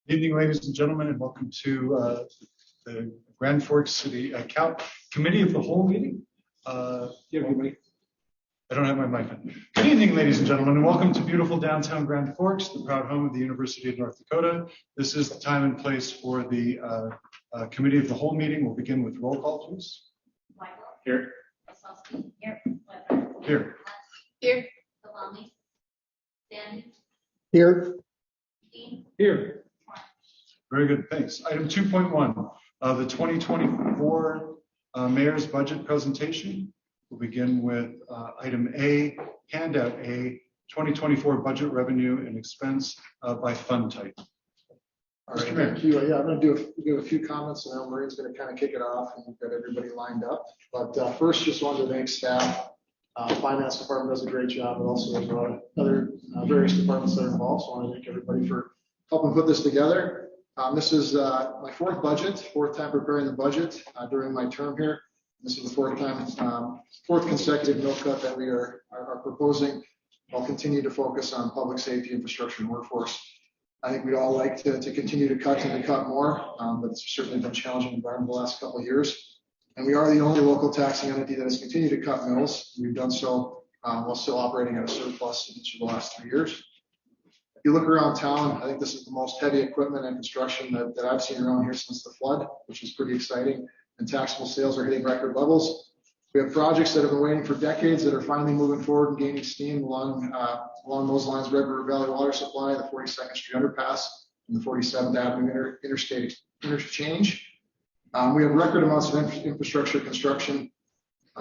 Good evening, ladies and gentlemen, and welcome to the Grand Forks City Committee of the Whole meeting. I don't have my mic on. Good evening, ladies and gentlemen, and welcome to beautiful downtown Grand Forks, the proud home of the University of North Dakota. This is the time and place for the Committee of the Whole meeting. We'll begin with roll call, please. Michael. Here. Osowski. Here. Weber. Here. Here. Salami. Sandy. Here. Dean. Here. Very good, thanks. Item 2.1, the 2024 Mayor's Budget Presentation. We'll begin with item A, handout A, 2024 Budget Revenue and Expense by Fund Type. All right, thank you. Yeah, I'm going to do a few comments, and then Maria's going to kind of kick it off, and we've got everybody lined up. But first, just wanted to thank staff. Finance department does a great job, but also there's a lot of other various departments that are involved. So I want to thank everybody for helping put this together. This is my fourth time preparing the budget during my term here. This is the fourth consecutive mill cut that we are proposing. I'll continue to focus on public safety, infrastructure, and workforce. I think we'd all like to continue to cut and to cut more, but it's certainly been a challenging environment the last couple of years. And we are the only local taxing entity that has continued to cut mills. We've done so while still operating at a surplus in each of the last 3 years. If you look around town, I think this is the most heavy equipment and construction that I've seen around here since the flood, which is pretty exciting. And taxable sales are hitting record levels. We have projects that have been waiting for decades that are finally moving forward and gaining steam along those lines: Red River Valley Water Supply, the 42nd Street Underpass, and the 47th Avenue Interstate Interchange. We have record amounts of infrastructure construction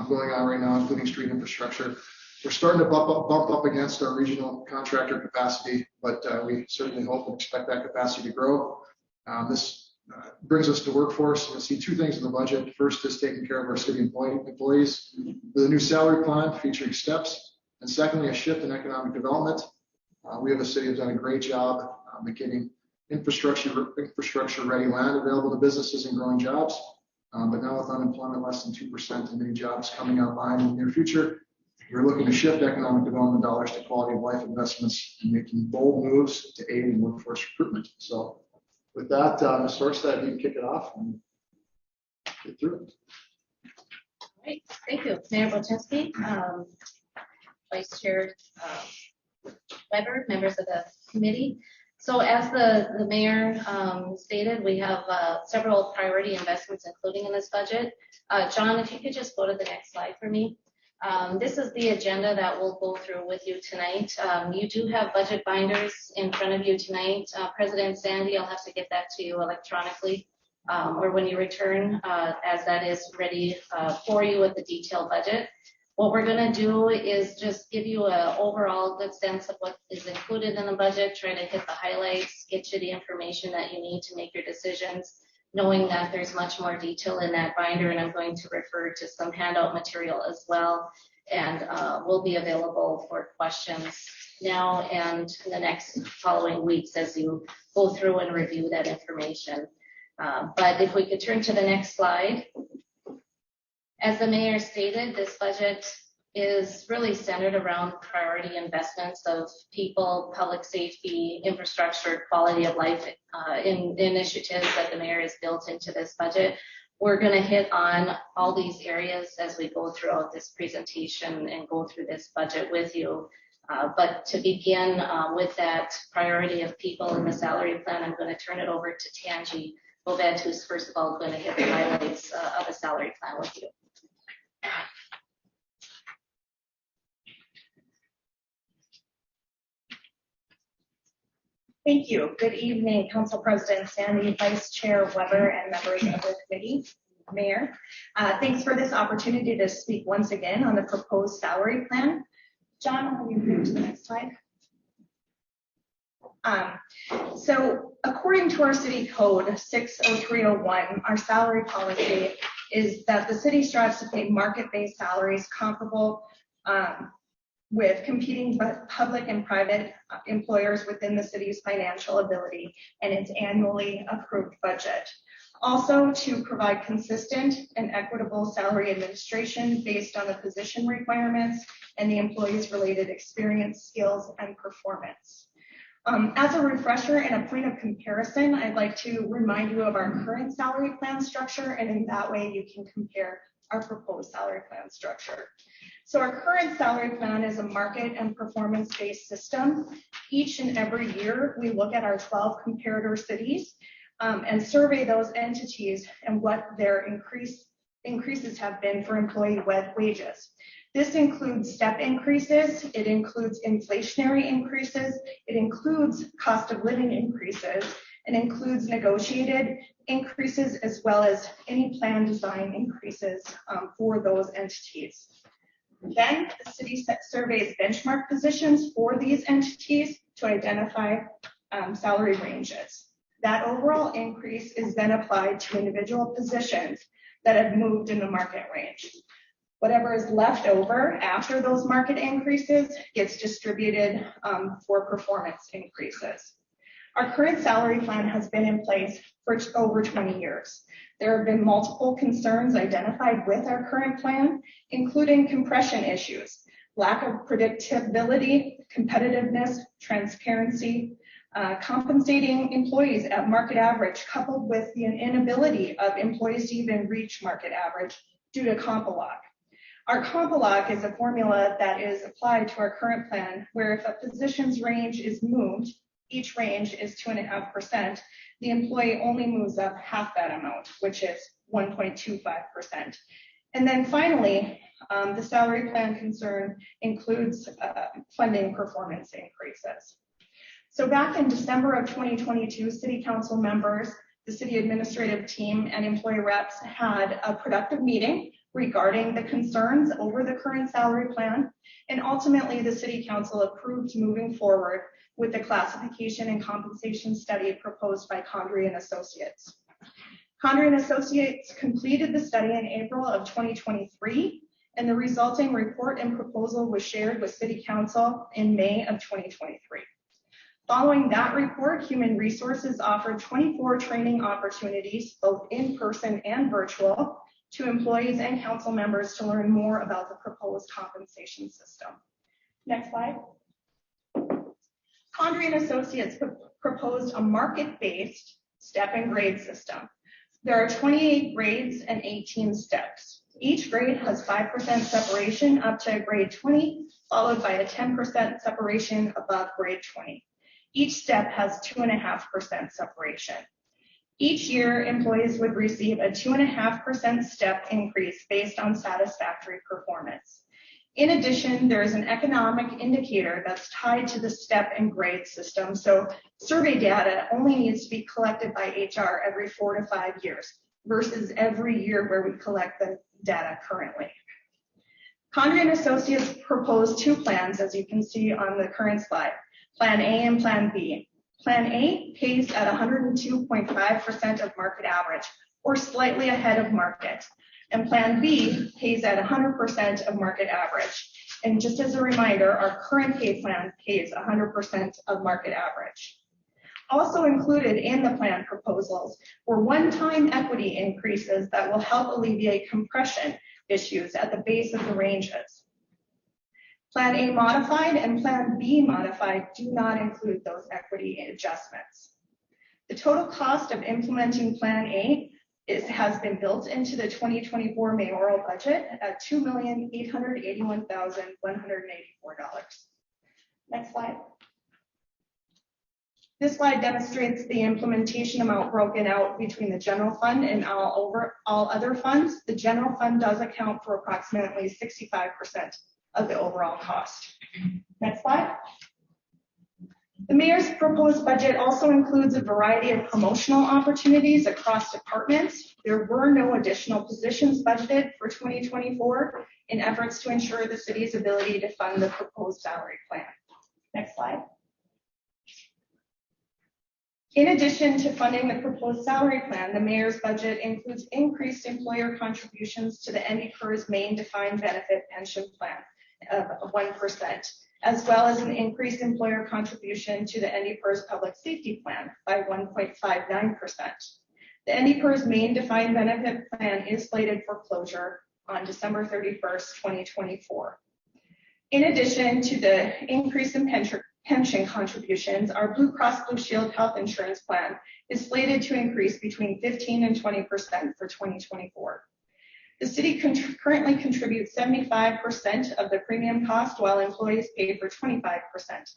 going on right now, including street infrastructure. We're starting to bump up against our regional contractor capacity, but we certainly hope and expect that capacity to grow. This brings us to workforce. You'll see two things in the budget. First is taking care of our city employees with a new salary plan featuring steps, and secondly, a shift in economic development. We have a city that's done a great job at getting infrastructure-ready land available to businesses and growing jobs. But now with unemployment less than 2% and many jobs coming online in the near future, we're looking to shift economic development dollars to quality of life investments and making bold moves to aid in workforce recruitment. So with that, Ms. Sorstad, you can kick it off and get through it. All right, thank you. Mayor Boczynski, Vice Chair Weber, members of the committee. So as the mayor stated, we have several priority investments including in this budget. John, if you could just go to the next slide for me. This is the agenda that we'll go through with you tonight. You do have budget binders in front of you tonight. President Sandy, I'll have to get that to you electronically or when you return, as that is ready for you with the detailed budget. What we're going to do is just give you an overall good sense of what is included in the budget, try to hit the highlights, get you the information that you need to make your decisions, knowing that there's much more detail in that binder, and I'm going to refer to some handout material as well, and will be available for questions now and in the next following weeks as you go through and review that information. But if we could turn to the next slide. As the mayor stated, this budget is really centered around priority investments of people, public safety, infrastructure, quality of life initiatives that the mayor has built into this budget. We're going to hit on all these areas as we go throughout this presentation and go through this budget with you. But to begin with that priority of people in the salary plan, I'm going to turn it over to Tanji Bovet, who's first of all going to hit the highlights of the salary plan with you. Thank you. Good evening, Council President Sandy, Vice Chair Weber, and members of the committee. Mayor, thanks for this opportunity to speak once again on the proposed salary plan. John, will you move to the next slide? So according to our city code 60301, our salary policy is that the city strives to pay market-based salaries comparable with competing public and private employers within the city's financial ability and its annually approved budget. Also, to provide consistent and equitable salary administration based on the position requirements and the employee's related experience, skills, and performance. As a refresher and a point of comparison, I'd like to remind you of our current salary plan structure, and in that way you can compare our proposed salary plan structure. So our current salary plan is a market and performance-based system. Each and every year, we look at our 12 comparator cities and survey those entities and what their increases have been for employee wages. This includes step increases, it includes inflationary increases, it includes cost of living increases, it includes negotiated increases, as well as any plan design increases for those entities. Then the city surveys benchmark positions for these entities to identify salary ranges. That overall increase is then applied to individual positions that have moved in the market range. Whatever is left over after those market increases gets distributed for performance increases. Our current salary plan has been in place for over 20 years. There have been multiple concerns identified with our current plan, including compression issues, lack of predictability, competitiveness, transparency, compensating employees at market average, coupled with the inability of employees to even reach market average due to comp-a-log. Our comp-a-log is a formula that is applied to our current plan, where if a position's range is moved, each range is 2.5%, the employee only moves up half that amount, which is 1.25%. And then finally, the salary plan concern includes funding performance increases. So back in December of 2022, City Council members, the city administrative team, and employee reps had a productive meeting regarding the concerns over the current salary plan, and ultimately the City Council approved moving forward with the classification and compensation study proposed by Condrey and Associates. Condrey and Associates completed the study in April of 2023, and the resulting report and proposal was shared with City Council in May of 2023. Following that report, Human Resources offered 24 training opportunities, both in person and virtual, to employees and council members to learn more about the proposed compensation system. Next slide. Condrey and Associates proposed a market-based step and grade system. There are 28 grades and 18 steps. Each grade has 5% separation up to grade 20, followed by a 10% separation above grade 20. Each step has 2.5% separation. Each year, employees would receive a 2.5% step increase based on satisfactory performance. In addition, there is an economic indicator that's tied to the step and grade system. So survey data only needs to be collected by HR every 4 to 5 years versus every year where we collect the data currently. Condrey and Associates proposed two plans, as you can see on the current slide, Plan A and Plan B. Plan A pays at 102.5% of market average, or slightly ahead of market. And Plan B pays at 100% of market average. And just as a reminder, our current pay plan pays 100% of market average. Also included in the plan proposals were one-time equity increases that will help alleviate compression issues at the base of the ranges. Plan A modified and Plan B modified do not include those equity adjustments. The total cost of implementing Plan A has been built into the 2024 mayoral budget at $2,881,184. Next slide. This slide demonstrates the implementation amount broken out between the general fund and all other funds. The general fund does account for approximately 65% of the overall cost. Next slide. The mayor's proposed budget also includes a variety of promotional opportunities across departments. There were no additional positions budgeted for 2024 in efforts to ensure the city's ability to fund the proposed salary plan. Next slide. In addition to funding the proposed salary plan, the mayor's budget includes increased employer contributions to the NDPERS main defined benefit pension plan of 1%, as well as an increased employer contribution to the NDPERS public safety plan by 1.59%. The NDPERS main defined benefit plan is slated for closure on December 31st, 2024. In addition to the increase in pension contributions, our Blue Cross Blue Shield health insurance plan is slated to increase between 15 and 20% for 2024. The city currently contributes 75% of the premium cost, while employees pay for 25%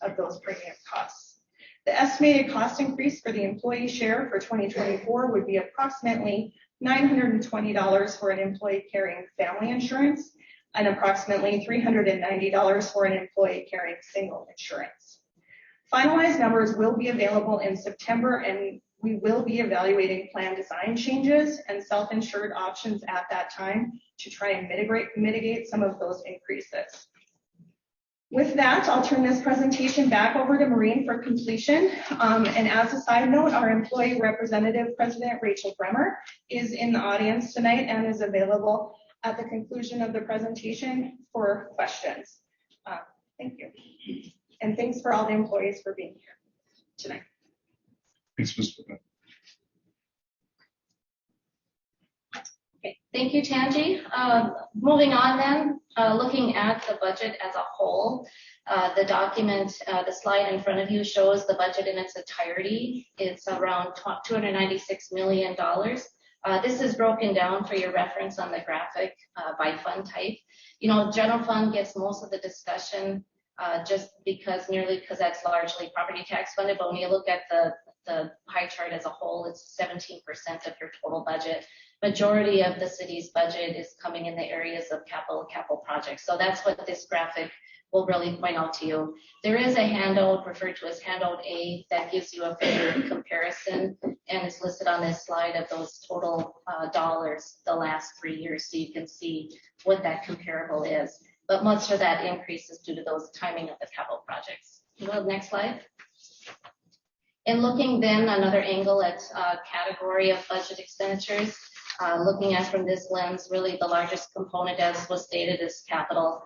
of those premium costs. The estimated cost increase for the employee share for 2024 would be approximately $920 for an employee carrying family insurance and approximately $390 for an employee carrying single insurance. Finalized numbers will be available in September, and we will be evaluating plan design changes and self-insured options at that time to try and mitigate some of those increases. With that, I'll turn this presentation back over to Maureen for completion. And as a side note, our employee representative president, Rachel Bremer, is in the audience tonight and is available at the conclusion of the presentation for questions. Thank you. And thanks for all the employees for being here tonight. Thanks, Ms. Burnett. Okay, thank you, Tanji. Moving on then, looking at the budget as a whole, the document, the slide in front of you shows the budget in its entirety. It's around $296 million. This is broken down for your reference on the graphic by fund type. You know, general fund gets most of the discussion just because that's largely property tax funded. But when you look at the pie chart as a whole, it's 17% of your total budget. Majority of the city's budget is coming in the areas of capital projects. So that's what this graphic will really point out to you. There is a handout referred to as handout A that gives you a figure comparison, and it's listed on this slide of those total dollars the last 3 years, so you can see what that comparable is. But much of that increase is due to those timing of the capital projects. Well, next slide. And looking then another angle at category of budget expenditures, looking at from this lens, really the largest component, as was stated, is capital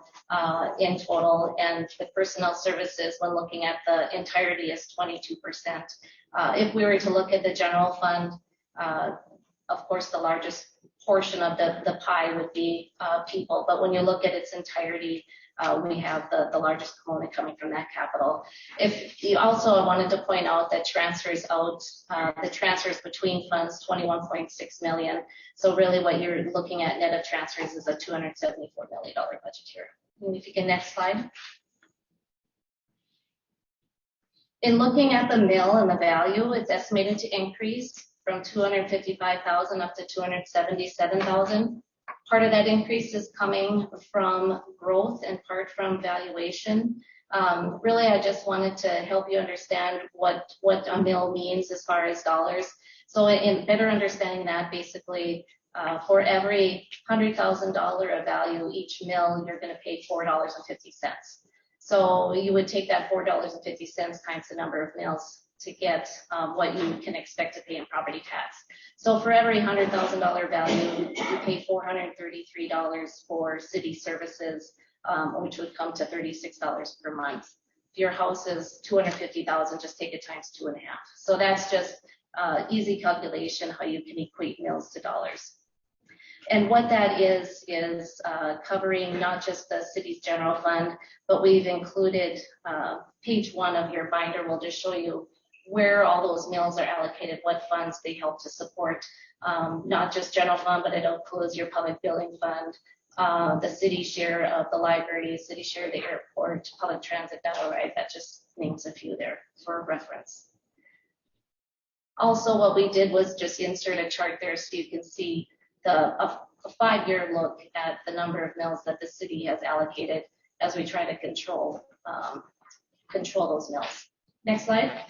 in total, and the personnel services, when looking at the entirety, is 22%. If we were to look at the general fund, of course, the largest portion of the pie would be people, but when you look at its entirety, we have the largest component coming from that capital. If you also, I wanted to point out that transfers out, the transfers between funds, 21.6 million. So really what you're looking at net of transfers is a $274 million budget here. And if you can next slide. In looking at the mill and the value, it's estimated to increase from 255,000 up to 277,000. Part of that increase is coming from growth and part from valuation. Really, I just wanted to help you understand what a mill means as far as dollars. So in better understanding that, basically, for every $100,000 of value each mill, you're going to pay $4.50. So you would take that $4.50 times the number of mills to get what you can expect to pay in property tax. So for every $100,000 value, you pay $433 for city services, which would come to $36 per month. If your house is $250,000, just take it times 2.5. So that's just easy calculation how you can equate mills to dollars. And what that is covering not just the city's general fund, but we've included page 1 of your binder will just show you where all those mills are allocated, what funds they help to support, not just general fund, but it includes your public building fund, the city share of the library, city share of the airport, public transit, right? That just names a few there for reference. Also, what we did was just insert a chart there so you can see a 5-year look at the number of mills that the city has allocated as we try to control those mills. Next slide.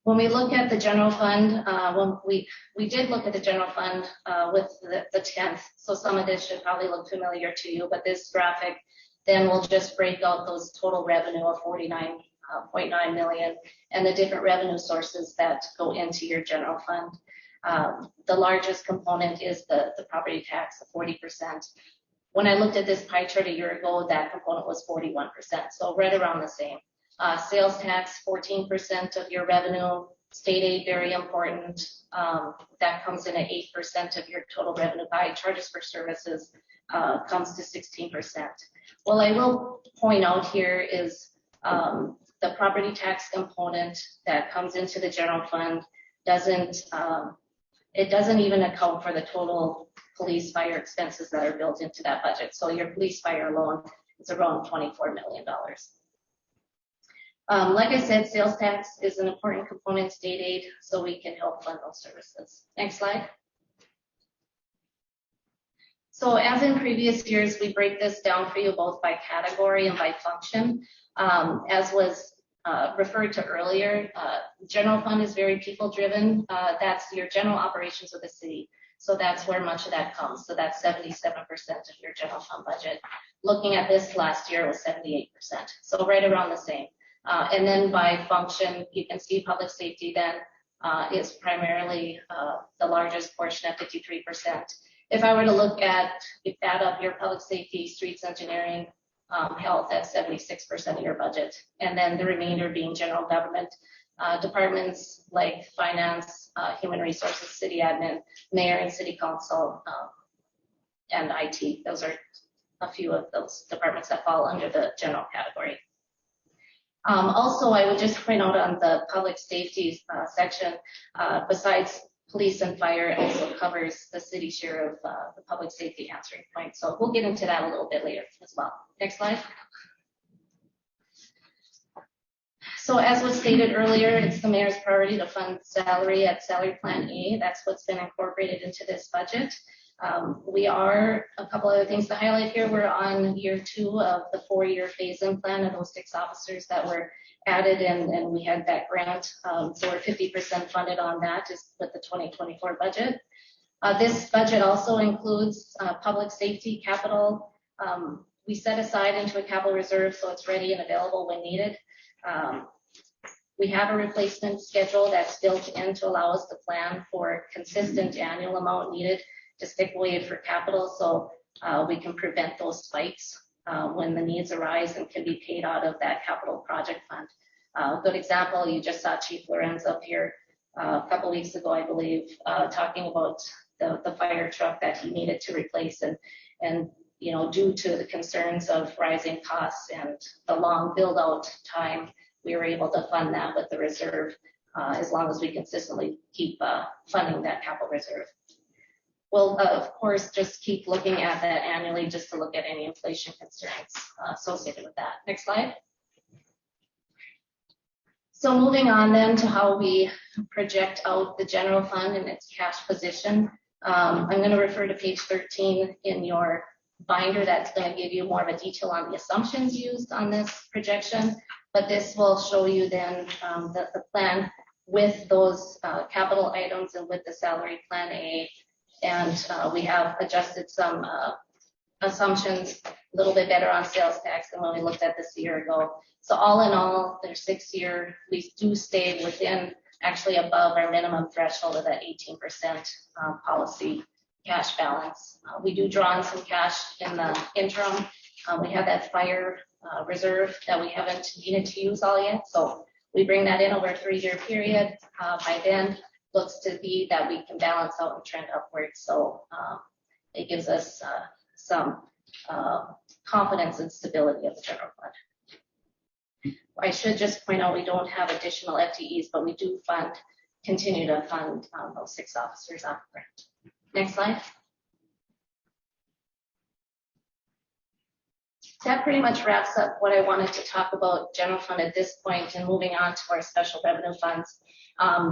When we look at the general fund, when we did look at the general fund with the 10th, so some of this should probably look familiar to you, but this graphic then will just break out those total revenue of 49.9 million and the different revenue sources that go into your general fund. The largest component is the property tax of 40%. When I looked at this pie chart a year ago, that component was 41%, so right around the same. Sales tax, 14% of your revenue. State aid, very important. That comes in at 8% of your total revenue pie. Charges for services, comes to 16%. Well, I will point out here is the property tax component that comes into the general fund doesn't even account for the total police fire expenses that are built into that budget. So your police fire alone is around $24 million. Like I said, sales tax is an important component of state aid, so we can help fund those services. Next slide. So as in previous years, we break this down for you both by category and by function. As was referred to earlier, general fund is very people driven. That's your general operations of the city. So that's where much of that comes. So that's 77% of your general fund budget. Looking at this last year, it was 78%. So right around the same. And then by function, you can see public safety then is primarily the largest portion at 53%. If I were to look at, add up your public safety, streets engineering, health at 76% of your budget, and then the remainder being general government departments like finance, human resources, city admin, mayor and city council, and IT. Those are a few of those departments that fall under the general category. Also, I would just point out on the public safety section, besides police and fire, it also covers the city share of the public safety answering point. So we'll get into that a little bit later as well. Next slide. So as was stated earlier, it's the mayor's priority to fund salary at Salary Plan A. That's what's been incorporated into this budget. We are, a couple other things to highlight here, we're on year 2 of the 4-year phase-in plan of those 6 officers that were added and we had that grant. So we're 50% funded on that just with the 2024 budget. This budget also includes public safety capital. We set aside into a capital reserve so it's ready and available when needed. We have a replacement schedule that's built in to allow us to plan for consistent annual amount needed to stick away for capital, so we can prevent those spikes when the needs arise and can be paid out of that capital project fund. Good example, you just saw Chief Lorenz up here a couple weeks ago, I believe, talking about the fire truck that he needed to replace, and you know, due to the concerns of rising costs and the long build out time, we were able to fund that with the reserve as long as we consistently keep funding that capital reserve. We'll, of course, just keep looking at that annually just to look at any inflation concerns associated with that. Next slide. So moving on then to how we project out the general fund and its cash position. I'm going to refer to page 13 in your binder. That's going to give you more of a detail on the assumptions used on this projection. But this will show you then the plan with those capital items and with the Salary Plan A. And we have adjusted some assumptions a little bit better on sales tax than when we looked at this a year ago. So all in all, their 6-year, we do stay within, actually above our minimum threshold of that 18% policy cash balance. We do draw on some cash in the interim. We have that fire reserve that we haven't needed to use all yet. So we bring that in over a 3-year period. By then, looks to be that we can balance out and trend upwards. So it gives us some confidence and stability of the general fund. I should just point out we don't have additional FTEs, but we do continue to fund those 6 officers on grant. Next slide. That pretty much wraps up what I wanted to talk about general fund at this point, and moving on to our special revenue funds.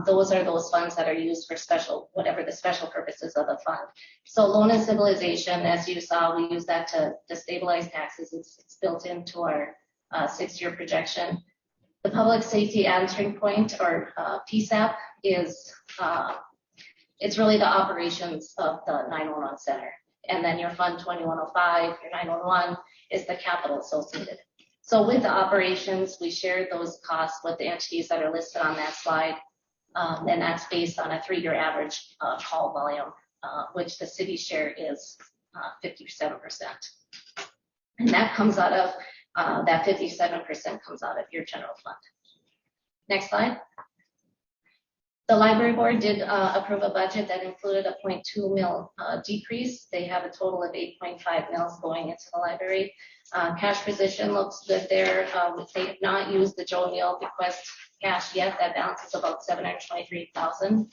Those are those funds that are used for special, whatever the special purposes of the fund. So loan and civilization, as you saw, we use that to stabilize taxes. It's built into our 6-year projection. The public safety answering point, or PSAP, is it's really the operations of the 911 center. And then your Fund 2105, your 911, is the capital associated. So with the operations, we share those costs with the entities that are listed on that slide. And that's based on a 3-year average call volume, which the city share is 57%. And that comes out of, that 57% comes out of your general fund. Next slide. The library board did approve a budget that included a 0.2 mil decrease. They have a total of 8.5 mils going into the library. Cash position looks good there. They have not used the Joe O'Neill bequest cash yet. That balance is about $723,000.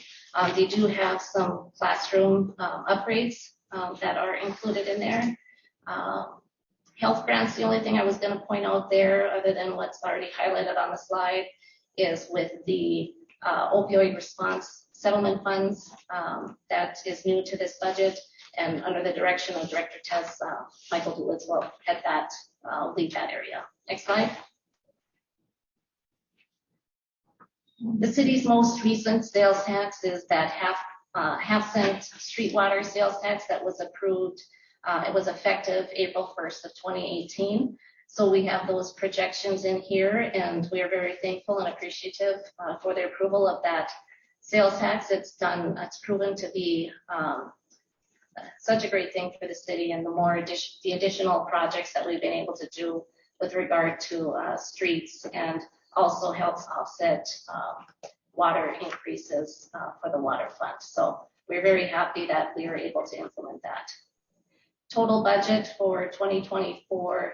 They do have some classroom upgrades that are included in there. Health grants, the only thing I was going to point out there, other than what's already highlighted on the slide, is with the opioid response settlement funds. That is new to this budget, and under the direction of Director Tess, Michael Dulitz will head that, lead that area. Next slide. The city's most recent sales tax is that half-cent street water sales tax that was approved. It was effective April 1st of 2018. So we have those projections in here, and we are very thankful and appreciative for the approval of that sales tax. It's proven to be such a great thing for the city, and the additional projects that we've been able to do with regard to streets, and also helps offset water increases for the water fund. So we're very happy that we were able to implement that. Total budget for 2024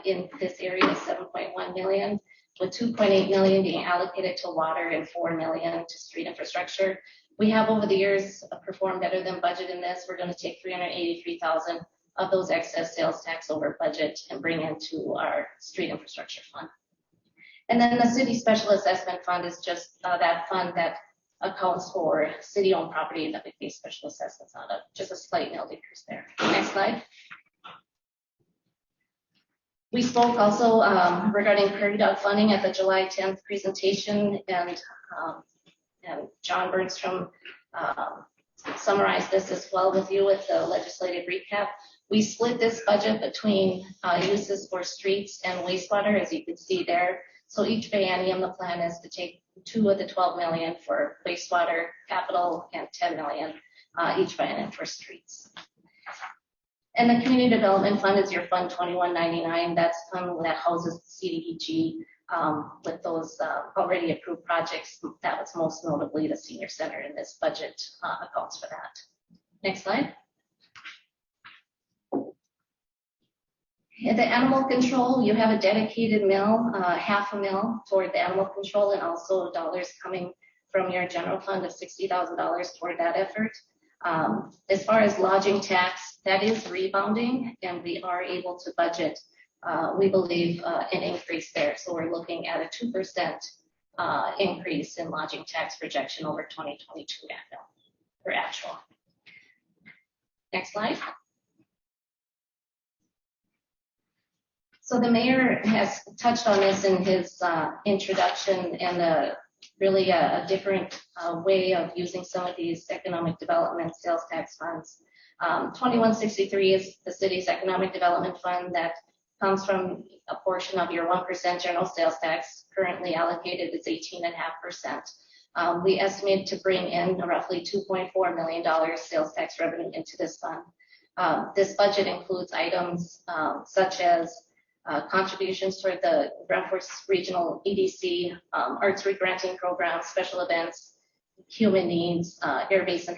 in this area is $7.1 million, with $2.8 million being allocated to water and $4 million to street infrastructure. We have over the years performed better than budget in this. We're going to take $383,000 of those excess sales tax over budget and bring into our street infrastructure fund. And then the city special assessment fund is just that fund that accounts for city-owned property that we pay special assessments out of. Just a slight nil decrease there. Next slide. We spoke also regarding prairie dog funding at the July 10th presentation, and John Bernstrom summarized this as well with you with the legislative recap. We split this budget between uses for streets and wastewater, as you can see there. So each biennium, the plan is to take 2 of the 12 million for wastewater capital and 10 million each biennium for streets. And the community development fund is your fund 2199. That's fund that houses the CDBG with those already approved projects. That was most notably the senior center in this budget accounts for that. Next slide. At the animal control, you have a dedicated mill, half a mill toward the animal control, and also dollars coming from your general fund of $60,000 toward that effort. As far as lodging tax, that is rebounding, and we are able to budget, we believe, an increase there. So we're looking at a 2% increase in lodging tax projection over 2022 for actual. Next slide. So the mayor has touched on this in his introduction, and really a different way of using some of these economic development sales tax funds. 2163 is the city's economic development fund that comes from a portion of your 1% general sales tax. Currently allocated is 18.5%. We estimate to bring in roughly $2.4 million sales tax revenue into this fund. This budget includes items such as contributions toward the Grand Forks Regional EDC, arts regranting programs, special events, human needs, airbase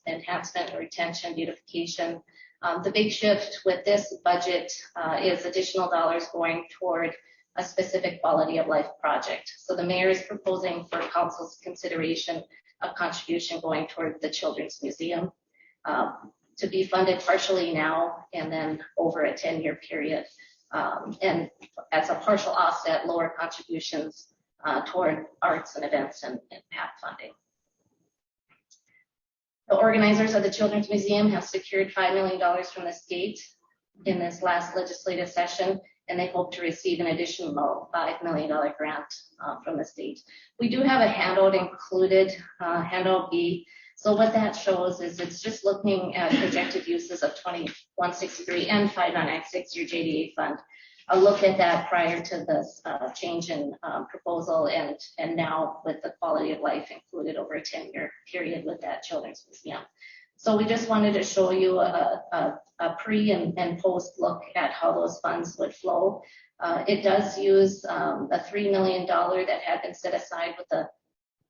enhancement, retention, beautification. The big shift with this budget is additional dollars going toward a specific quality of life project. So the mayor is proposing for council's consideration a contribution going toward the Children's Museum to be funded partially now and then over a 10-year period. And as a partial offset, lower contributions toward arts and events and PAC funding. The organizers of the Children's Museum have secured $5 million from the state in this last legislative session, and they hope to receive an additional $5 million grant from the state. We do have a handout included, handout B. So what that shows is it's just looking at projected uses of 2163 and 5996, your JDA fund. A look at that prior to this change in proposal, and now with the quality of life included over a 10-year period with that Children's Museum. So we just wanted to show you a pre and post look at how those funds would flow. It does use a $3 million that had been set aside with the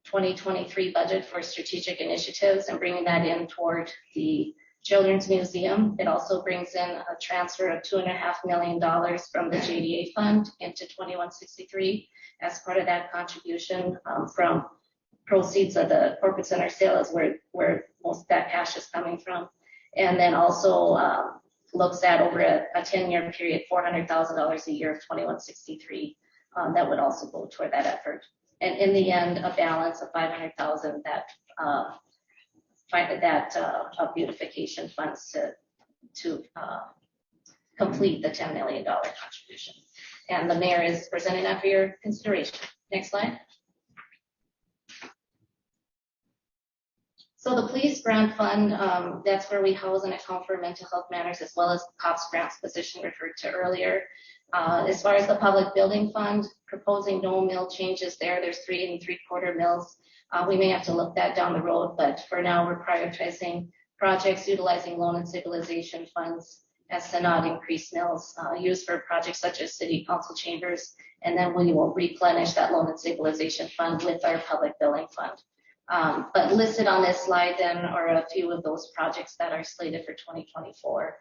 2023 budget for strategic initiatives and bringing that in toward the Children's Museum. It also brings in a transfer of $2.5 million from the JDA fund into 2163 as part of that contribution from proceeds of the corporate center sale is where most of that cash is coming from. And then also looks at over a 10-year period, $400,000 a year of 2163 that would also go toward that effort. And in the end, a balance of $500,000 of beautification funds to complete the $10 million contribution. And the mayor is presenting that for your consideration. Next slide. So the police grant fund, that's where we house and account for mental health matters as well as COPS grants position referred to earlier. As far as the public building fund, proposing no mill changes there. There's 3 3/4 mills. We may have to look that down the road, but for now we're prioritizing projects utilizing loan and stabilization funds as to not increase mills used for projects such as city council chambers, and then we will replenish that loan and stabilization fund with our public building fund. But listed on this slide then are a few of those projects that are slated for 2024.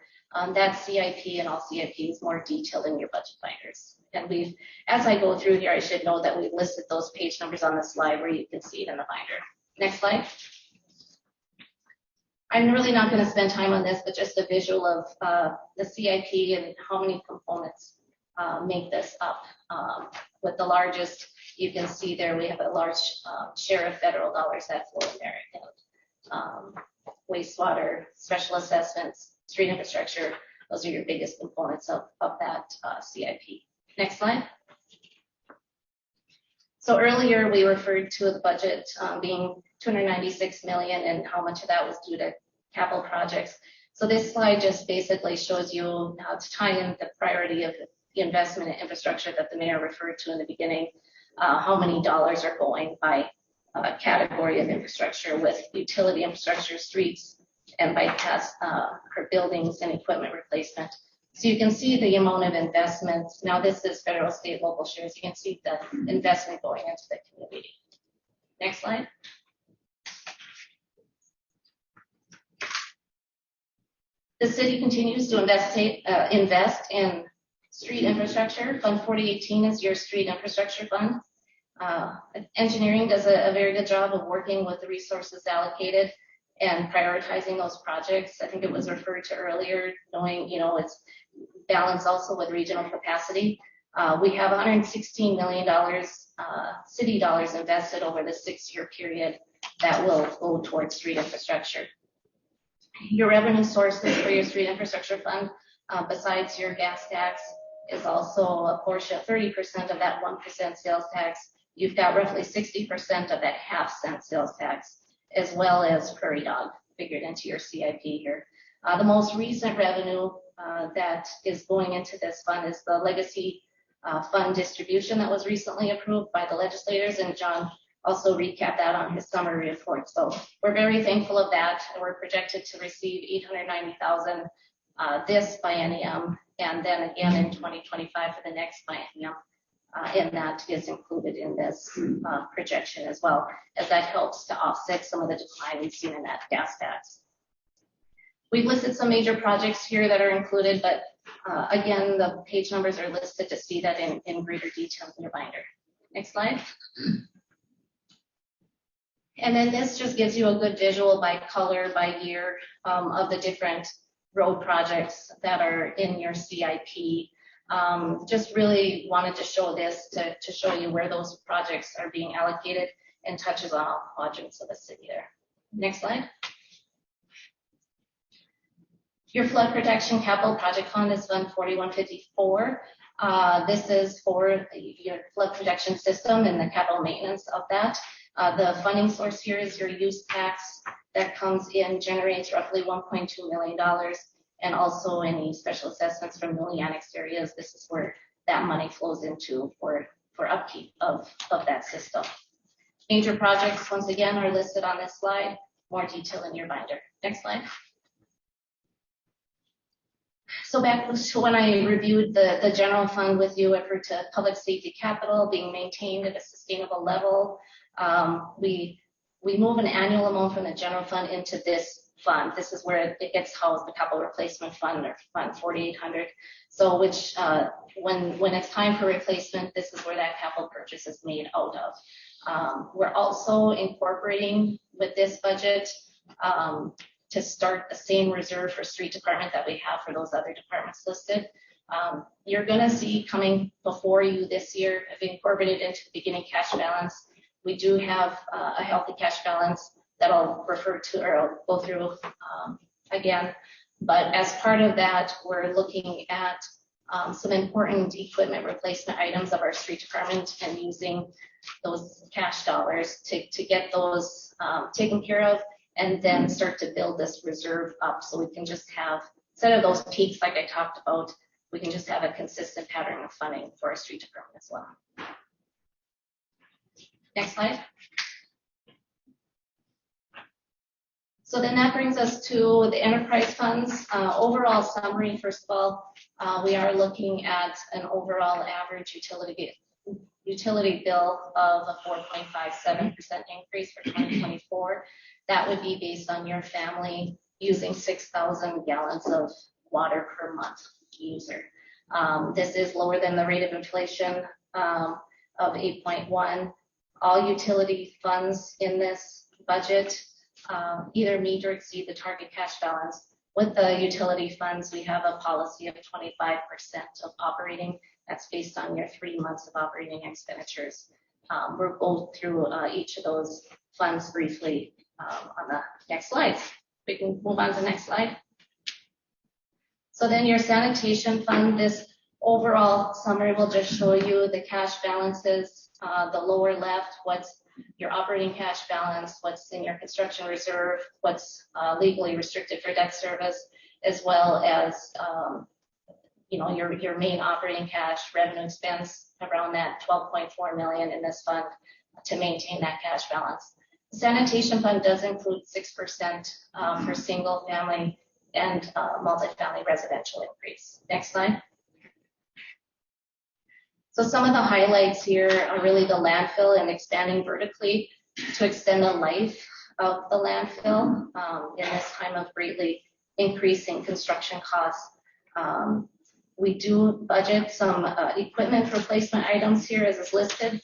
That CIP and all CIP is more detailed in your budget binders. And as I go through here, I should know that we've listed those page numbers on the slide where you can see it in the binder. Next slide. I'm really not going to spend time on this, but just a visual of the CIP and how many components make this up. With the largest, you can see there we have a large share of federal dollars that flow in there. And, wastewater, special assessments, street infrastructure, those are your biggest components of that CIP. Next slide. So earlier we referred to the budget being $296 million and how much of that was due to capital projects. So this slide just basically shows you how to tie in the priority of the investment in infrastructure that the mayor referred to in the beginning, how many dollars are going by category of infrastructure with utility infrastructure, streets, and bypass for buildings and equipment replacement. So you can see the amount of investments. Now this is federal, state, local shares. You can see the investment going into the community. Next slide. The city continues to invest in street infrastructure. Fund 4018 is your street infrastructure fund. Engineering does a very good job of working with the resources allocated and prioritizing those projects. I think it was referred to earlier, knowing, it's balanced also with regional capacity. We have $116 million city dollars invested over the 6-year period that will go towards street infrastructure. Your revenue sources for your street infrastructure fund, besides your gas tax, is also a portion of 30% of that 1% sales tax. You've got roughly 60% of that half-cent sales tax, as well as Prairie Dog figured into your CIP here. The most recent revenue that is going into this fund is the legacy fund distribution that was recently approved by the legislators, and John also recapped that on his summary report. So we're very thankful of that, and we're projected to receive $890,000 this biennium, and then again in 2025 for the next biennium. And that is included in this projection as well, as that helps to offset some of the decline we've seen in that gas tax. We've listed some major projects here that are included, but again, the page numbers are listed to see that in greater detail in your binder. Next slide. And then this just gives you a good visual by color, by year of the different road projects that are in your CIP. Just really wanted to show this to show you where those projects are being allocated and touches on all quadrants of the city there. Next slide. Your flood protection capital project fund is Fund 4154. This is for your flood protection system and the capital maintenance of that. The funding source here is your use tax that comes in, generates roughly $1.2 million. And also any special assessments from newly annexed areas. This is where that money flows into for upkeep of that system. Major projects, once again, are listed on this slide. More detail in your binder. Next slide. So back to when I reviewed the general fund with you, I referred to public safety capital being maintained at a sustainable level. We move an annual amount from the general fund into this fund. This is where it gets housed, the capital replacement fund, or fund 4,800. So when it's time for replacement, this is where that capital purchase is made out of. We're also incorporating with this budget to start the same reserve for street department that we have for those other departments listed. You're going to see coming before you this year, have incorporated into the beginning cash balance. We do have a healthy cash balance that I'll refer to, or I'll go through again. But as part of that, we're looking at some important equipment replacement items of our street department and using those cash dollars to get those taken care of, and then start to build this reserve up so we can just have, instead of those peaks like I talked about, we can just have a consistent pattern of funding for our street department as well. Next slide. So then that brings us to the enterprise funds. Overall summary, first of all, we are looking at an overall average utility bill of a 4.57% increase for 2024. That would be based on your family using 6,000 gallons of water per month user. This is lower than the rate of inflation of 8.1. All utility funds in this budget either meet or exceed the target cash balance. With the utility funds, we have a policy of 25% of operating. That's based on your 3 months of operating expenditures. We'll go through each of those funds briefly on the next slides. We can move on to the next slide. So then your sanitation fund, this overall summary will just show you the cash balances. The lower left, what's your operating cash balance, what's in your construction reserve, what's legally restricted for debt service, as well as your main operating cash, revenue expense, around that 12.4 million in this fund to maintain that cash balance. The sanitation fund does include 6% for single family and multifamily residential increase. Next slide. So some of the highlights here are really the landfill and expanding vertically to extend the life of the landfill in this time of greatly increasing construction costs. We do budget some equipment replacement items here as is listed.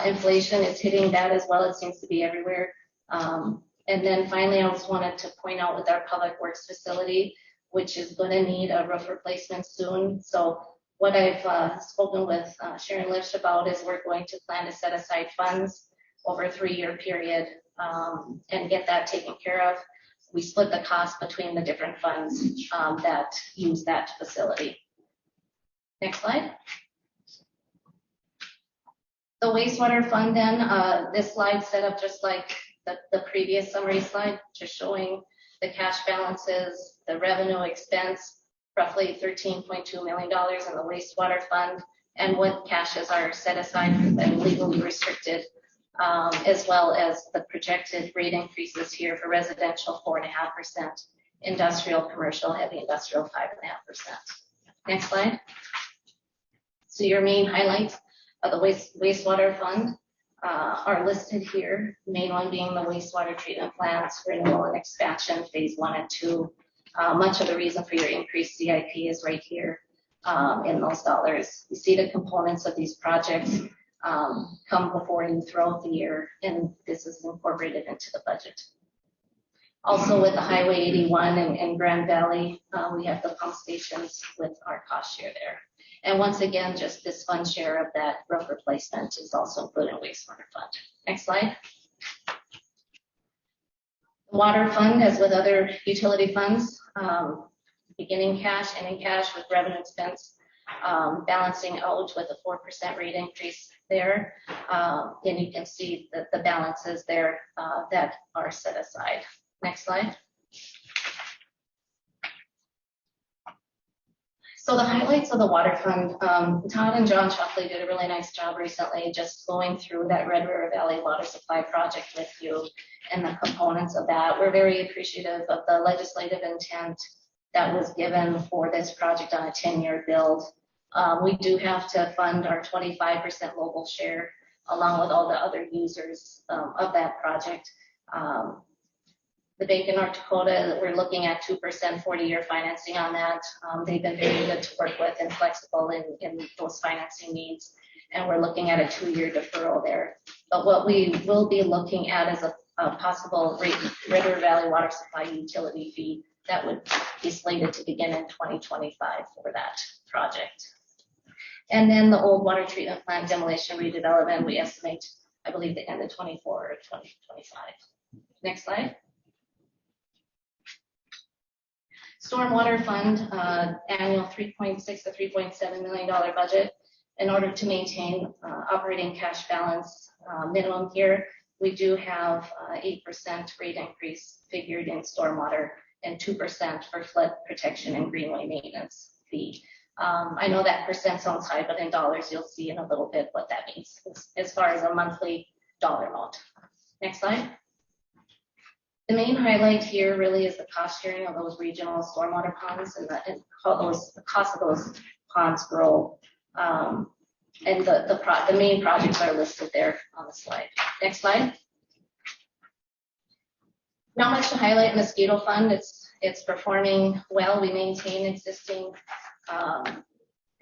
Inflation is hitting that as well. It seems to be everywhere. And then finally, I just wanted to point out with our public works facility, which is going to need a roof replacement soon. So what I've spoken with Sharon Lish about is we're going to plan to set aside funds over a 3-year period and get that taken care of. We split the cost between the different funds that use that facility. Next slide. The wastewater fund then, this slide set up just like the previous summary slide, just showing the cash balances, the revenue expense, roughly $13.2 million in the wastewater fund, and what cashes are set aside and legally restricted, as well as the projected rate increases here for residential 4.5%, industrial, commercial, heavy industrial 5.5%. Next slide. So your main highlights of the wastewater fund are listed here. The main one being the wastewater treatment plants, renewal and expansion, phase 1 and 2. Much of the reason for your increased CIP is right here in those dollars. You see the components of these projects come before you throughout the year, and this is incorporated into the budget. Also with the Highway 81 and Grand Valley, we have the pump stations with our cost share there. And once again, just this fund share of that roof replacement is also included in wastewater fund. Next slide. The water fund, as with other utility funds, beginning cash, ending cash with revenue expense, balancing out with a 4% rate increase there. And you can see the balances there that are set aside. Next slide. So the highlights of the water fund, Todd and John Shockley did a really nice job recently just going through that Red River Valley water supply project with you and the components of that. We're very appreciative of the legislative intent that was given for this project on a 10-year build. We do have to fund our 25% local share along with all the other users of that project. The Bank of North Dakota, we're looking at 2% 40-year financing on that. They've been very good to work with and flexible in those financing needs. And we're looking at a 2-year deferral there. But what we will be looking at is a possible River Valley Water Supply utility fee that would be slated to begin in 2025 for that project. And then the old water treatment plant demolition redevelopment, we estimate, I believe, the end of 24 or 2025. Next slide. Stormwater fund, annual $3.6 to $3.7 million budget. In order to maintain operating cash balance minimum here, we do have 8% rate increase figured in stormwater and 2% for flood protection and greenway maintenance fee. I know that percent sounds high, but in dollars, you'll see in a little bit what that means as far as a monthly dollar amount. Next slide. The main highlight here really is the cost sharing of those regional stormwater ponds and how the cost of those ponds grow. And the main projects are listed there on the slide. Next slide. Not much to highlight. Mosquito fund, it's performing well. We maintain existing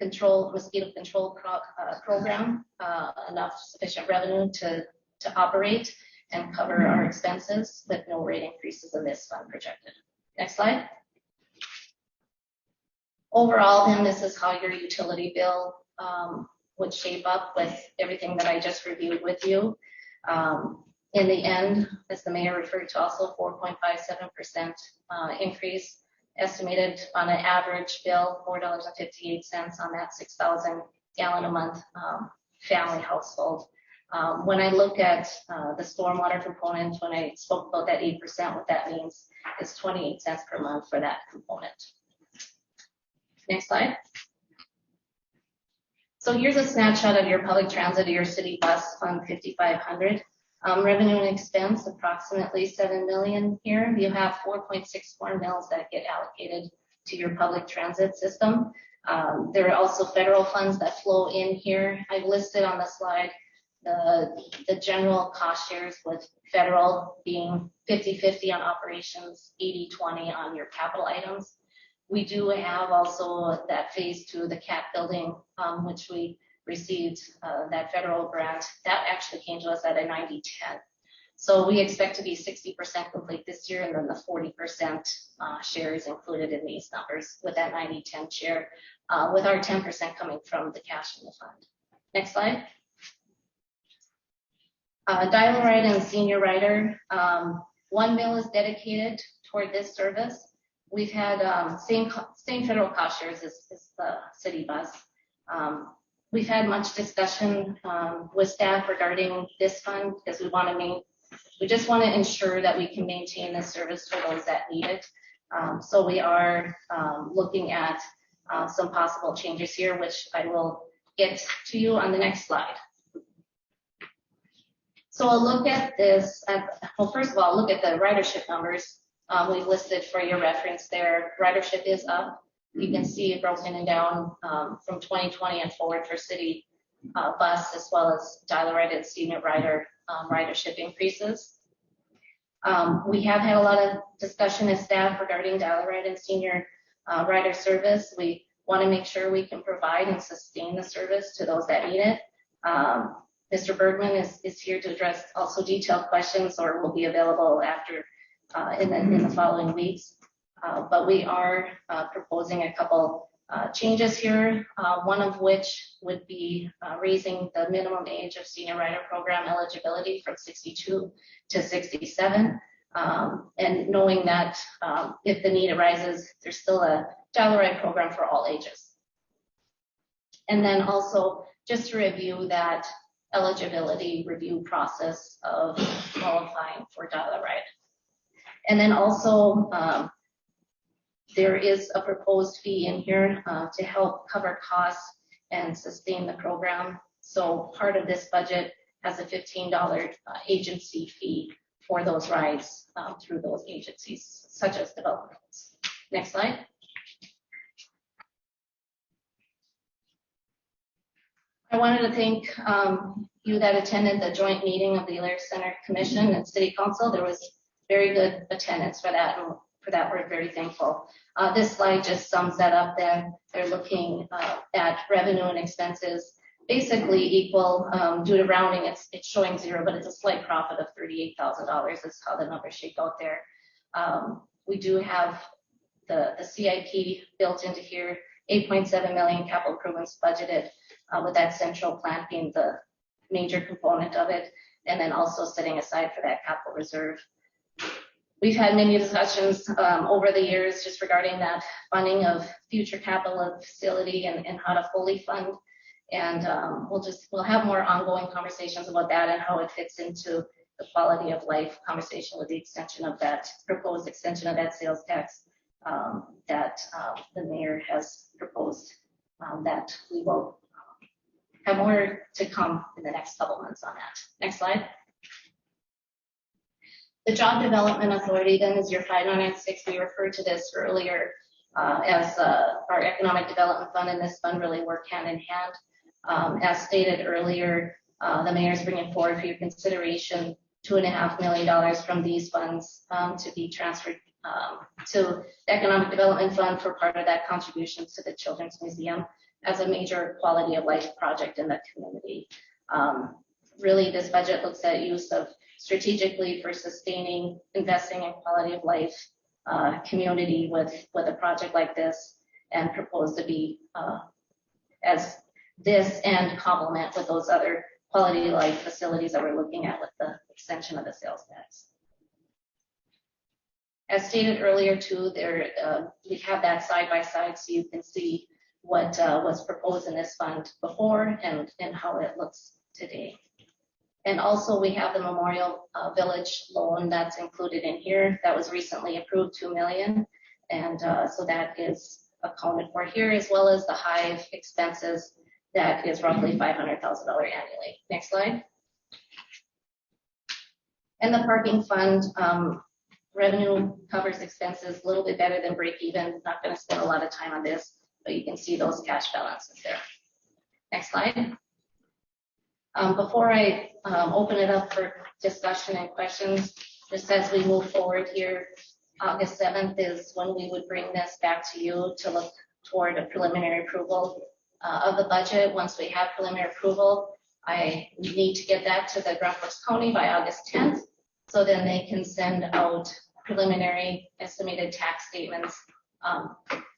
mosquito control program, enough sufficient revenue to operate and cover our expenses with no rate increases in this fund projected. Next slide. Overall, then this is how your utility bill would shape up with everything that I just reviewed with you. In the end, as the mayor referred to, also 4.57% increase estimated on an average bill, $4.58 on that 6,000 gallon a month family household. When I look at the stormwater component, when I spoke about that 8%, what that means is 28 cents per month for that component. Next slide. So here's a snapshot of your public transit or your city bus fund 5500. Revenue and expense approximately 7 million here. You have 4.64 mils that get allocated to your public transit system. There are also federal funds that flow in here. I've listed on the slide the general cost shares with federal being 50-50 on operations, 80-20 on your capital items. We do have also that phase 2, the CAT building, which we received that federal grant. That actually came to us at a 90-10. So we expect to be 60% complete this year, and then the 40% share is included in these numbers with that 90-10 share, with our 10% coming from the cash in the fund. Next slide. Dial-A-Ride and Senior Rider. 1 mil is dedicated toward this service. We've had same federal cost shares as the city bus. We've had much discussion with staff regarding this fund because we just want to ensure that we can maintain this service for those that need it. So we are looking at some possible changes here, which I will get to you on the next slide. So I'll look at this. Well, first of all, look at the ridership numbers we've listed for your reference there. Ridership is up. You can see it broken and down from 2020 and forward for city bus as well as Dial-A-Ride and Senior Rider ridership increases. We have had a lot of discussion as staff regarding Dial-A-Ride and Senior Rider service. We want to make sure we can provide and sustain the service to those that need it. Mr. Bergman is here to address also detailed questions, or will be available after in the following weeks. But we are proposing a couple changes here, one of which would be raising the minimum age of Senior Rider program eligibility from 62 to 67, and knowing that if the need arises, there's still a Dial-A-Ride program for all ages. And then also just to review that eligibility review process of qualifying for Dial-A-Ride. And then also there is a proposed fee in here to help cover costs and sustain the program. So part of this budget has a $15 agency fee for those rides through those agencies, such as developments. Next slide. I wanted to thank you that attended the joint meeting of the Alaris Center Commission and City Council. There was very good attendance for that, and for that we're very thankful. This slide just sums that up. They're looking at revenue and expenses basically equal. Due to rounding, it's showing zero, but it's a slight profit of $38,000 is how the numbers shake out there. We do have the CIP built into here, 8.7 million capital improvements budgeted, with that central plant being the major component of it, and then also setting aside for that capital reserve. We've had many discussions over the years just regarding that funding of future capital of facility and how to fully fund. And we'll have more ongoing conversations about that and how it fits into the quality of life conversation with the extension of that proposed extension of that sales tax that the mayor has proposed, that we will have more to come in the next couple months on that. Next slide. The Job Development Authority then is your 5996. We referred to this earlier as our Economic Development Fund, and this fund really work hand in hand. As stated earlier, the mayor is bringing forward for your consideration $2.5 million from these funds to be transferred to the Economic Development Fund for part of that contribution to the Children's Museum as a major quality of life project in the community. Really, this budget looks at use of strategically for sustaining, investing in quality of life community with a project like this, and proposed to be as this and complement with those other quality of life facilities that we're looking at with the extension of the sales tax. As stated earlier too, we have that side by side so you can see what was proposed in this fund before and how it looks today. And also we have the Memorial Village loan that's included in here that was recently approved, $2 million. And so that is accounted for here, as well as the Hive expenses that is roughly $500,000 annually. Next slide. And the parking fund, revenue covers expenses a little bit better than break even. Not going to spend a lot of time on this, but you can see those cash balances there. Next slide. Before I open it up for discussion and questions, just as we move forward here, August 7th is when we would bring this back to you to look toward a preliminary approval of the budget. Once we have preliminary approval, I need to get that to the Grand Forks County by August 10th, so then they can send out preliminary estimated tax statements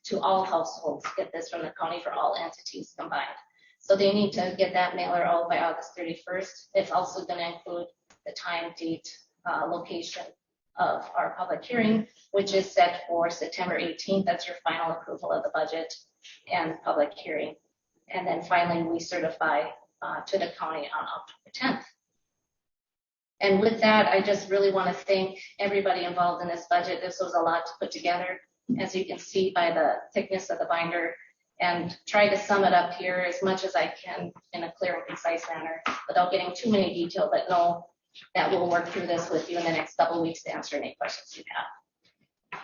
to all households. Get this from the county for all entities combined. So they need to get that mailer out by August 31st. It's also going to include the time, date, location of our public hearing, which is set for September 18th. That's your final approval of the budget and public hearing. And then finally, we certify to the county on October 10th. And with that, I just really want to thank everybody involved in this budget. This was a lot to put together, as you can see by the thickness of the binder, and try to sum it up here as much as I can in a clear and concise manner without getting too many detail, but know that we'll work through this with you in the next couple of weeks to answer any questions you have.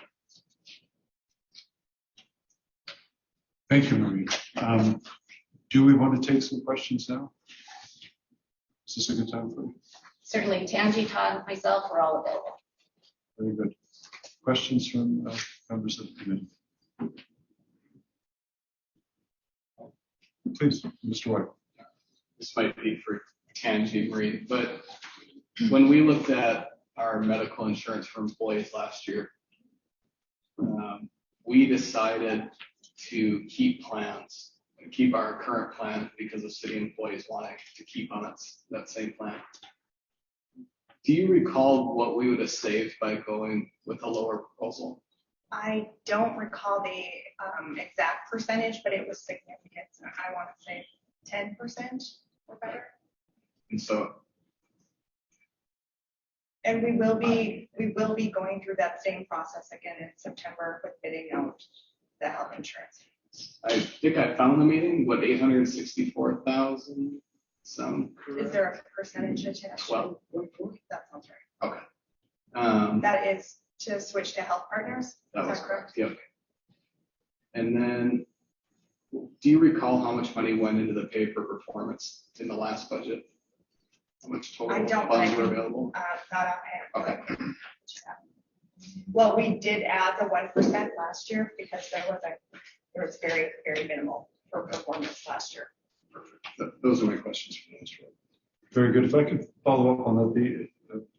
Thank you, Marie. Do we want to take some questions now? Is this a good time for you? Certainly, Tanji, Todd, myself, we're all available. Very good. Questions from members of the committee? Please, Mr. White. This might be for Tanji, Marie, but when we looked at our medical insurance for employees last year, we decided to keep plans, keep our current plan because of city employees wanting to keep on that same plan. Do you recall what we would have saved by going with a lower proposal? I don't recall the exact percentage, but it was significant. I want to say 10% or better. And so, and we will be going through that same process again in September with bidding out the health insurance. I think I found the meeting. What, 864,000? Sound correct? Is there a percentage attached? 12. That sounds right. Okay. That is to switch to health partners. That Is was that correct. Yep. And then Do you recall how much money went into the pay for performance in the last budget? How much total I don't, but I funds were can, available? not offhand. Okay. Well, we did add the 1% last year because there was very, very minimal for performance last year. Those are my questions for this. Very good. If I could follow up on that,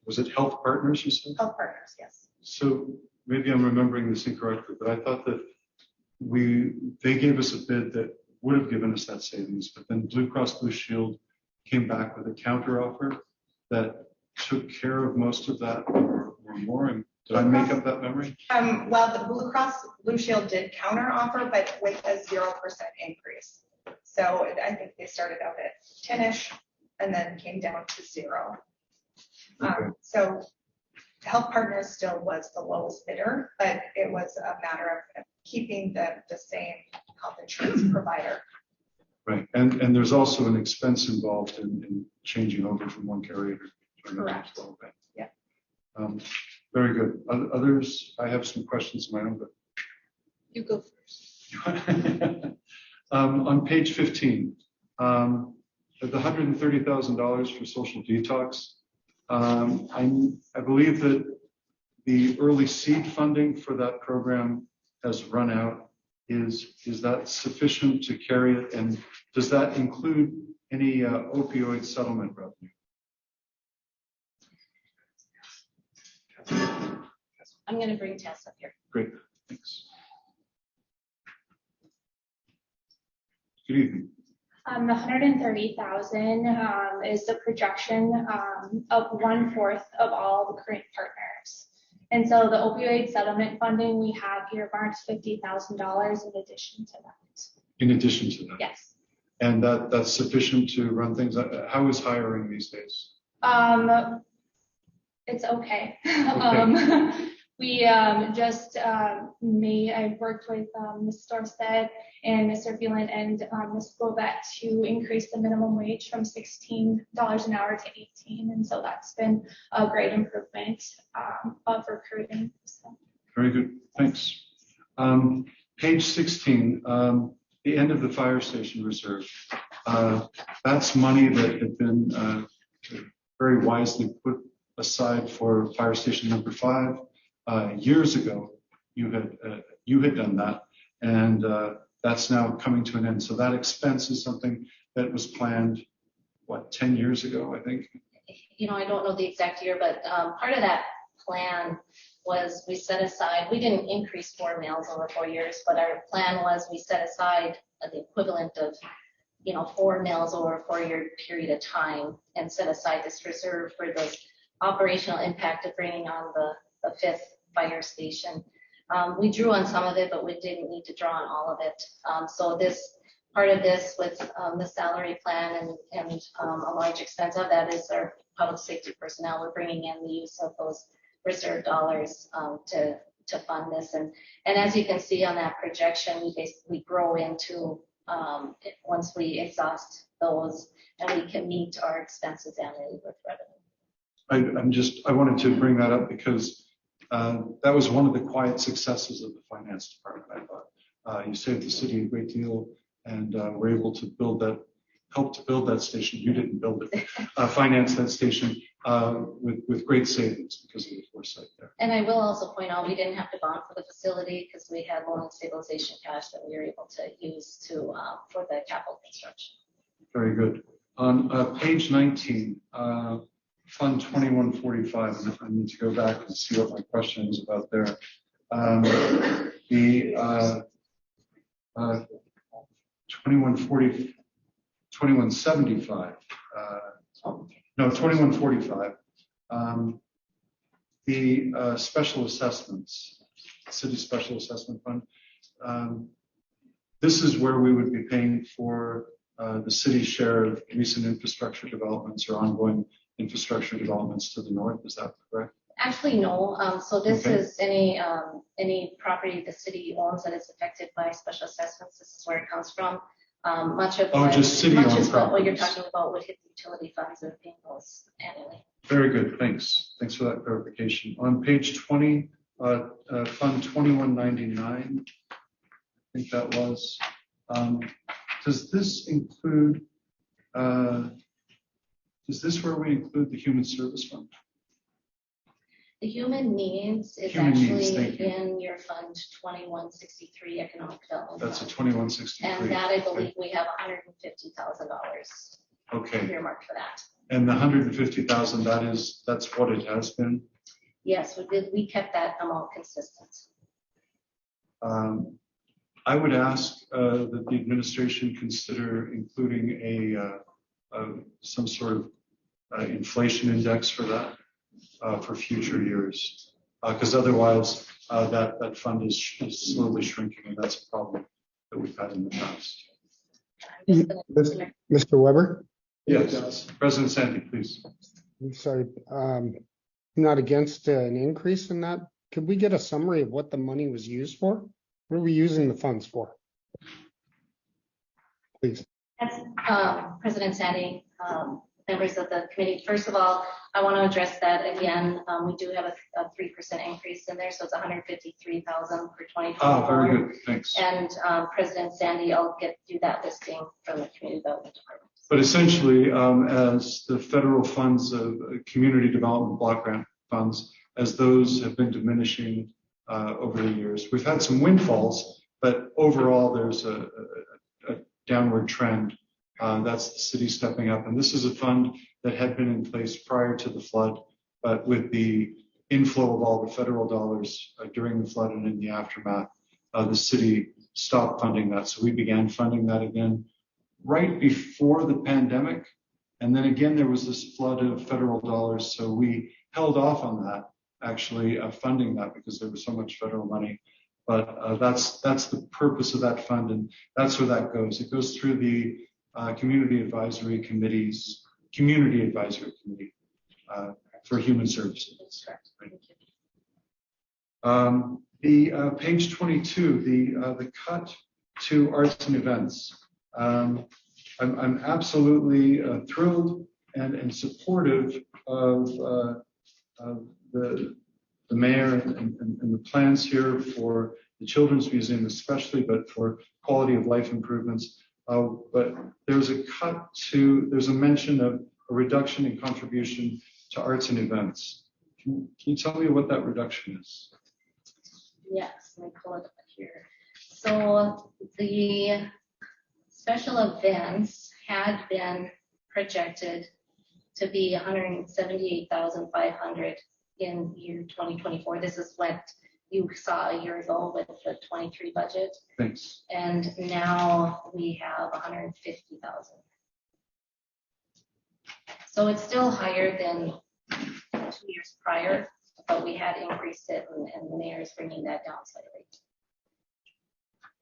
was it Health Partners you said? Health partners, yes. So maybe I'm remembering this incorrectly, but I thought that they gave us a bid that would have given us that savings, but then Blue Cross Blue Shield came back with a counter offer that took care of most of that or more. And did I make up that memory? Well, the Blue Cross Blue Shield did counter offer, but with a 0% increase. So I think they started out at 10-ish and then came down to 0. Okay. So Health Partners still was the lowest bidder, but it was a matter of keeping the same health insurance provider. Right. And there's also an expense involved in changing over from one carrier to another as well. Right? Yeah. Very good. Others, I have some questions of my own, but You go first. on page 15, the $130,000 for social detox. I believe that the early seed funding for that program has run out. Is that sufficient to carry it? And does that include any opioid settlement revenue? I'm going to bring Tess up here. Great, thanks. Good evening. The 130,000 is the projection of 1/4 of all the current partners. And so the opioid settlement funding we have earmarked $50,000 in addition to that. In addition to that? Yes. And that's sufficient to run things? How is hiring these days? It's okay. Okay. We just I worked with Ms. Dorset and Mr. Phelan and Ms. Bovett to increase the minimum wage from $16 an hour to $18. And so that's been a great improvement of recruiting. So. Very good, thanks. Page 16, the end of the fire station reserve. That's money that had been very wisely put aside for fire station number 5. Years ago, you had done that, and that's now coming to an end. So that expense is something that was planned, 10 years ago, I think? I don't know the exact year, but part of that plan was we set aside, we didn't increase 4 mills over 4 years, but our plan was we set aside the equivalent of 4 mills over a 4-year period of time and set aside this reserve for the operational impact of bringing on the 5th fire station. We drew on some of it, but we didn't need to draw on all of it. So this part of this with the salary plan and a large expense of that is our public safety personnel. We're bringing in the use of those reserve dollars to fund this. And as you can see on that projection, we basically grow into once we exhaust those and we can meet our expenses annually with revenue. I wanted to bring that up because that was one of the quiet successes of the finance department, I thought. You saved the city a great deal and were able to help to build that station. You didn't build it, finance that station with great savings because of the foresight there. And I will also point out, we didn't have to bond for the facility because we had loan and stabilization cash that we were able to use for the capital construction. Very good. On page 19, Fund 2145, and I need to go back and see what my question is about there. The 2175, 2145. The special assessments, city special assessment fund. This is where we would be paying for the city's share of recent infrastructure developments or ongoing infrastructure developments to the north. Is that correct? Actually, no. So this Okay. is any property the city owns that is affected by special assessments. This is where it comes from. Much of just city-owned what you're properties. talking about would hit the utility funds and paying those annually. Very good. Thanks. Thanks for that clarification. On page 20, Fund 2199, I think that was. Does this include, is this where we include the Human Service Fund? The human needs is Human needs, actually thank you. in your fund 2163 economic development. That's a Fund. 2163. And that I believe we have $150,000 Okay, earmarked for that. and the 150,000, that's what it has been. Yes, we did. We kept that amount consistent. I would ask that the administration consider including some sort of inflation index for that for future years, because otherwise that fund is slowly shrinking, and that's a problem that we've had in the past. I'm just gonna- Mr. Weber, Yes, President Sandy, please. I'm sorry, I'm not against an increase in that. Could we get a summary of what the money was used for? What are we using the funds for? Please. That's President Sandy, members of the committee. First of all, I want to address that again. We do have a 3% increase in there, so it's 153,000 for 2024. Ah, very good, thanks. And President Sandy, I'll get you that listing from the Community Development Department. But essentially, as the federal funds of community development block grant funds, as those have been diminishing over the years, we've had some windfalls, but overall there's a downward trend. That's the city stepping up. And this is a fund that had been in place prior to the flood, but with the inflow of all the federal dollars during the flood and in the aftermath, the city stopped funding that. So we began funding that again right before the pandemic. And then again, there was this flood of federal dollars. So we held off on that, actually funding that, because there was so much federal money. But that's the purpose of that fund, and that's where that goes. It goes through the Community Advisory Committee for Human Services. That's correct. Thank you. The page 22, the cut to arts and events. I'm absolutely thrilled and supportive of the mayor and the plans here for the Children's Museum especially, but for quality of life improvements. But there's a mention of a reduction in contribution to arts and events. Can you tell me what that reduction is? Yes, let me pull it up here. So the special events had been projected to be 178,500 in year 2024. This is what you saw a year ago with the 23 budget. Thanks. And now we have 150,000. So it's still higher than 2 years prior, but we had increased it, and the mayor is bringing that down slightly.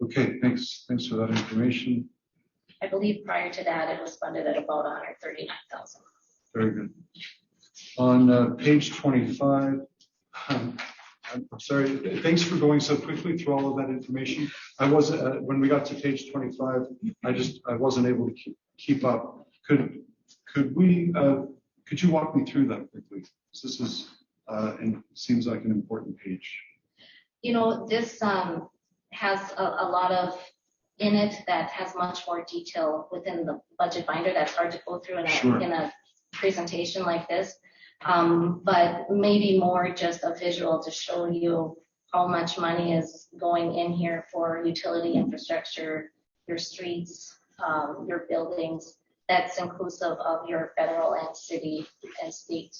Okay, thanks for that information. I believe prior to that, it was funded at about 139,000. Very good. On page 25, I'm sorry, thanks for going so quickly through all of that information. I wasn't, when we got to page 25, I wasn't able to keep up. Could you walk me through that quickly? This is, and seems like an important page. You know, this has a lot of in it that has much more detail within the budget binder. That's hard to go through in a presentation like this. But maybe more just a visual to show you how much money is going in here for utility infrastructure, your streets, your buildings. That's inclusive of your federal and city and state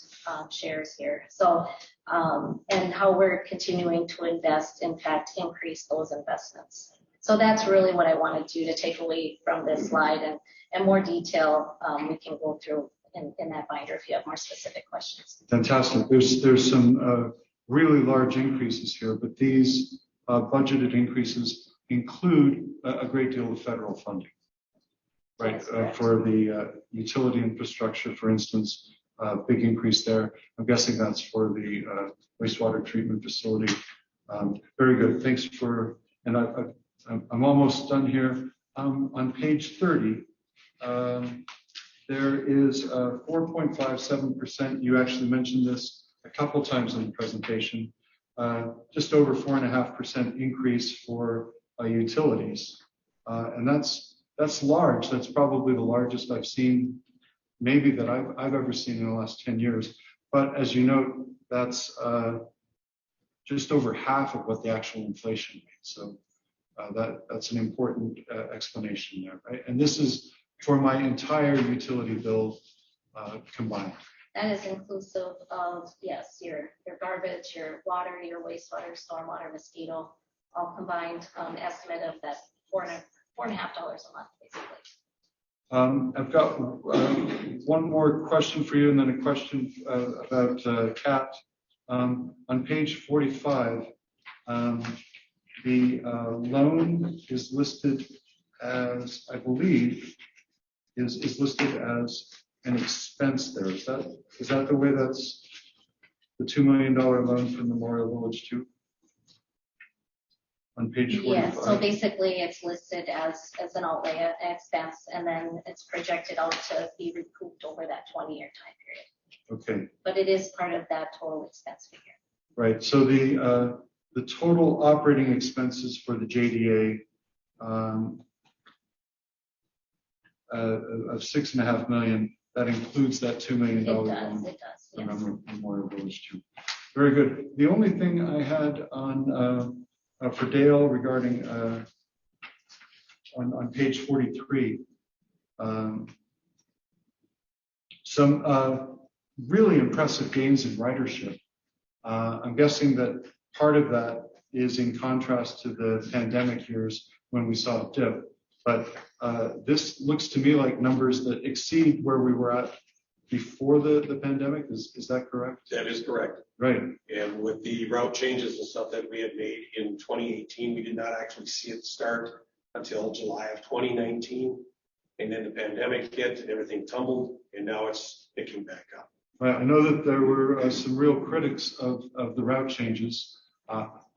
shares here. So, and how we're continuing to invest, in fact, increase those investments. So that's really what I wanted you to take away from this slide, and more detail we can go through in that binder if you have more specific questions. Fantastic. There's some really large increases here, but these budgeted increases include a great deal of federal funding, right? For the utility infrastructure, for instance, big increase there. I'm guessing that's for the wastewater treatment facility. Very good. Thanks for, and I'm almost done here. On page 30, there is 4.57%. You actually mentioned this a couple times in the presentation. Just over 4.5% increase for utilities. And that's large. That's probably the largest I've seen, maybe that I've ever seen in the last 10 years. But as you note, that's just over half of what the actual inflation rate. So that's an important explanation there, right? And this is for my entire utility bill combined. That is inclusive of, yes, your garbage, your water, your wastewater, stormwater, mosquito, all combined, estimate of that $4.50 a month, basically. I've got one more question for you, and then a question about CAT. On page 45, the loan is listed as, I believe, is listed as an expense there. Is that the way that's the $2 million loan from Memorial Village 2? On page 45? Yes, so basically it's listed as an outlay, an expense, and then it's projected out to be recouped over that 20-year time period. Okay. But it is part of that total expense figure. Right. So the total operating expenses for the JDA of $6.5 million, that includes that $2 million loan. It does, yes. From Memorial Village 2. Very good. The only thing I had on for Dale regarding on page 43, some really impressive gains in ridership. I'm guessing that part of that is in contrast to the pandemic years when we saw a dip. But this looks to me like numbers that exceed where we were at before the pandemic. Is that correct? That is correct. Right. And with the route changes and stuff that we had made in 2018, we did not actually see it start until July of 2019. And then the pandemic hit and everything tumbled, and now it's picking back up. I know that there were some real critics of the route changes.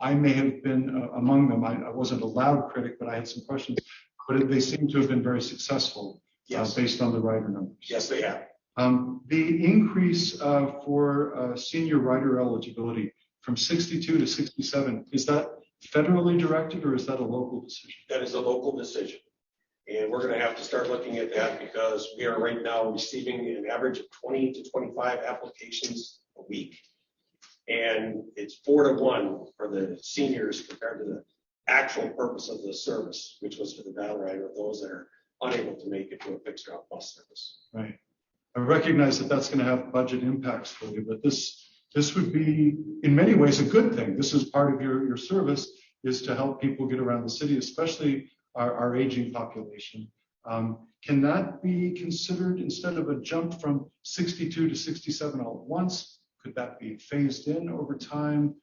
I may have been among them. I wasn't a loud critic, but I had some questions. But they seem to have been very successful. Yes. Based on the rider numbers. Yes, they have. The increase for senior rider eligibility from 62 to 67, is that federally directed or is that a local decision? That is a local decision. And we're going to have to start looking at that because we are right now receiving an average of 20 to 25 applications a week. And it's 4 to 1 for the seniors compared to the actual purpose of the service, which was for the dial rider of those that are unable to make it to a fixed route bus service. Right. I recognize that that's going to have budget impacts for you, but this would be in many ways a good thing. This is part of your service, is to help people get around the city, especially our aging population. Can that be considered instead of a jump from 62 to 67 all at once? Could that be phased in over time?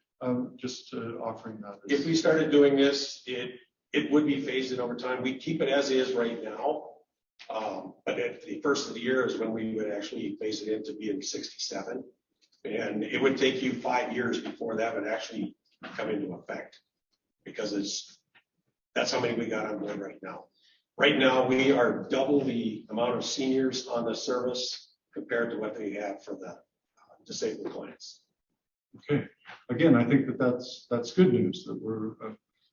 Just offering that. If we started doing this, it would be phased in over time. We keep it as is right now. But at the first of the year is when we would actually phase it into being 67. And it would take you 5 years before that would actually come into effect because that's how many we got on board right now. Right now, we are double the amount of seniors on the service compared to what they have for the disabled clients. Okay. Again, I think that's good news that we're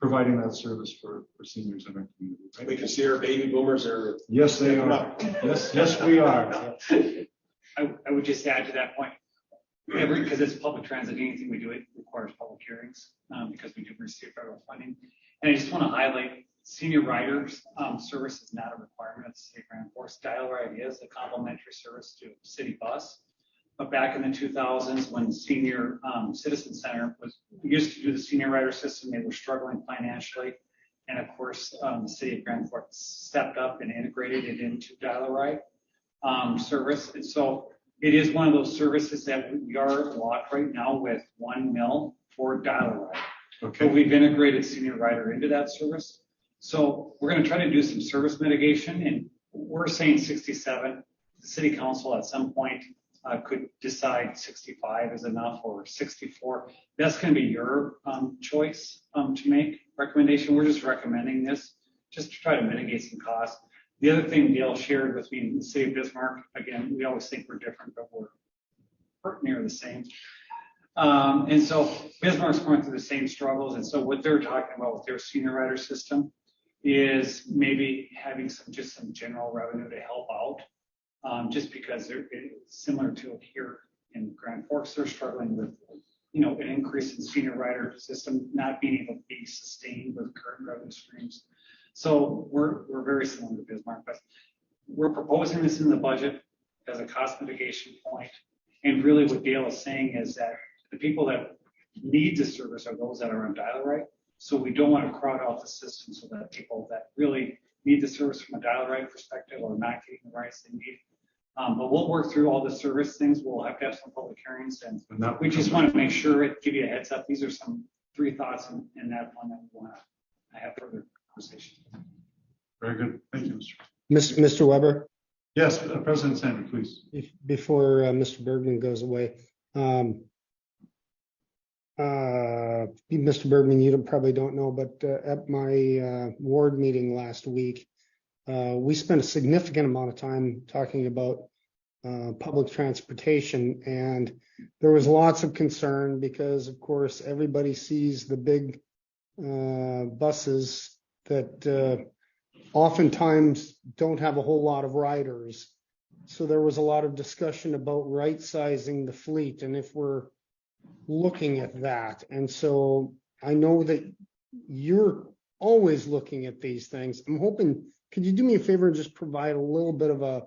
providing that service for seniors in our community. Right? We can see our baby boomers are. Yes, they are. Yes, we are. I would just add to that point, because it's public transit, anything we do, it requires public hearings because we do receive federal funding. And I just want to highlight senior riders service is not a requirement of the city of Grand Forks. Dial Ride is a complimentary service to city bus. But back in the 2000s, when the Senior Citizen Center used to do the senior rider system, they were struggling financially. And of course, the city of Grand Forks stepped up and integrated it into Dial Ride service. And so it is one of those services that we are locked right now with 1 mil for Dial Ride. Okay. But we've integrated senior rider into that service. So we're going to try to do some service mitigation, and we're saying 67. The city council at some point could decide 65 is enough or 64. That's going to be your choice to make recommendation. We're just recommending this just to try to mitigate some costs. The other thing Dale shared with me in the city of Bismarck, again, we always think we're different, but we're near the same. And so Bismarck's going through the same struggles. And so what they're talking about with their senior rider system is maybe having some general revenue to help out. Just because it's similar to here in Grand Forks, they're struggling with, an increase in senior rider system not being able to be sustained with current revenue streams. So we're very similar to Bismarck, but we're proposing this in the budget as a cost mitigation point. And really what Dale is saying is that the people that need the service are those that are on dial-a-ride. So we don't want to crowd out the system so that people that really need the service from a dial-a-ride perspective are not getting the rides they need. But we'll work through all the service things. We'll have to have some public hearings, and we just want to make sure, give you a heads up. These are some 3 thoughts in that one that we want to have further conversation. Very good. Thank you, Mr. Mr. Weber, Yes, President Sanders, please. before Mr. Bergman goes away, Mr. Bergman, you probably don't know, but at my ward meeting last week, we spent a significant amount of time talking about public transportation, and there was lots of concern because, of course, everybody sees the big buses that oftentimes don't have a whole lot of riders. So there was a lot of discussion about right-sizing the fleet and if we're looking at that. And so I know that you're always looking at these things. I'm hoping, could you do me a favor and just provide a little bit of a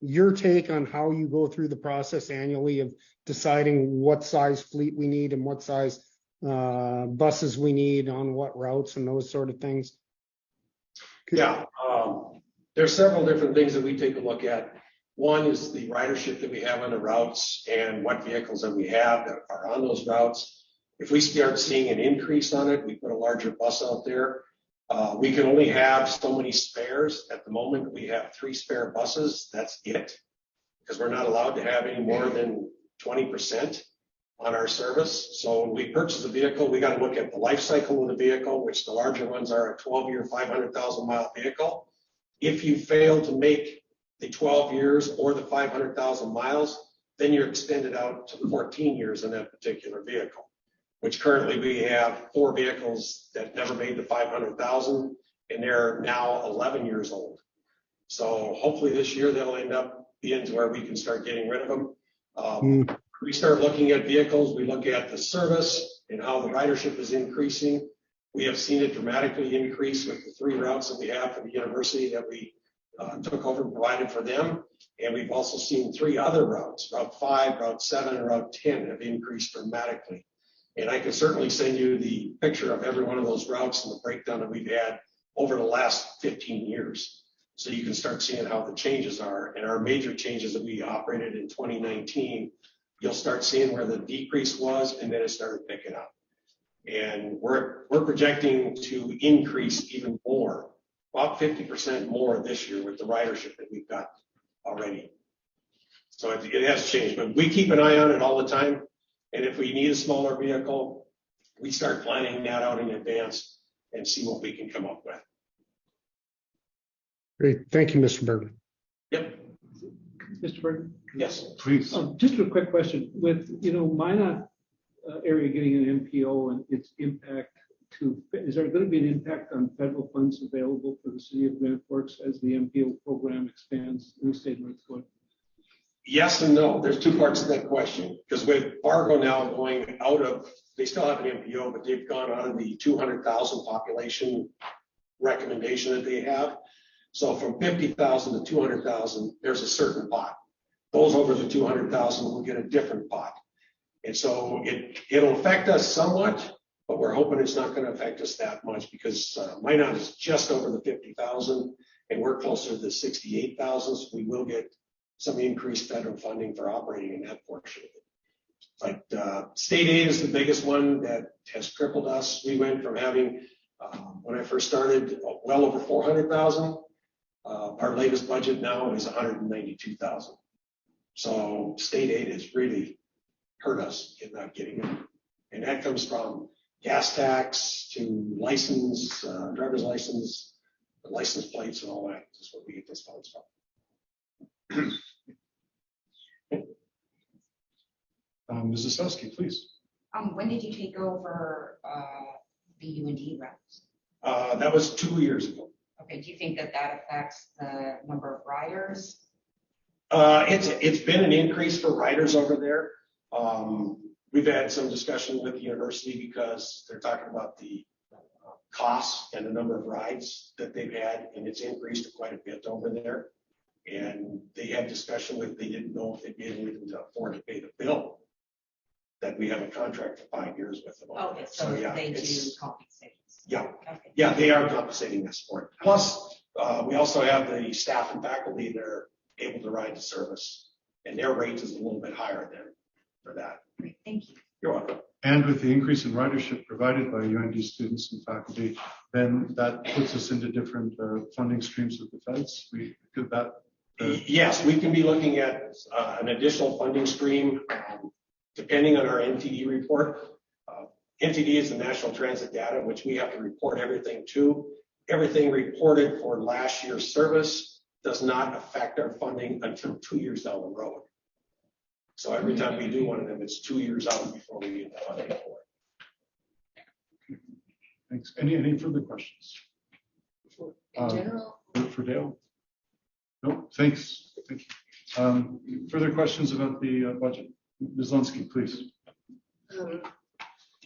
your take on how you go through the process annually of deciding what size fleet we need and what size buses we need on what routes and those sort of things? Yeah, there's several different things that we take a look at. One is the ridership that we have on the routes and what vehicles that we have that are on those routes. If we start seeing an increase on it, we put a larger bus out there. We can only have so many spares. At the moment, we have 3 spare buses. That's it, because we're not allowed to have any more than 20% on our service. So when we purchase a vehicle, we got to look at the life cycle of the vehicle, which the larger ones are a 12-year, 500,000 mile vehicle. If you fail to make the 12 years or the 500,000 miles, then you're extended out to 14 years in that particular vehicle, which currently we have 4 vehicles that never made the 500,000, and they're now 11 years old. So hopefully this year they'll end up being to where we can start getting rid of them. We start looking at vehicles, we look at the service and how the ridership is increasing. We have seen it dramatically increase with the 3 routes that we have for the university that we took over and provided for them. And we've also seen 3 other routes, Route 5, Route 7, and Route 10 have increased dramatically. And I can certainly send you the picture of every one of those routes and the breakdown that we've had over the last 15 years. So you can start seeing how the changes are. And our major changes that we operated in 2019, you'll start seeing where the decrease was, and then it started picking up. And we're projecting to increase even more, about 50% more this year with the ridership that we've got already. So it has changed, but we keep an eye on it all the time. And if we need a smaller vehicle, we start planning that out in advance and see what we can come up with. Great. Thank you, Mr. Bergman. Yep. Mr. Bergman? Yes. Please. Just a quick question. With, Minot area getting an MPO and its impact to, is there going to be an impact on federal funds available for the city of Grand Forks as the MPO program expands in the state of North Dakota? Yes and no. There's 2 parts to that question. Because with Fargo now going out of, they still have an MPO, but they've gone out of the 200,000 population recommendation that they have. So from 50,000 to 200,000, there's a certain pot. Those over the 200,000 will get a different pot. And so it'll affect us somewhat, but we're hoping it's not going to affect us that much because Minot is just over the 50,000 and we're closer to the 68,000. So we will get some increased federal funding for operating in that portion of it. But state aid is the biggest one that has crippled us. We went from having, when I first started, well over 400,000. Our latest budget now is 192,000. So state aid has really hurt us in not getting it. And that comes from gas tax to license, driver's license, license plates and all that. That's what we get those funds from. Mrs. Selsky, please. When did you take over the UND routes? That was 2 years ago. Okay, do you think that that affects the number of riders? It's been an increase for riders over there. We've had some discussion with the university because they're talking about the costs and the number of rides that they've had, and it's increased quite a bit over there. And they had discussion with, they didn't know if they'd be able to afford to pay the bill, that we have a contract for 5 years with them. over Okay, there. so yeah, they do it's- compensate. Yeah, Okay. yeah, they are compensating us for it. Plus, we also have the staff and faculty that are able to ride the service, and their rate is a little bit higher than for that. Great, thank you. You're welcome. And with the increase in ridership provided by UND students and faculty, then that puts us into different funding streams with the feds. We could that. Yes, we can be looking at an additional funding stream, depending on our NTD report. NTD is the National Transit Data, which we have to report everything to. Everything reported for last year's service does not affect our funding until 2 years down the road. So every time we do one of them, it's 2 years out before we get the funding for it. Thanks. Any further questions? In general, For Dale? No, thanks. Thank you. Further questions about the budget? Ms. Lunsky, please.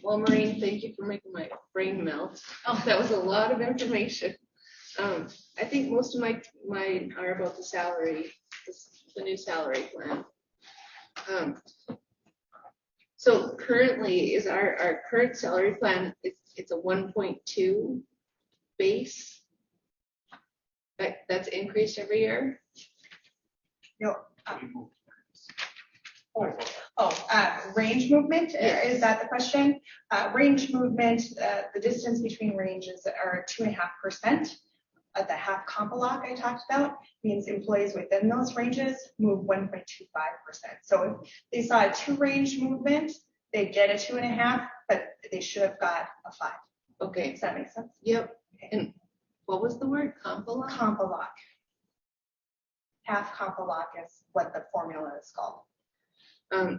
Well, Maureen, thank you for making my brain melt. Oh, that was a lot of information. I think most of mine are about the salary, the new salary plan. So currently is our current salary plan, it's a 1.2 base. That's increased every year. No. Range movement, is that the question? Range movement, the distance between ranges are 2.5%. The half comp block I talked about means employees within those ranges move 1.25%. So if they saw a 2 range movement, they get a 2.5, but they should have got a 5. Okay. Does that make sense? Yep. And what was the word? Comp block? Comp block. Half comp block is what the formula is called.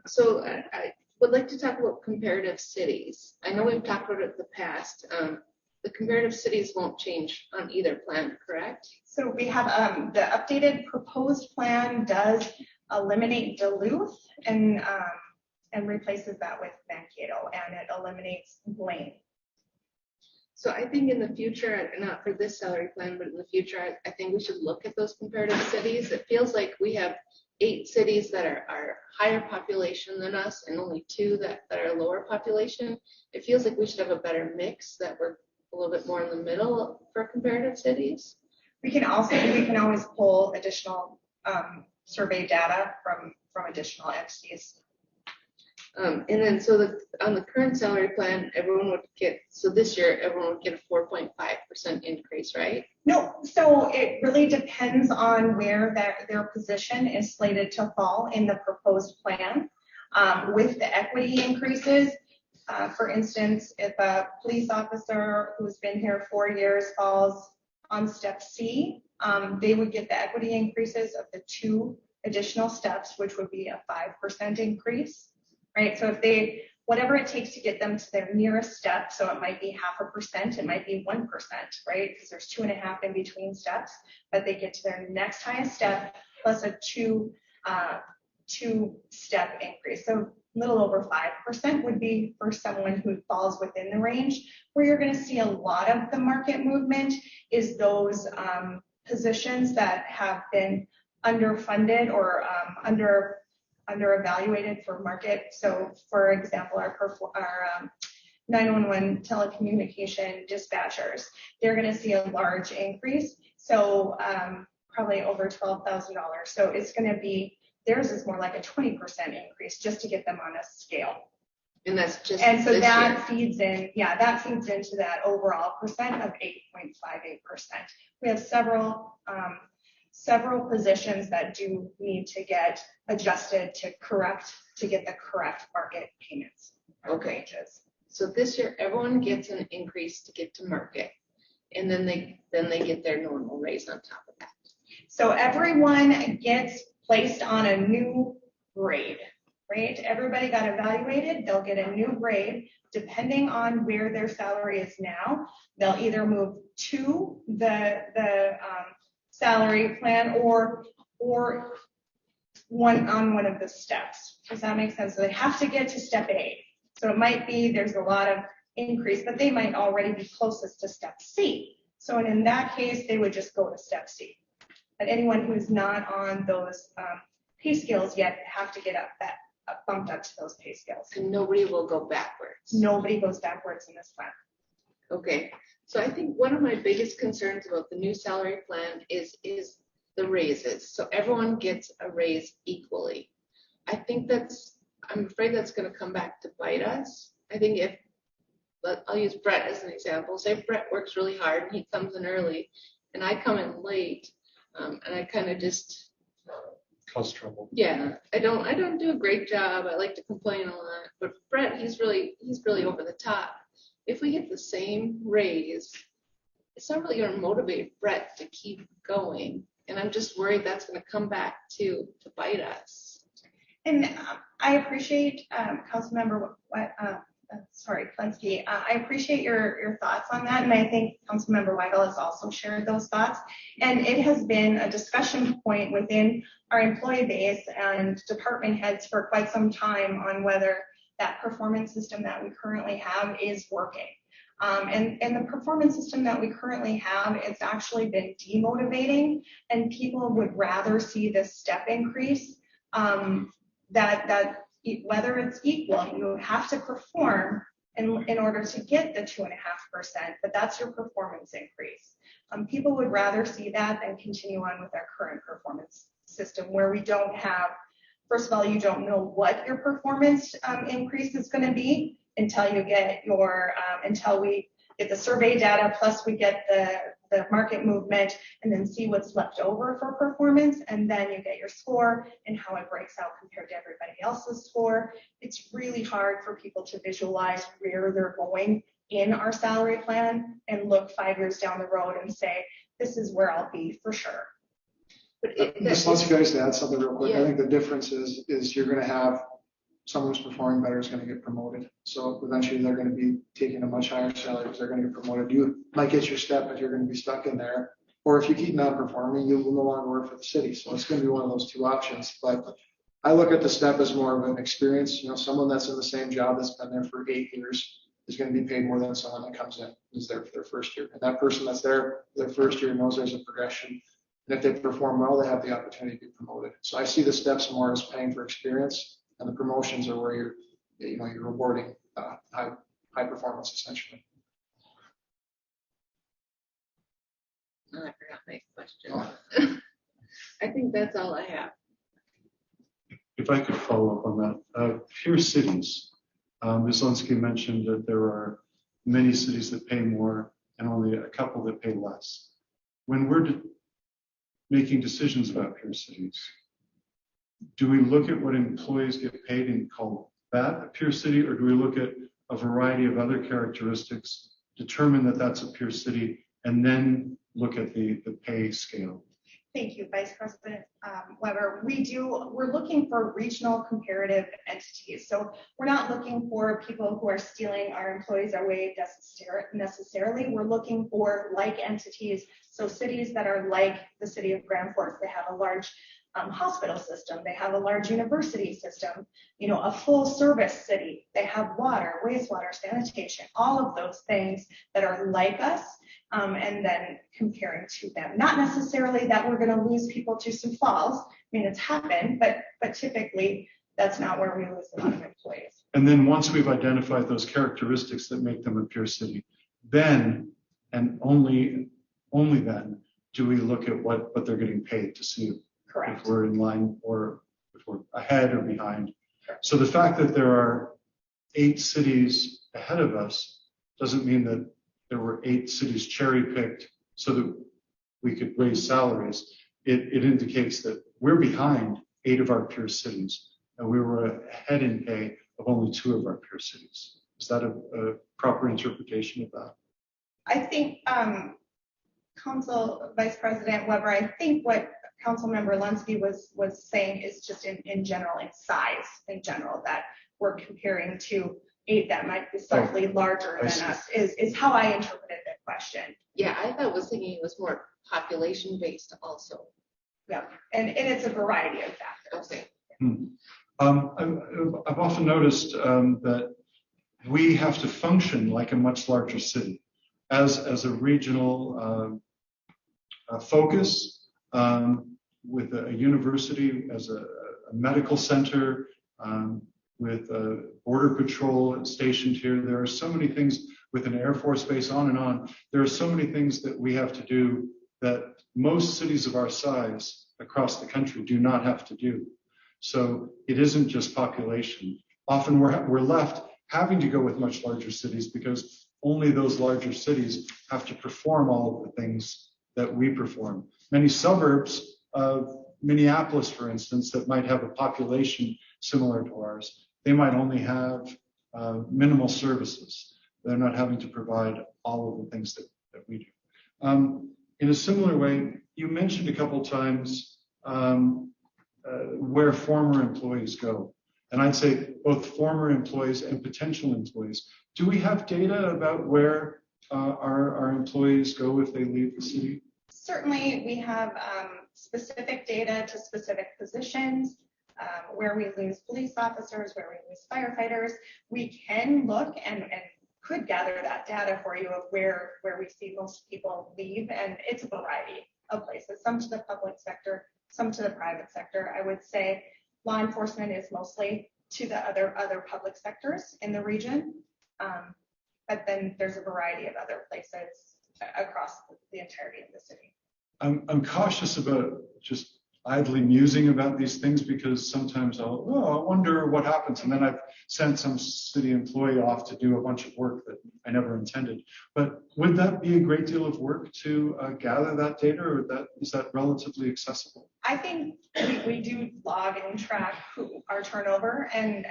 So I would like to talk about comparative cities. I know we've talked about it in the past. The comparative cities won't change on either plan, correct? So we have the updated proposed plan does eliminate Duluth and replaces that with Mankato, and it eliminates Blaine. So I think in the future, not for this salary plan, but in the future, I think we should look at those comparative cities. It feels like we have 8 cities that are higher population than us and only 2 that are lower population. It feels like we should have a better mix, that we're a little bit more in the middle for comparative cities. We can always pull additional survey data from additional entities. And then on the current salary plan, everyone would get, so this year everyone would get a 4.5% increase, right? No, so it really depends on where their position is slated to fall in the proposed plan. With the equity increases, for instance, if a police officer who's been here 4 years falls on step C, they would get the equity increases of the 2 additional steps, which would be a 5% increase. Right, so if whatever it takes to get them to their nearest step, so it might be 0.5%, it might be 1%, right? Because there's 2.5 in between steps, but they get to their next highest step plus a 2-step increase. So a little over 5% would be for someone who falls within the range. Where you're going to see a lot of the market movement is those positions that have been underfunded or under-evaluated for market. So for example, our 911 telecommunication dispatchers, they're going to see a large increase. So probably over $12,000. So it's going to be, theirs is more like a 20% increase just to get them on a scale. And that's just and so this that year. feeds in, that feeds into that overall percent of 8.58%. We have several positions that do need to get adjusted to get the correct market payments. Okay. Ranges. So this year, everyone gets an increase to get to market, and then they get their normal raise on top of that. So everyone gets placed on a new grade, right? Everybody got evaluated, they'll get a new grade. Depending on where their salary is now, they'll either move to the salary plan or one of the steps. Does that make sense? So they have to get to step A. So it might be there's a lot of increase, but they might already be closest to step C. So in that case, they would just go to step C. But anyone who's not on those pay scales yet have to get bumped up to those pay scales. And nobody will go backwards. Nobody goes backwards in this plan. Okay, so I think one of my biggest concerns about the new salary plan is the raises. So everyone gets a raise equally. I'm afraid that's going to come back to bite us. I think I'll use Brett as an example. Say Brett works really hard and he comes in early and I come in late, and I kind of just Cause trouble. Yeah, I don't do a great job. I like to complain a lot, but Brett, he's really over the top. If we get the same raise, it's not really going to motivate Brett to keep going, and I'm just worried that's going to come back to bite us. And I appreciate Councilmember Klinsky. I appreciate your thoughts on that, and I think Councilmember Weigel has also shared those thoughts. And it has been a discussion point within our employee base and department heads for quite some time on whether that performance system that we currently have is working. And the performance system that we currently have, it's actually been demotivating, and people would rather see this step increase. That whether it's equal, you have to perform in order to get the 2.5%, but that's your performance increase. People would rather see that than continue on with our current performance system where we don't have, first of all, you don't know what your performance increase is going to be until you get until we get the survey data, plus we get the market movement, and then see what's left over for performance, and then you get your score and how it breaks out compared to everybody else's score. It's really hard for people to visualize where they're going in our salary plan and look 5 years down the road and say, this is where I'll be for sure. But Just want you guys to add something real quick. Yeah. I think the difference is you're going to have someone who's performing better is going to get promoted. So eventually they're going to be taking a much higher salary because they're going to get promoted. You might get your step, but you're going to be stuck in there. Or if you keep not performing, you will no longer work for the city. So it's going to be one of those two options. But I look at the step as more of an experience. Someone that's in the same job that's been there for 8 years is going to be paid more than someone that comes in who's there for their first year. And that person that's there their first year knows there's a progression. And if they perform well, they have the opportunity to be promoted. So I see the steps more as paying for experience, and the promotions are where you're rewarding high performance essentially. I forgot my question. I think that's all I have. If I could follow up on that, peer cities. Ms. Linsky mentioned that there are many cities that pay more and only a couple that pay less. When we're making decisions about peer cities, do we look at what employees get paid and call that a peer city, or do we look at a variety of other characteristics, determine that that's a peer city, and then look at the pay scale? Thank you, Vice President Weber. We're looking for regional comparative entities. So we're not looking for people who are stealing our employees away necessarily. We're looking for like entities. So cities that are like the city of Grand Forks, they have a large hospital system, they have a large university system, a full service city, they have water, wastewater, sanitation, all of those things that are like us, and then comparing to them. Not necessarily that we're going to lose people to Sioux Falls. I mean, it's happened, but typically that's not where we lose a lot of employees. And then once we've identified those characteristics that make them a peer city, then and only then do we look at what they're getting paid to see Correct. if we're in line or if we're ahead or behind. So the fact that there are 8 cities ahead of us doesn't mean that there were 8 cities cherry picked so that we could raise salaries. It indicates that we're behind 8 of our peer cities, and we were ahead in pay of only 2 of our peer cities. Is that a proper interpretation of that? I think, Council Vice President Weber, I think what Councilmember Lunsky was saying is just in general, in size, in general, that we're comparing to 8 that might be slightly larger I than see. us, is how I interpreted the question. Yeah, I was thinking it was more population based also. Yeah, and it's a variety of factors. Okay. I've often noticed that we have to function like a much larger city as a regional focus with a university, as a medical center, with a border patrol stationed here. There are so many things with an Air Force base, on and on. There are so many things that we have to do that most cities of our size across the country do not have to do. So it isn't just population. Often we're left having to go with much larger cities because only those larger cities have to perform all of the things that we perform. Many suburbs of Minneapolis, for instance, that might have a population similar to ours, they might only have minimal services. They're not having to provide all of the things that we do. In a similar way, you mentioned a couple times where former employees go. And I'd say both former employees and potential employees. Do we have data about where our employees go if they leave the city? Certainly, we have specific data to specific positions, where we lose police officers, where we lose firefighters. We can look and could gather that data for you of where we see most people leave, and it's a variety of places, some to the public sector, some to the private sector. I would say law enforcement is mostly to the other public sectors in the region, but then there's a variety of other places across the entirety of the city. I'm cautious about just idly musing about these things because sometimes I wonder what happens. And then I've sent some city employee off to do a bunch of work that I never intended. But would that be a great deal of work to gather that data, or is that relatively accessible? I think we do log and track our turnover and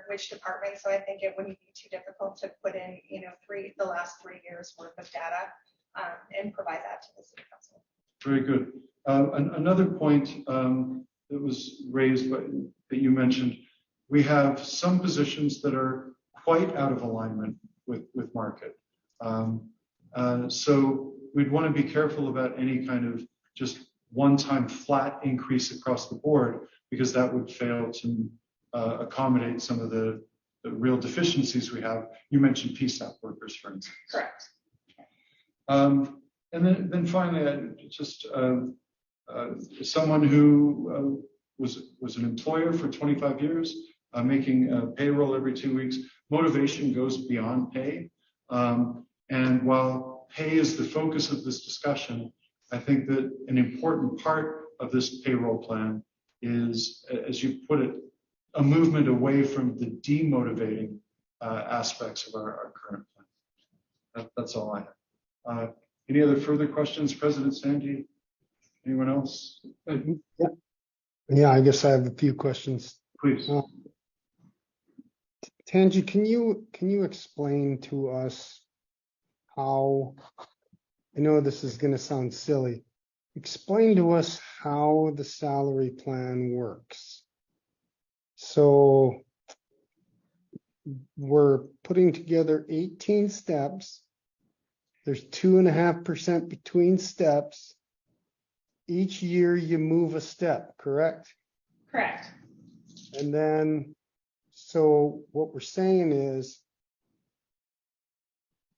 which department. So I think it wouldn't be too difficult to put in, the last 3 years worth of data and provide that to the city council. Very good. Another point that was raised that you mentioned, we have some positions that are quite out of alignment with market. So we'd want to be careful about any kind of just one-time flat increase across the board, because that would fail to accommodate some of the real deficiencies we have. You mentioned PSAP workers, for instance. Correct. And then finally, just someone who was an employer for 25 years, making payroll every 2 weeks. Motivation goes beyond pay. And while pay is the focus of this discussion, I think that an important part of this payroll plan is, as you put it, a movement away from the demotivating aspects of our current plan. That's all I have. Any other further questions, President Sandy? Anyone else? Yeah, I guess I have a few questions. Please. Tanji, can you explain to us how, I know this is going to sound silly, explain to us how the salary plan works. So we're putting together 18 steps. There's 2.5% between steps. Each year you move a step, correct? Correct. And then, so what we're saying is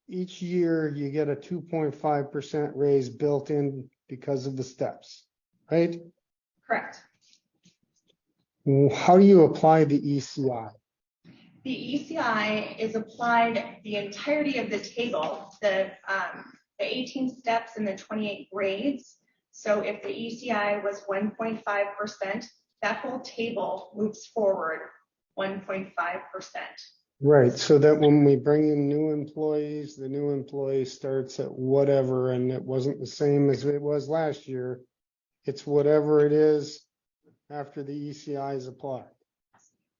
each year you get a 2.5% raise built in because of the steps, right? Correct. How do you apply the ECI? The ECI is applied the entirety of the table, the 18 steps and the 28 grades. So if the ECI was 1.5%, that whole table moves forward 1.5%. Right, so that when we bring in new employees, the new employee starts at whatever, and it wasn't the same as it was last year. It's whatever it is after the ECI is applied.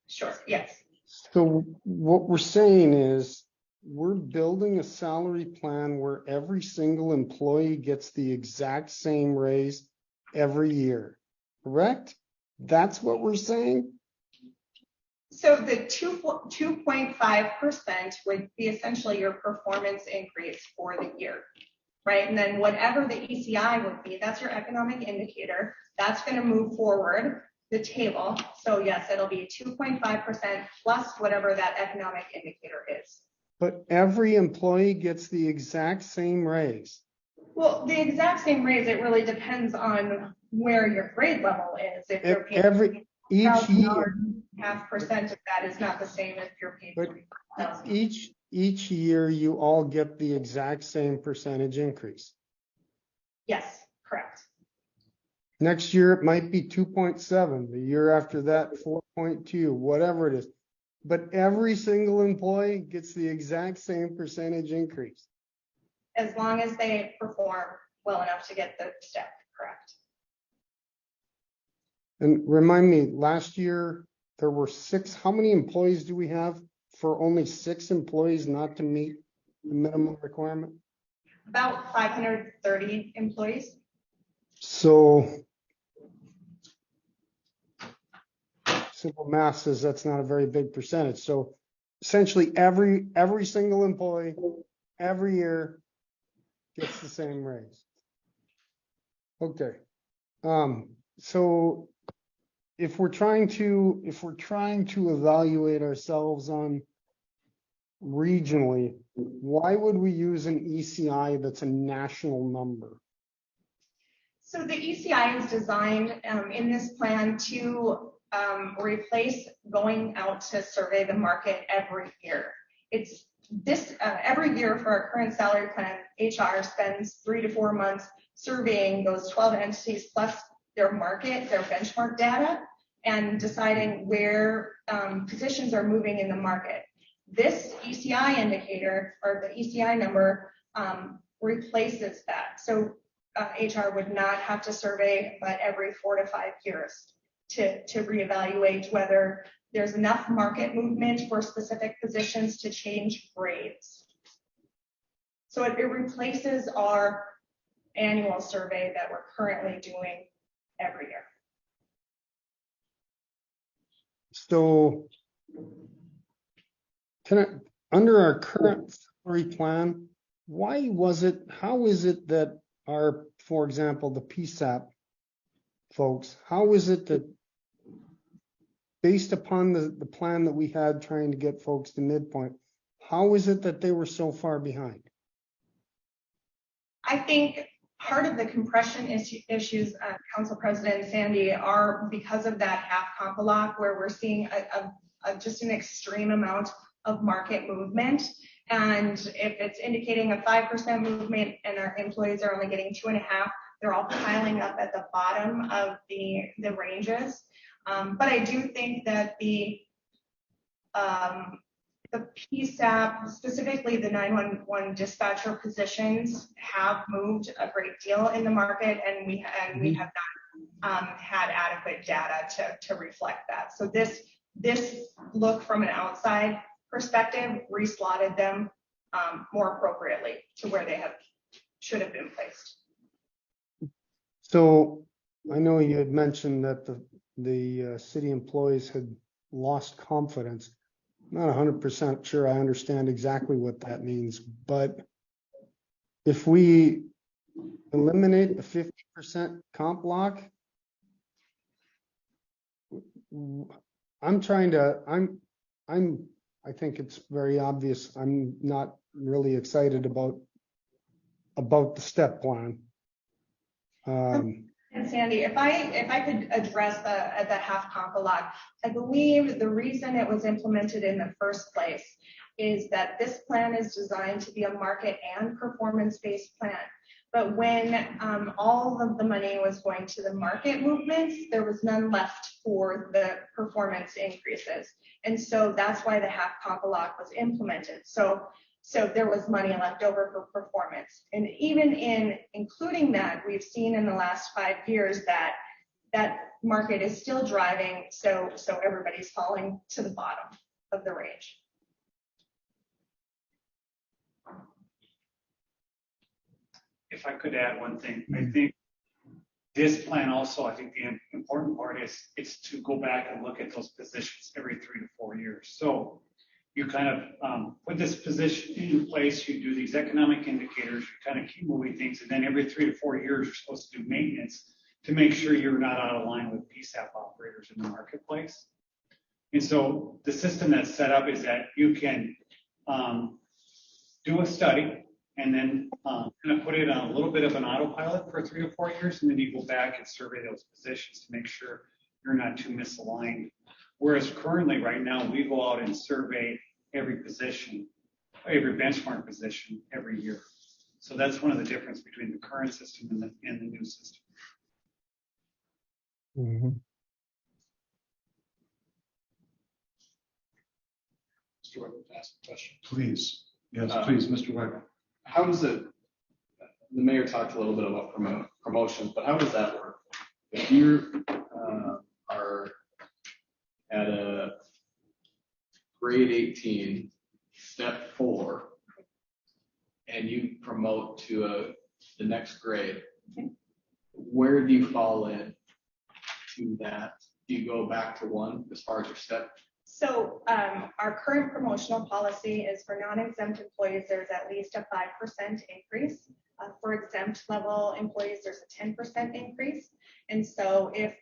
Sure, yes. So what we're saying is we're building a salary plan where every single employee gets the exact same raise every year, correct? That's what we're saying? So the 2.5% would be essentially your performance increase for the year, right? And then whatever the ECI would be, that's your economic indicator. That's going to move forward the table. So yes, it'll be 2.5% plus whatever that economic indicator is. But every employee gets the exact same raise. Well, the exact same raise, it really depends on where your grade level is. If you're paid Each year, 0.5% of that is not the same if you're paid but 40,000. each year you all get the exact same percentage increase. Yes, correct. Next year, it might be 2.7, the year after that, 4.2, whatever it is. But every single employee gets the exact same percentage increase. As long as they perform well enough to get the step, correct. And remind me, last year, there were 6, how many employees do we have for only 6 employees not to meet the minimum requirement? About 530 employees. So simple math says that's not a very big percentage. So essentially every single employee every year gets the same raise. Okay. So if we're trying to evaluate ourselves on regionally, why would we use an ECI that's a national number? So the ECI is designed in this plan to replace going out to survey the market every year. It's this every year for our current salary plan, HR spends 3 to 4 months surveying those 12 entities plus their market, their benchmark data, and deciding where positions are moving in the market. This ECI indicator or the ECI number replaces that. So HR would not have to survey but every 4 to 5 years to reevaluate whether there's enough market movement for specific positions to change grades. So it replaces our annual survey that we're currently doing every year. So under our current salary plan, how is it that our, for example, the PSAP folks, how is it that based upon the plan that we had trying to get folks to midpoint, how is it that they were so far behind? I think part of the compression issues, Council President Sandy, are because of that half comp lock where we're seeing just an extreme amount of market movement. And if it's indicating a 5% movement and our employees are only getting 2.5%, they're all piling up at the bottom of the ranges. But I do think that the PSAP, specifically the 911 dispatcher positions, have moved a great deal in the market, and we have not had adequate data to reflect that. So this look from an outside perspective reslotted them more appropriately to where they should have been placed. So I know you had mentioned that the city employees had lost confidence. I'm not 100% sure I understand exactly what that means, but if we eliminate the 50% comp lock, I think it's very obvious. I'm not really excited about the step plan. And Sandy, if I could address the half comp lock, I believe the reason it was implemented in the first place is that this plan is designed to be a market and performance-based plan. But when all of the money was going to the market movements, there was none left for the performance increases. And so that's why the half comp lock was implemented. So there was money left over for performance. And even in including that, we've seen in the last 5 years that market is still driving. So everybody's falling to the bottom of the range. If I could add one thing, I think This plan also, I think the important part is it's to go back and look at those positions every 3 to 4 years. So you kind of put this position in place, you do these economic indicators, you kind of keep moving things, and then every 3 to 4 years, you're supposed to do maintenance to make sure you're not out of line with PSAP operators in the marketplace. And so the system that's set up is that you can do a study and then kind of put it on a little bit of an autopilot for 3 to 4 years, and then you go back and survey those positions to make sure you're not too misaligned. Whereas currently, right now, we go out and survey every position, every benchmark position every year. So that's one of the difference between the current system and the new system. Mhm. Mr. Weber, ask a question. Please, yes, please, Mr. Weber. How does it, the mayor talked a little bit about promotions, but how does that work? If you are at a grade 18, step 4, and you promote to the next grade, where do you fall in to that? Do you go back to 1 as far as your step? So our current promotional policy is for non-exempt employees, there's at least a 5% increase. For exempt level employees, there's a 10% increase. And so if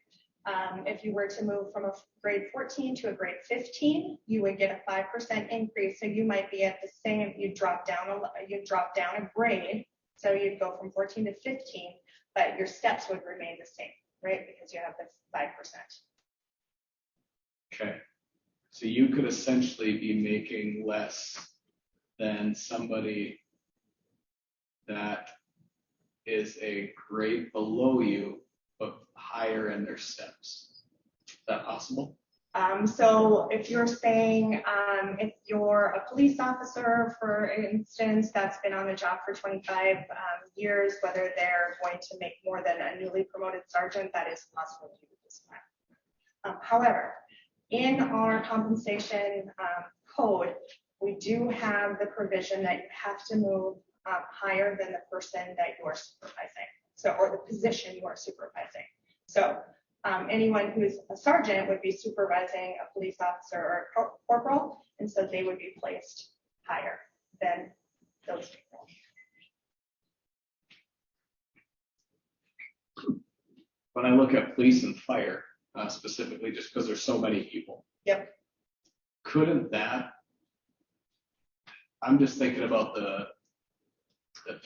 you were to move from a grade 14 to a grade 15, you would get a 5% increase. So you might be at the same, you drop down a grade. So you'd go from 14 to 15, but your steps would remain the same, right? Because you have the 5%. Okay. So you could essentially be making less than somebody that is a grade below you, but higher in their steps. Is that possible? So if you're saying if you're a police officer, for instance, that's been on the job for 25 years, whether they're going to make more than a newly promoted sergeant, that is possible to do this plan. However, in our compensation code, we do have the provision that you have to move higher than the person that you are supervising, so, or the position you are supervising. So anyone who's a sergeant would be supervising a police officer or a corporal, and so they would be placed higher than those people. When I look at police and fire, specifically, just because there's so many people. Yep. Couldn't that, I'm just thinking about the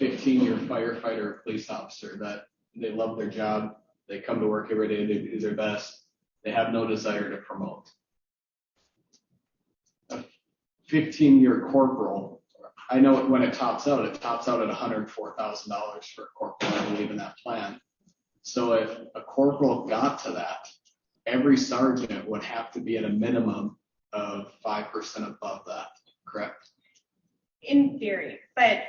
15-year firefighter or police officer that they love their job, they come to work every day, they do their best, they have no desire to promote. A 15-year corporal, I know when it tops out at $104,000 for a corporal, I believe, in that plan. So if a corporal got to that, every sergeant would have to be at a minimum of 5% above that, correct? In theory, but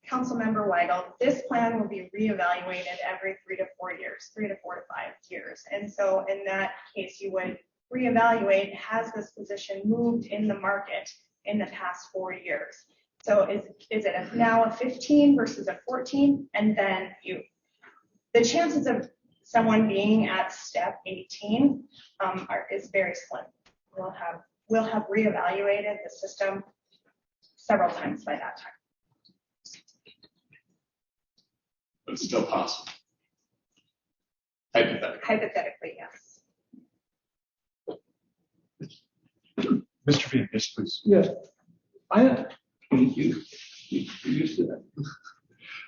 Councilmember Weigel, this plan will be reevaluated every 3 to 4 years, 3 to 4 to 5 years. And so in that case, you would reevaluate, has this position moved in the market in the past 4 years? So is it now a 15 versus a 14? And then the chances of someone being at step 18 is very slim. We'll have reevaluated the system several times by that time. But it's still possible. Hypothetically, yes. Mr. Bean, yes, please. Yes, thank you. You're used to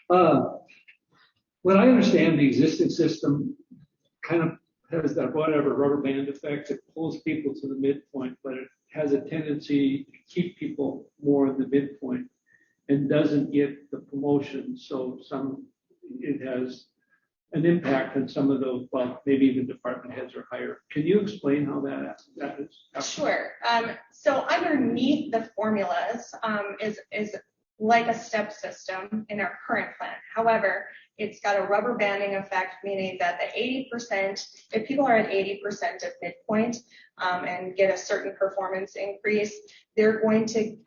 that. What I understand, the existing system kind of has that whatever rubber band effect. It pulls people to the midpoint, but it has a tendency to keep people more in the midpoint and doesn't get the promotion. So it has an impact on some of those, well, maybe even department heads are higher. Can you explain how that is? Sure. So underneath the formulas is like a step system in our current plan. However, it's got a rubber banding effect, meaning that the 80%, if people are at 80% of midpoint and get a certain performance increase, they're going to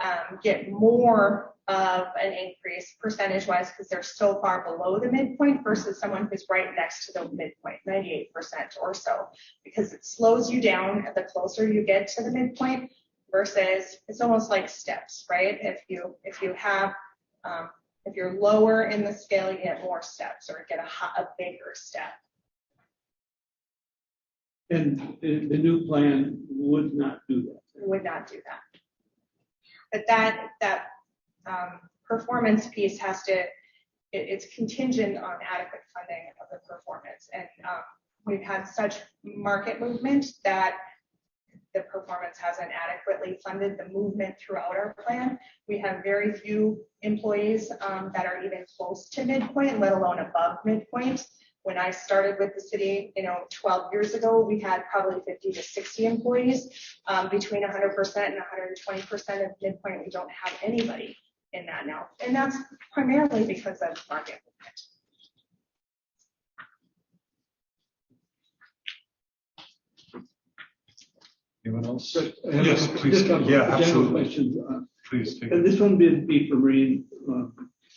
get more of an increase percentage-wise because they're so far below the midpoint versus someone who's right next to the midpoint, 98% or so, because it slows you down the closer you get to the midpoint versus it's almost like steps, right? If you're lower in the scale, you get more steps or get a bigger step. And the new plan would not do that. We would not do that. But that performance piece it's contingent on adequate funding of the performance. And we've had such market movement that the performance hasn't adequately funded the movement throughout our plan. We have very few employees that are even close to midpoint, let alone above midpoint. When I started with the city, 12 years ago, we had probably 50 to 60 employees. Between 100% and 120% of midpoint, we don't have anybody in that now. And that's primarily because of market movement. Anyone else? Yes, Yes, please. Yeah, absolutely. Questions. Please take And it. this one would be for Maureen.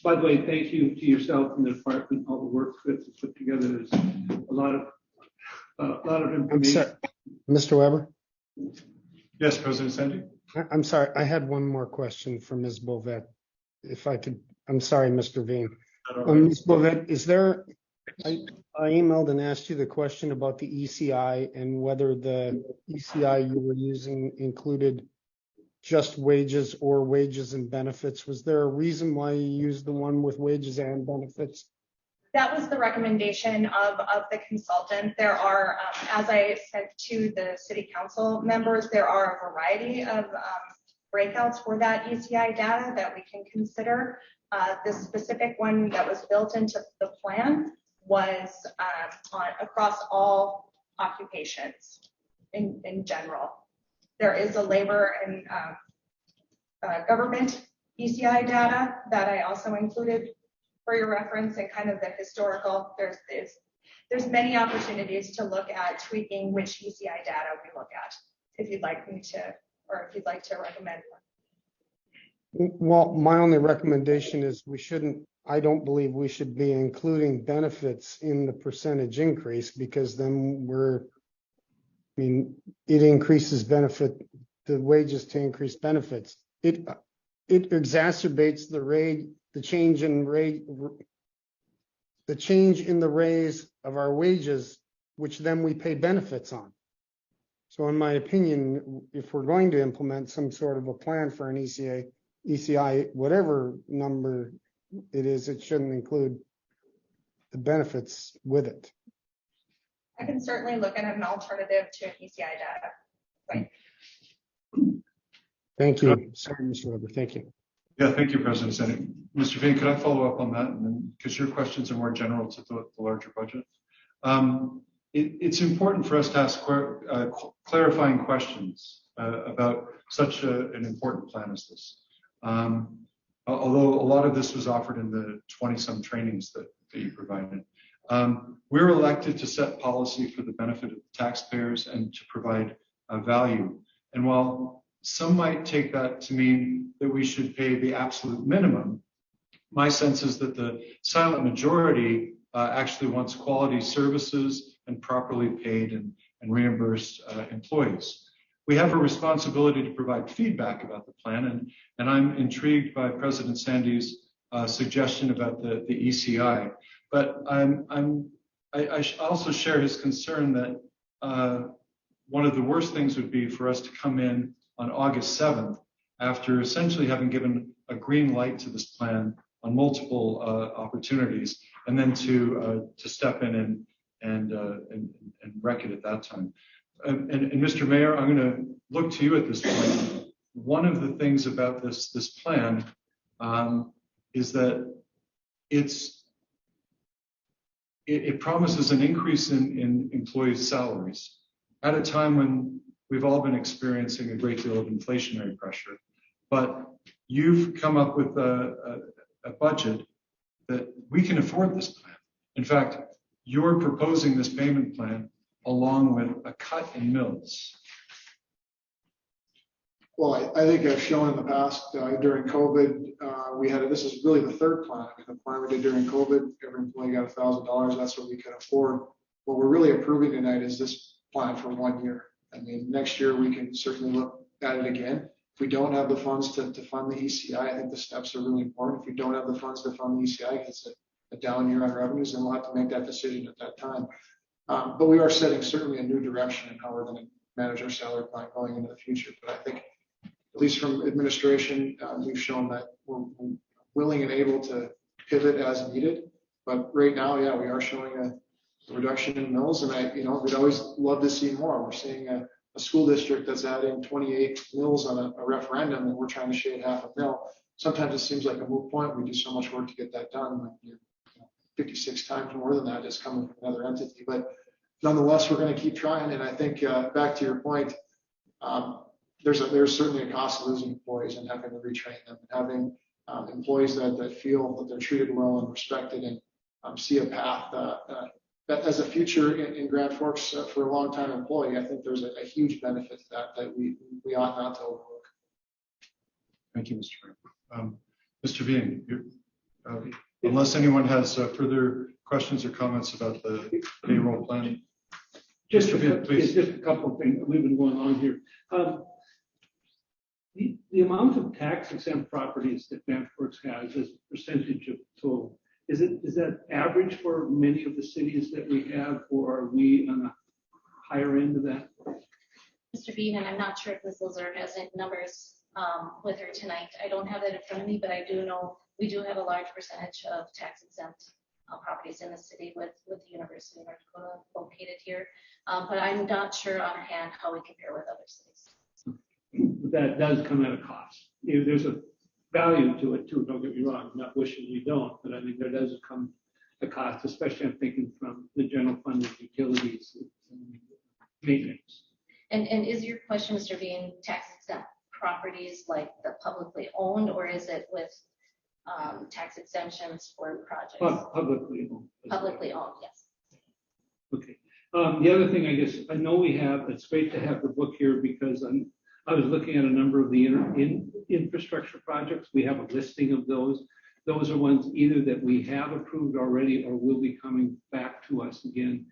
By the way, thank you to yourself and the department, all the work that's put together. There's a lot of information. I'm sorry, Mr. Weber? Yes, President Sandy? I'm sorry, I had one more question for Ms. Bovet. If I could, I'm sorry, Mr. Veen. Ms. Bovet, I emailed and asked you the question about the ECI and whether the ECI you were using included just wages or wages and benefits. Was there a reason why you used the one with wages and benefits? That was the recommendation of the consultant. There are, as I said to the city council members, there are a variety of breakouts for that ECI data that we can consider. The specific one that was built into the plan was across all occupations in general. There is a labor and government ECI data that I also included for your reference and kind of the historical. There's many opportunities to look at tweaking which ECI data we look at, if you'd like me to, or if you'd like to recommend one. Well, my only recommendation is I don't believe we should be including benefits in the percentage increase because then it increases the wages to increase benefits. It exacerbates the change in the raise of our wages, which then we pay benefits on. So in my opinion, if we're going to implement some sort of a plan for an ECI, whatever number it is, it shouldn't include the benefits with it. I can certainly look at an alternative to an ECI data. Right. Thank you. Sorry, Mr. Weber. Thank you. Yeah, thank you, President Sandy. Mr. Veen, could I follow up on that? And then, because your questions are more general to the larger budget. It's important for us to ask clarifying questions about such an important plan as this. Although a lot of this was offered in the 20-some trainings that you provided. We're elected to set policy for the benefit of the taxpayers and to provide value. And while some might take that to mean that we should pay the absolute minimum, my sense is that the silent majority actually wants quality services and properly paid and reimbursed employees. We have a responsibility to provide feedback about the plan, and I'm intrigued by President Sandy's suggestion about the ECI. But I also share his concern that one of the worst things would be for us to come in on August 7th after essentially having given a green light to this plan on multiple opportunities, and then to step in and wreck it at that time. And Mr. Mayor, I'm going to look to you at this point. One of the things about this plan is that it promises an increase in employees' salaries at a time when we've all been experiencing a great deal of inflationary pressure. But you've come up with a budget that we can afford this plan. In fact, you're proposing this payment plan along with a cut in mills. Well, I think I've shown in the past, during COVID, this is really the third plan. I mean, the plan we did during COVID, every employee got $1,000. That's what we could afford. What we're really approving tonight is this plan for 1 year. I mean, next year we can certainly look at it again. If we don't have the funds to fund the ECI, I think the steps are really important. If we don't have the funds to fund the ECI, it's a down year on revenues, and we'll have to make that decision at that time. But we are setting certainly a new direction in how we're going to manage our salary plan going into the future. But I think, at least from administration, we've shown that we're willing and able to pivot as needed. But right now, yeah, we are showing a reduction in mills, and we'd always love to see more. We're seeing a school district that's adding 28 mills on a referendum, and we're trying to shave half a mill. Sometimes it seems like a moot point. We do so much work to get that done. 56 times more than that is coming from another entity. But nonetheless, we're going to keep trying. And I think back to your point, there's certainly a cost of losing employees and having to retrain them, and having employees that feel that they're treated well and respected, and see a path that as a future in Grand Forks for a long-time employee. I think there's a huge benefit to that we ought not to overlook. Thank you, Mr. Mayor. Mr. Bean, unless anyone has further questions or comments about the payroll plan. Just Mr. Bean, please. just a couple of things we've been going on here. The amount of tax exempt properties that Grand Forks has as a percentage of total, is that average for many of the cities that we have, or are we on a higher end of that? Mr. Bean, and I'm not sure if Ms. Lazar has any numbers with her tonight. I don't have that in front of me, but I do know we do have a large percentage of tax exempt properties in the city with the University of North Dakota located here. But I'm not sure offhand how we compare with other cities. That does come at a cost. There's a value to it too. Don't get me wrong. I'm not wishing we don't, but I think there does come a cost, especially I'm thinking from the general fund of utilities and maintenance. And is your question, Mr. Bean, tax exempt properties like the publicly owned, or is it with tax exemptions for projects? Publicly owned. Publicly owned, yes. Okay. The other thing, I guess, I know we have, it's great to have the book here because I was looking at a number of the infrastructure projects. We have a listing of those. Those are ones either that we have approved already or will be coming back to us again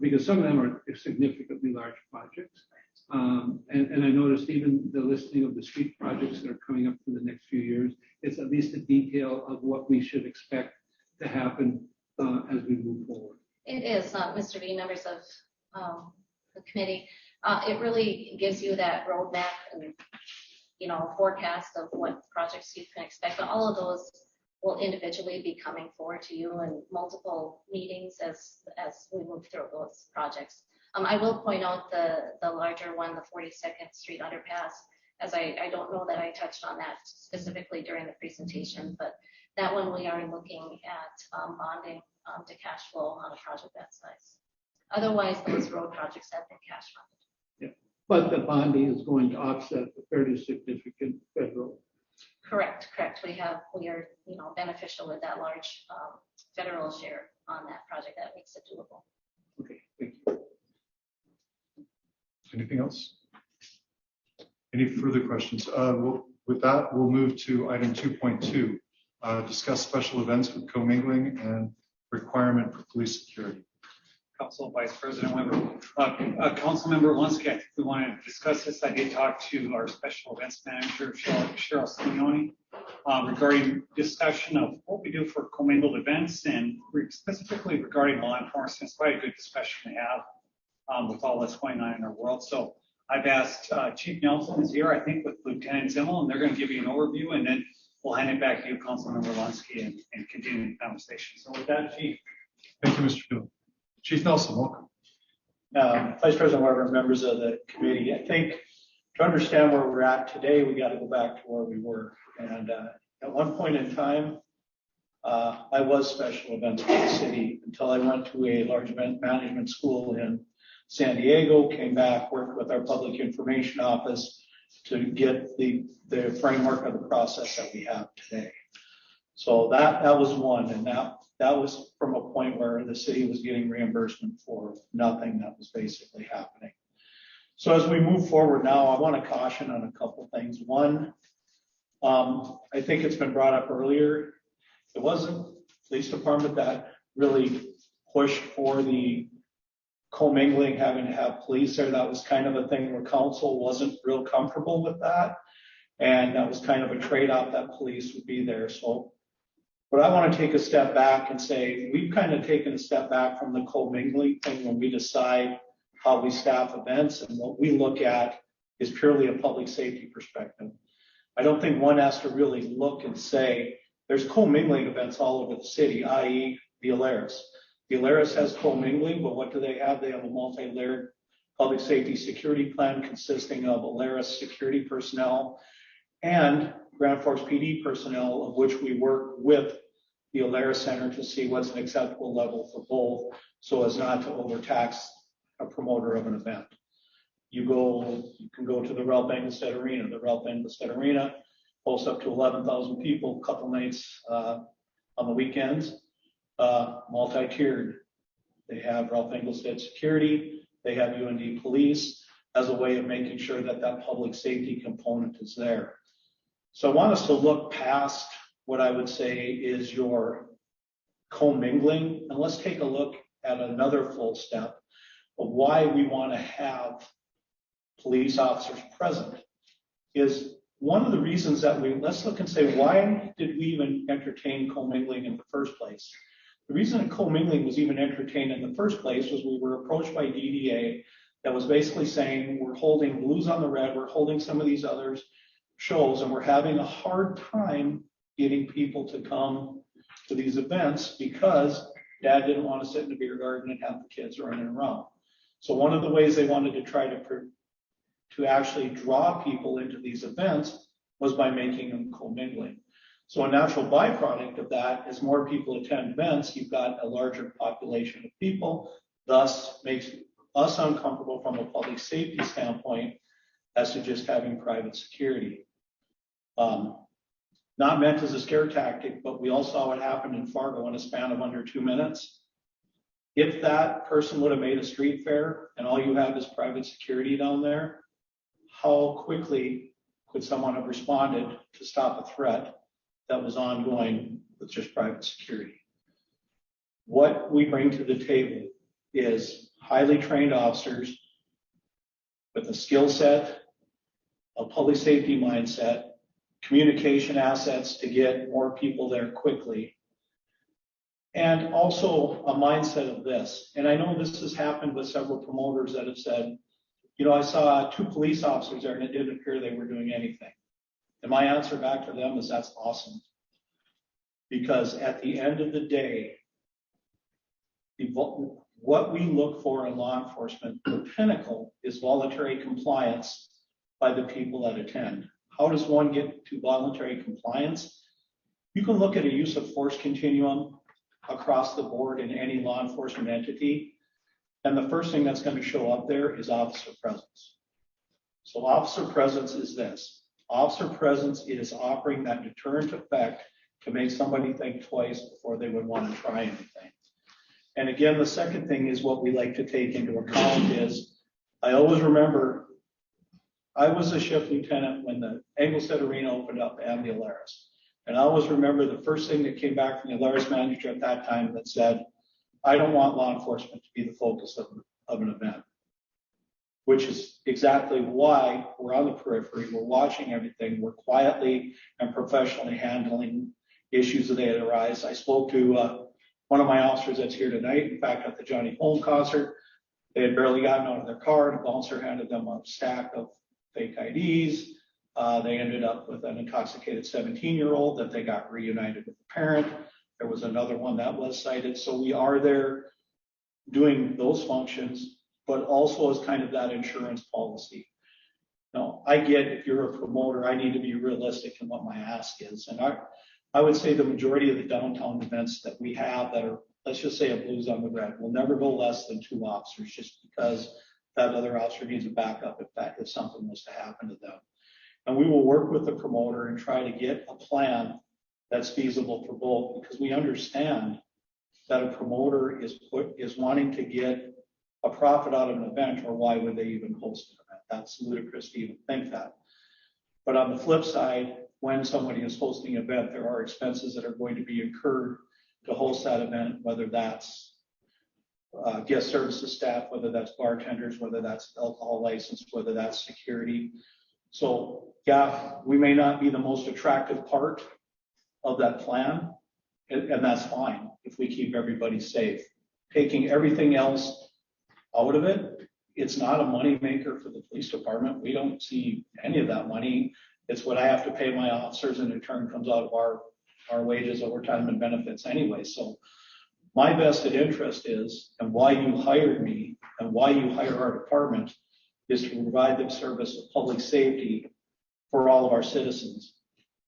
because some of them are significantly large projects. And I noticed even the listing of the street projects that are coming up for the next few years, it's at least a detail of what we should expect to happen as we move forward. It is, Mr. Bean, members of the committee. It really gives you that roadmap and, forecast of what projects you can expect. But all of those will individually be coming forward to you in multiple meetings as we move through those projects. I will point out the larger one, the 42nd Street underpass, as I don't know that I touched on that specifically during the presentation, but that one we are looking at bonding to cash flow on a project that size. Otherwise, those road projects have been cash funded. Yeah, but the bonding is going to offset the fairly significant federal. Correct. We are beneficial with that large federal share on that project that makes it doable. Okay, thank you. Anything else? Any further questions? With that, we'll move to item 2.2, discuss special events with commingling and requirement for police security. Council Vice President Weber. Councilmember Lunsky, I think we want to discuss this. I did talk to our special events manager, Cheryl Simeone, regarding discussion of what we do for commingled events and specifically regarding law enforcement. It's quite a good discussion to have with all that's going on in our world. So I've asked Chief Nelson is here, I think, with Lieutenant Zimmel, and they're going to give you an overview, and then we'll hand it back to you, Councilmember Lunsky, and continue the conversation. So with that, Chief. Thank you, Mr. Field. Chief Nelson, welcome. Vice President Weber, members of the committee, I think to understand where we're at today, we got to go back to where we were. And at one point in time, I was special events for the city until I went to a large event management school in San Diego, came back, worked with our public information office to get the framework of the process that we have today. So that was one, and that was from a point where the city was getting reimbursement for nothing that was basically happening. So as we move forward now, I want to caution on a couple things. One, I think it's been brought up earlier. It wasn't police department that really pushed for the commingling, having to have police there. That was kind of a thing where council wasn't real comfortable with that. And that was kind of a trade-off that police would be there. So, but I want to take a step back and say, we've kind of taken a step back from the commingling thing when we decide how we staff events, and what we look at is purely a public safety perspective. I don't think one has to really look and say, there's commingling events all over the city, i.e. the Alaris. The Alaris has commingling, but what do they have? They have a multi-layered public safety security plan consisting of Alaris security personnel and Grand Forks PD personnel, of which we work with the Alaris Center to see what's an acceptable level for both, so as not to overtax a promoter of an event. You can go to the Ralph Engelstad Arena. The Ralph Engelstad Arena hosts up to 11,000 people, a couple nights on the weekends, multi-tiered. They have Ralph Engelstad Security, they have UND Police as a way of making sure that that public safety component is there. So I want us to look past what I would say is your commingling, and let's take a look at another full step of why we want to have police officers present. Is one of the reasons that let's look and say, why did we even entertain commingling in the first place? The reason that commingling was even entertained in the first place was we were approached by DDA that was basically saying, we're holding Blues on the Red, we're holding some of these others shows, and we're having a hard time getting people to come to these events because Dad didn't want to sit in the beer garden and have the kids running around. So one of the ways they wanted to try to actually draw people into these events was by making them commingling. So a natural byproduct of that is more people attend events, you've got a larger population of people, thus makes us uncomfortable from a public safety standpoint as to just having private security. Not meant as a scare tactic, but we all saw what happened in Fargo in a span of under 2 minutes. If that person would have made a street fair and all you have is private security down there, how quickly could someone have responded to stop a threat that was ongoing with just private security? What we bring to the table is highly trained officers with a skill set, a public safety mindset, communication assets to get more people there quickly, and also a mindset of this. And I know this has happened with several promoters that have said, you know, I saw 2 police officers there and it didn't appear they were doing anything. And my answer back to them is that's awesome. Because at the end of the day, what we look for in law enforcement, the pinnacle is voluntary compliance by the people that attend. How does one get to voluntary compliance? You can look at a use of force continuum across the board in any law enforcement entity. And the first thing that's going to show up there is officer presence. So officer presence is this. Officer presence is offering that deterrent effect to make somebody think twice before they would want to try anything. And again, the second thing is what we like to take into account is, I always remember I was a shift lieutenant when the Engelstad Arena opened up and the Alaris. And I always remember the first thing that came back from the Alaris manager at that time that said, I don't want law enforcement to be the focus of an event, which is exactly why we're on the periphery. We're watching everything. We're quietly and professionally handling issues that arise. I spoke to one of my officers that's here tonight. In fact, at the Johnny Holm concert, they had barely gotten out of their car. The bouncer handed them a stack of fake IDs. They ended up with an intoxicated 17-year-old that they got reunited with the parent. There was another one that was cited. So we are there doing those functions, but also as kind of that insurance policy. Now, I get if you're a promoter, I need to be realistic in what my ask is. And I would say the majority of the downtown events that we have that are, let's just say a Blues on the Red, will never go less than 2 officers just because that other officer needs a backup if something was to happen to them. And we will work with the promoter and try to get a plan that's feasible for both, because we understand that a promoter is wanting to get a profit out of an event, or why would they even host an event? That's ludicrous to even think that. But on the flip side, when somebody is hosting an event, there are expenses that are going to be incurred to host that event, whether that's guest services staff, whether that's bartenders, whether that's alcohol license, whether that's security. So yeah, we may not be the most attractive part of that plan, and that's fine if we keep everybody safe. Taking everything else out of it, it's not a money maker for the police department. We don't see any of that money. It's what I have to pay my officers, and in turn comes out of our wages, overtime, and benefits anyway. So my vested interest is, and why you hired me and why you hire our department, is to provide the service of public safety for all of our citizens.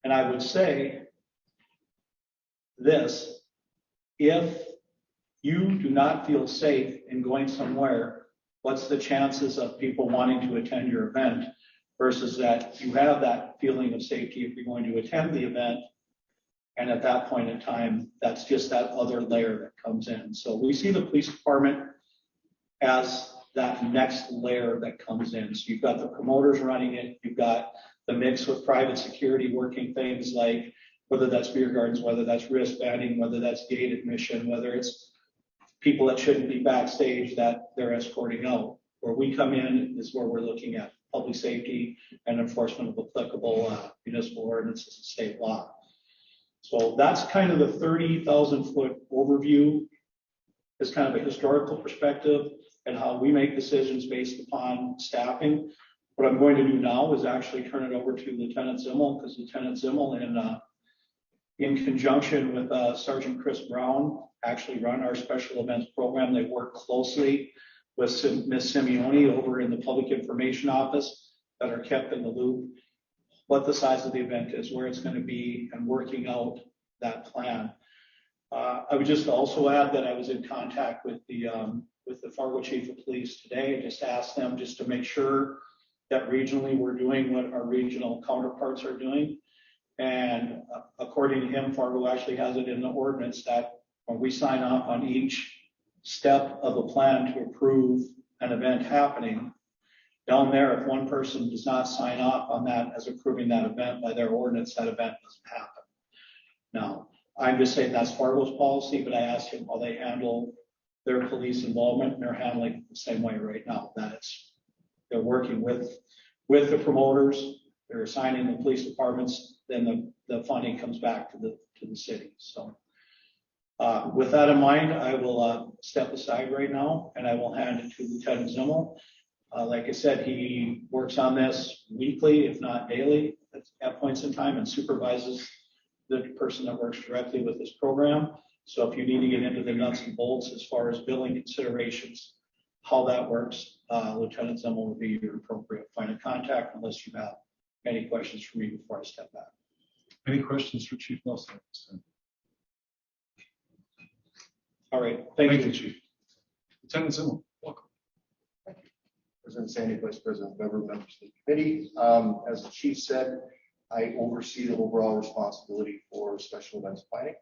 And I would say this: if you do not feel safe in going somewhere, what's the chances of people wanting to attend your event versus that you have that feeling of safety if you're going to attend the event? And at that point in time, that's just that other layer that comes in. So we see the police department as that next layer that comes in. So you've got the promoters running it, you've got the mix with private security working things like whether that's beer gardens, whether that's wristbanding, whether that's gate admission, whether it's people that shouldn't be backstage that they're escorting out. Where we come in is where we're looking at public safety and enforcement of applicable municipal ordinances and state law. So that's kind of the 30,000 foot overview, is kind of a historical perspective and how we make decisions based upon staffing. What I'm going to do now is actually turn it over to Lieutenant Zimmel, because Lieutenant Zimmel, in conjunction with Sergeant Chris Brown, actually run our special events program. They work closely with Ms. Simeone over in the public information office that are kept in the loop, what the size of the event is, where it's going to be, and working out that plan. I would just also add that I was in contact with the Fargo Chief of Police today. I just asked them just to make sure that regionally we're doing what our regional counterparts are doing. And according to him, Fargo actually has it in the ordinance that when we sign off on each step of the plan to approve an event happening, down there, if one person does not sign off on that as approving that event by their ordinance, that event doesn't happen. Now, I'm just saying that's Fargo's policy, but I asked him how they handle their police involvement, and they're handling it the same way right now. That they're working with the promoters, they're assigning the police departments, then the funding comes back to the city. So with that in mind, I will step aside right now, and I will hand it to Lieutenant Zimmel. Like I said, he works on this weekly, if not daily, at points in time, and supervises the person that works directly with this program. So if you need to get into the nuts and bolts as far as billing considerations, how that works, Lieutenant Zimmel would be your appropriate point of contact, unless you have any questions for me before I step back. Any questions for Chief Nelson? All right, thank you, Chief. Lieutenant Zimmel, welcome. President Sandy, Vice President Weber, members of the committee. As the chief said, I oversee the overall responsibility for special events planning.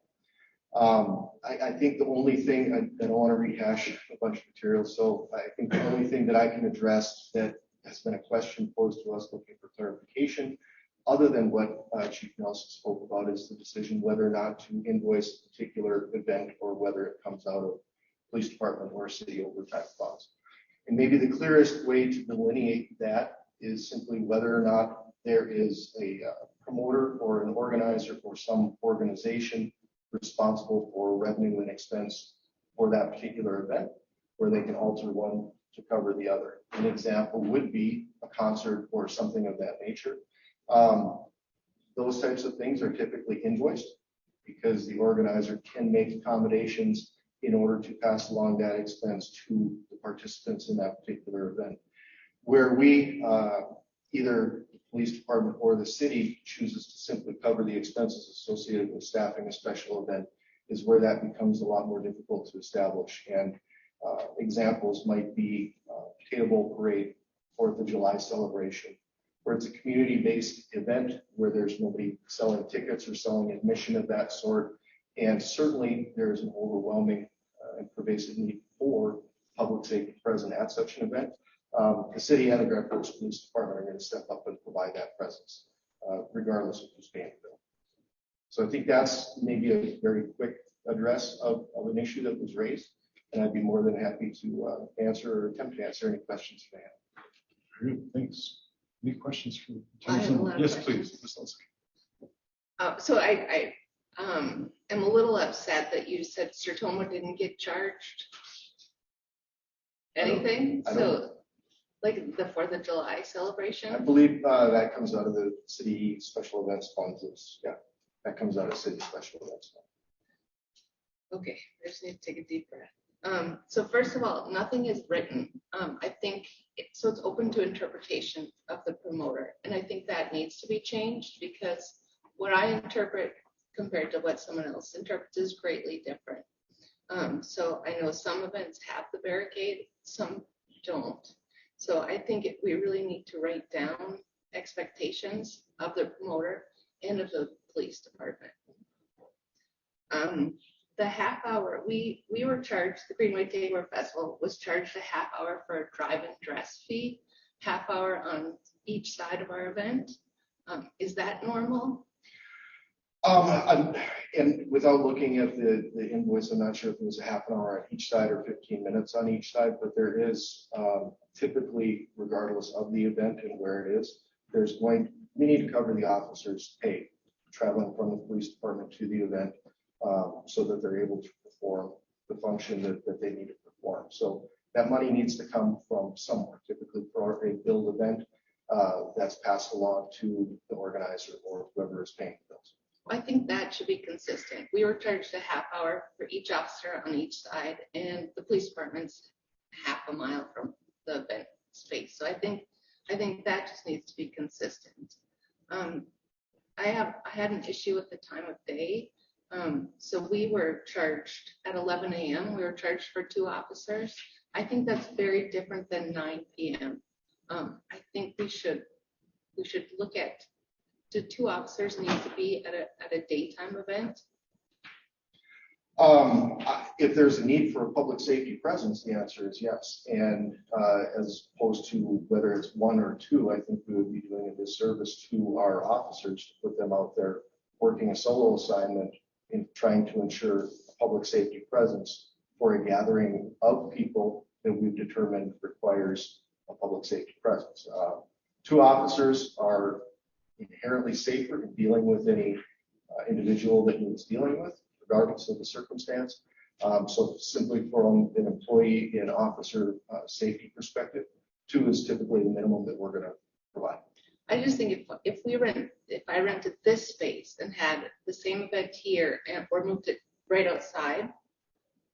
I think the only thing, I don't want to rehash a bunch of material, so I think the only thing that I can address that has been a question posed to us looking for clarification, other than what Chief Nelson spoke about, is the decision whether or not to invoice a particular event or whether it comes out of police department or city overtime funds. And maybe the clearest way to delineate that is simply whether or not there is a promoter or an organizer or some organization responsible for revenue and expense for that particular event, where they can alter one to cover the other. An example would be a concert or something of that nature. Those types of things are typically invoiced because the organizer can make accommodations in order to pass along that expense to the participants in that particular event. Where we, either the police department or the city, chooses to simply cover the expenses associated with staffing a special event, is where that becomes a lot more difficult to establish. And examples might be Potato Bowl Parade, 4th of July celebration, where it's a community-based event where there's nobody selling tickets or selling admission of that sort. And certainly there is an overwhelming and pervasive need for public safety present at such an event. the city and the Grand Forks Police Department are going to step up and provide that presence, regardless of who's paying the bill. So I think that's maybe a very quick address of an issue that was raised, and I'd be more than happy to answer or attempt to answer any questions you may have. Very good, thanks. Any questions for? I have a lot of Yes, questions. please. Ms. Olson. So I am a little upset that you said Sertoma didn't get charged. Anything? I don't- So, like the 4th of July I celebration? believe that comes out of the city special events funds. Yeah, that comes out of city special events fund. Okay, I just need to take a deep breath. So first of all, nothing is written. I think, so it's open to interpretation of the promoter. And I think that needs to be changed because what I interpret compared to what someone else interprets is greatly different. So I know some events have the barricade, some don't. So I think we really need to write down expectations of the promoter and of the police department. The half hour, we were charged, the Greenway Takeover Festival was charged a half hour for a drive-in dress fee, half hour on each side of our event. Is that normal? And without looking at the invoice, I'm not sure if it was a half an hour on each side or 15 minutes on each side, but there is typically, regardless of the event and where it is, we need to cover the officers' pay traveling from the police department to the event so that they're able to perform the function that they need to perform. So that money needs to come from somewhere, typically for a billed event that's passed along to the organizer or whoever is paying the bills. I think that should be consistent. We were charged a half hour for each officer on each side, and the police department's half a mile from the event space. So I think that just needs to be consistent. I had an issue with the time of day. So we were charged at 11 a.m. We were charged for 2 officers. I think that's very different than 9 p.m. I think we should look at, do 2 officers need to be at a daytime event? If there's a need for a public safety presence, the answer is yes. And as opposed to whether it's 1 or 2, I think we would be doing a disservice to our officers to put them out there working a solo assignment in trying to ensure public safety presence for a gathering of people that we've determined requires a public safety presence. 2 officers are inherently safer in dealing with any individual that needs dealing with, regardless of the circumstance. So simply from an employee and officer safety perspective, 2 is typically the minimum that we're going to provide. I just think if I rented this space and had the same event here or moved it right outside,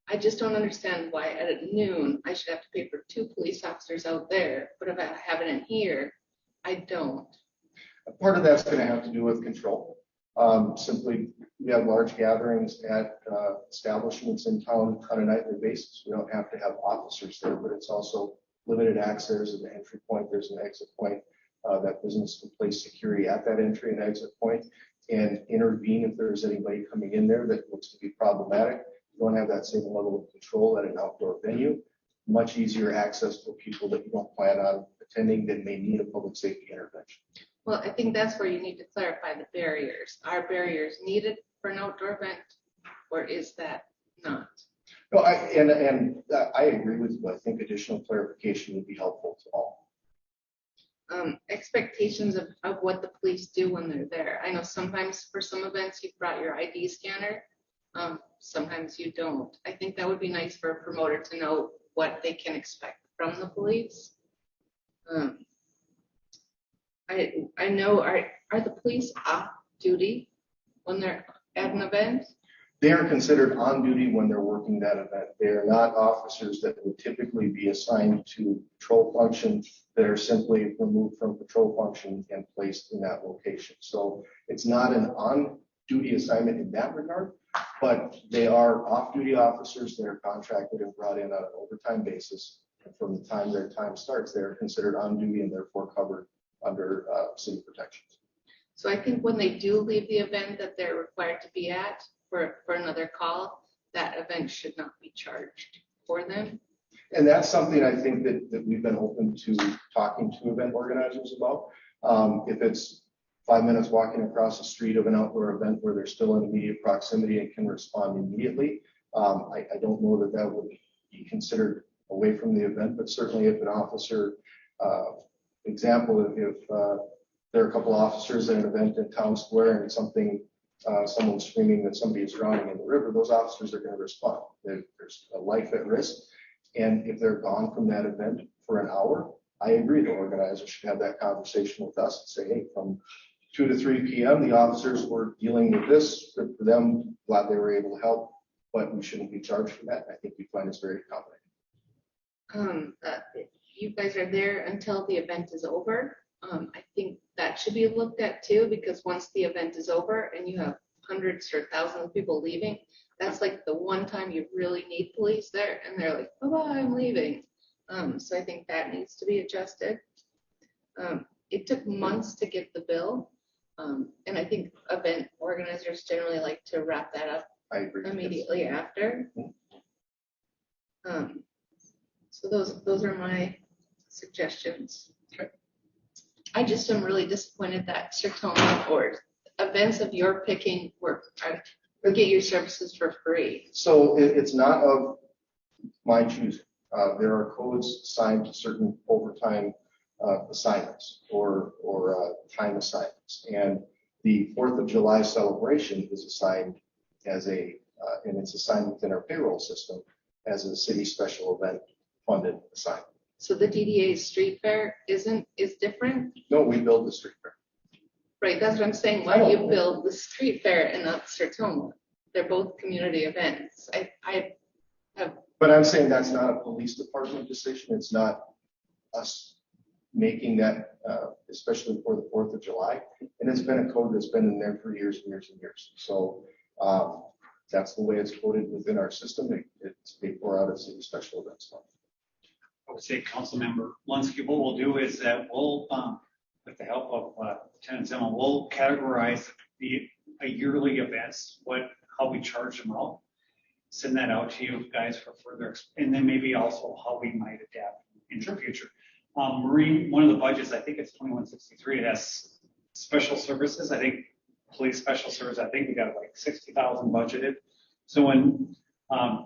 I just don't understand why at noon I should have to pay for 2 police officers out there, but if I have it in here, I don't. Part of that's going to have to do with control. Simply, we have large gatherings at establishments in town on a nightly basis. We don't have to have officers there, but it's also limited access. There's an entry point, there's an exit point. That business can place security at that entry and exit point and intervene if there's anybody coming in there that looks to be problematic. You don't have that same level of control at an outdoor venue. Much easier access for people that you don't plan on attending that may need a public safety intervention. Well, I think that's where you need to clarify the barriers. Are barriers needed for an outdoor event, or is that not? No, I agree with you. I think additional clarification would be helpful to all. Expectations of what the police do when they're there. I know sometimes for some events you've brought your ID scanner. Sometimes you don't. I think that would be nice for a promoter to know what they can expect from the police. I know, are the police off duty when they're at an event? They are considered on duty when they're working that event. They are not officers that would typically be assigned to patrol function that are simply removed from patrol function and placed in that location. So it's not an on-duty assignment in that regard, but they are off-duty officers that are contracted and brought in on an overtime basis. And from the time their time starts, they're considered on duty and therefore covered under city protections. So I think when they do leave the event that they're required to be at for another call, that event should not be charged for them. And that's something I think that we've been open to talking to event organizers about. If it's 5 minutes walking across the street of an outdoor event where they're still in immediate proximity and can respond immediately, I don't know that that would be considered away from the event, but certainly if an officer, example, if there are a couple of officers at an event in town square and someone's screaming that somebody is drowning in the river, those officers are going to respond. There's a life at risk. And if they're gone from that event for an hour, I agree the organizer should have that conversation with us and say, hey, from 2 to 3 p.m., the officers were dealing with this. Good for them. Glad they were able to help, but we shouldn't be charged for that. I think we find it's very accommodating. You guys are there until the event is over. I think that should be looked at too, because once the event is over and you have hundreds or thousands of people leaving, that's like the one time you really need police there, and they're like, bye-bye, I'm leaving. So I think that needs to be adjusted. It took months to get the bill, and I think event organizers generally like to wrap that up immediately after. So those are my suggestions. Okay. I just am really disappointed that Sertoma or events of your picking get your services for free. So it's not of my choosing. There are codes assigned to certain overtime assignments or time assignments. And the 4th of July celebration is assigned as and it's assigned within our payroll system as a city special event funded assignment. So the DDA's street fair is different? No, we build the street fair. Right, that's what I'm saying. Why do you build the street fair and not Sertoma? They're both community events. I have. But I'm saying that's not a police department decision. It's not us making that, especially for the 4th of July. And it's been a code that's been in there for years and years and years. So that's the way it's coded within our system. It's paid for out of city special events fund. I would say Councilmember Lunsky, what we'll do is that we'll, with the help of Lieutenant Zimmer, we'll categorize a yearly events, how we charge them out, send that out to you guys for further, and then maybe also how we might adapt in the future. Marine, one of the budgets, I think it's 2163, it has special services. I think police special service, I think we got like 60,000 budgeted. So when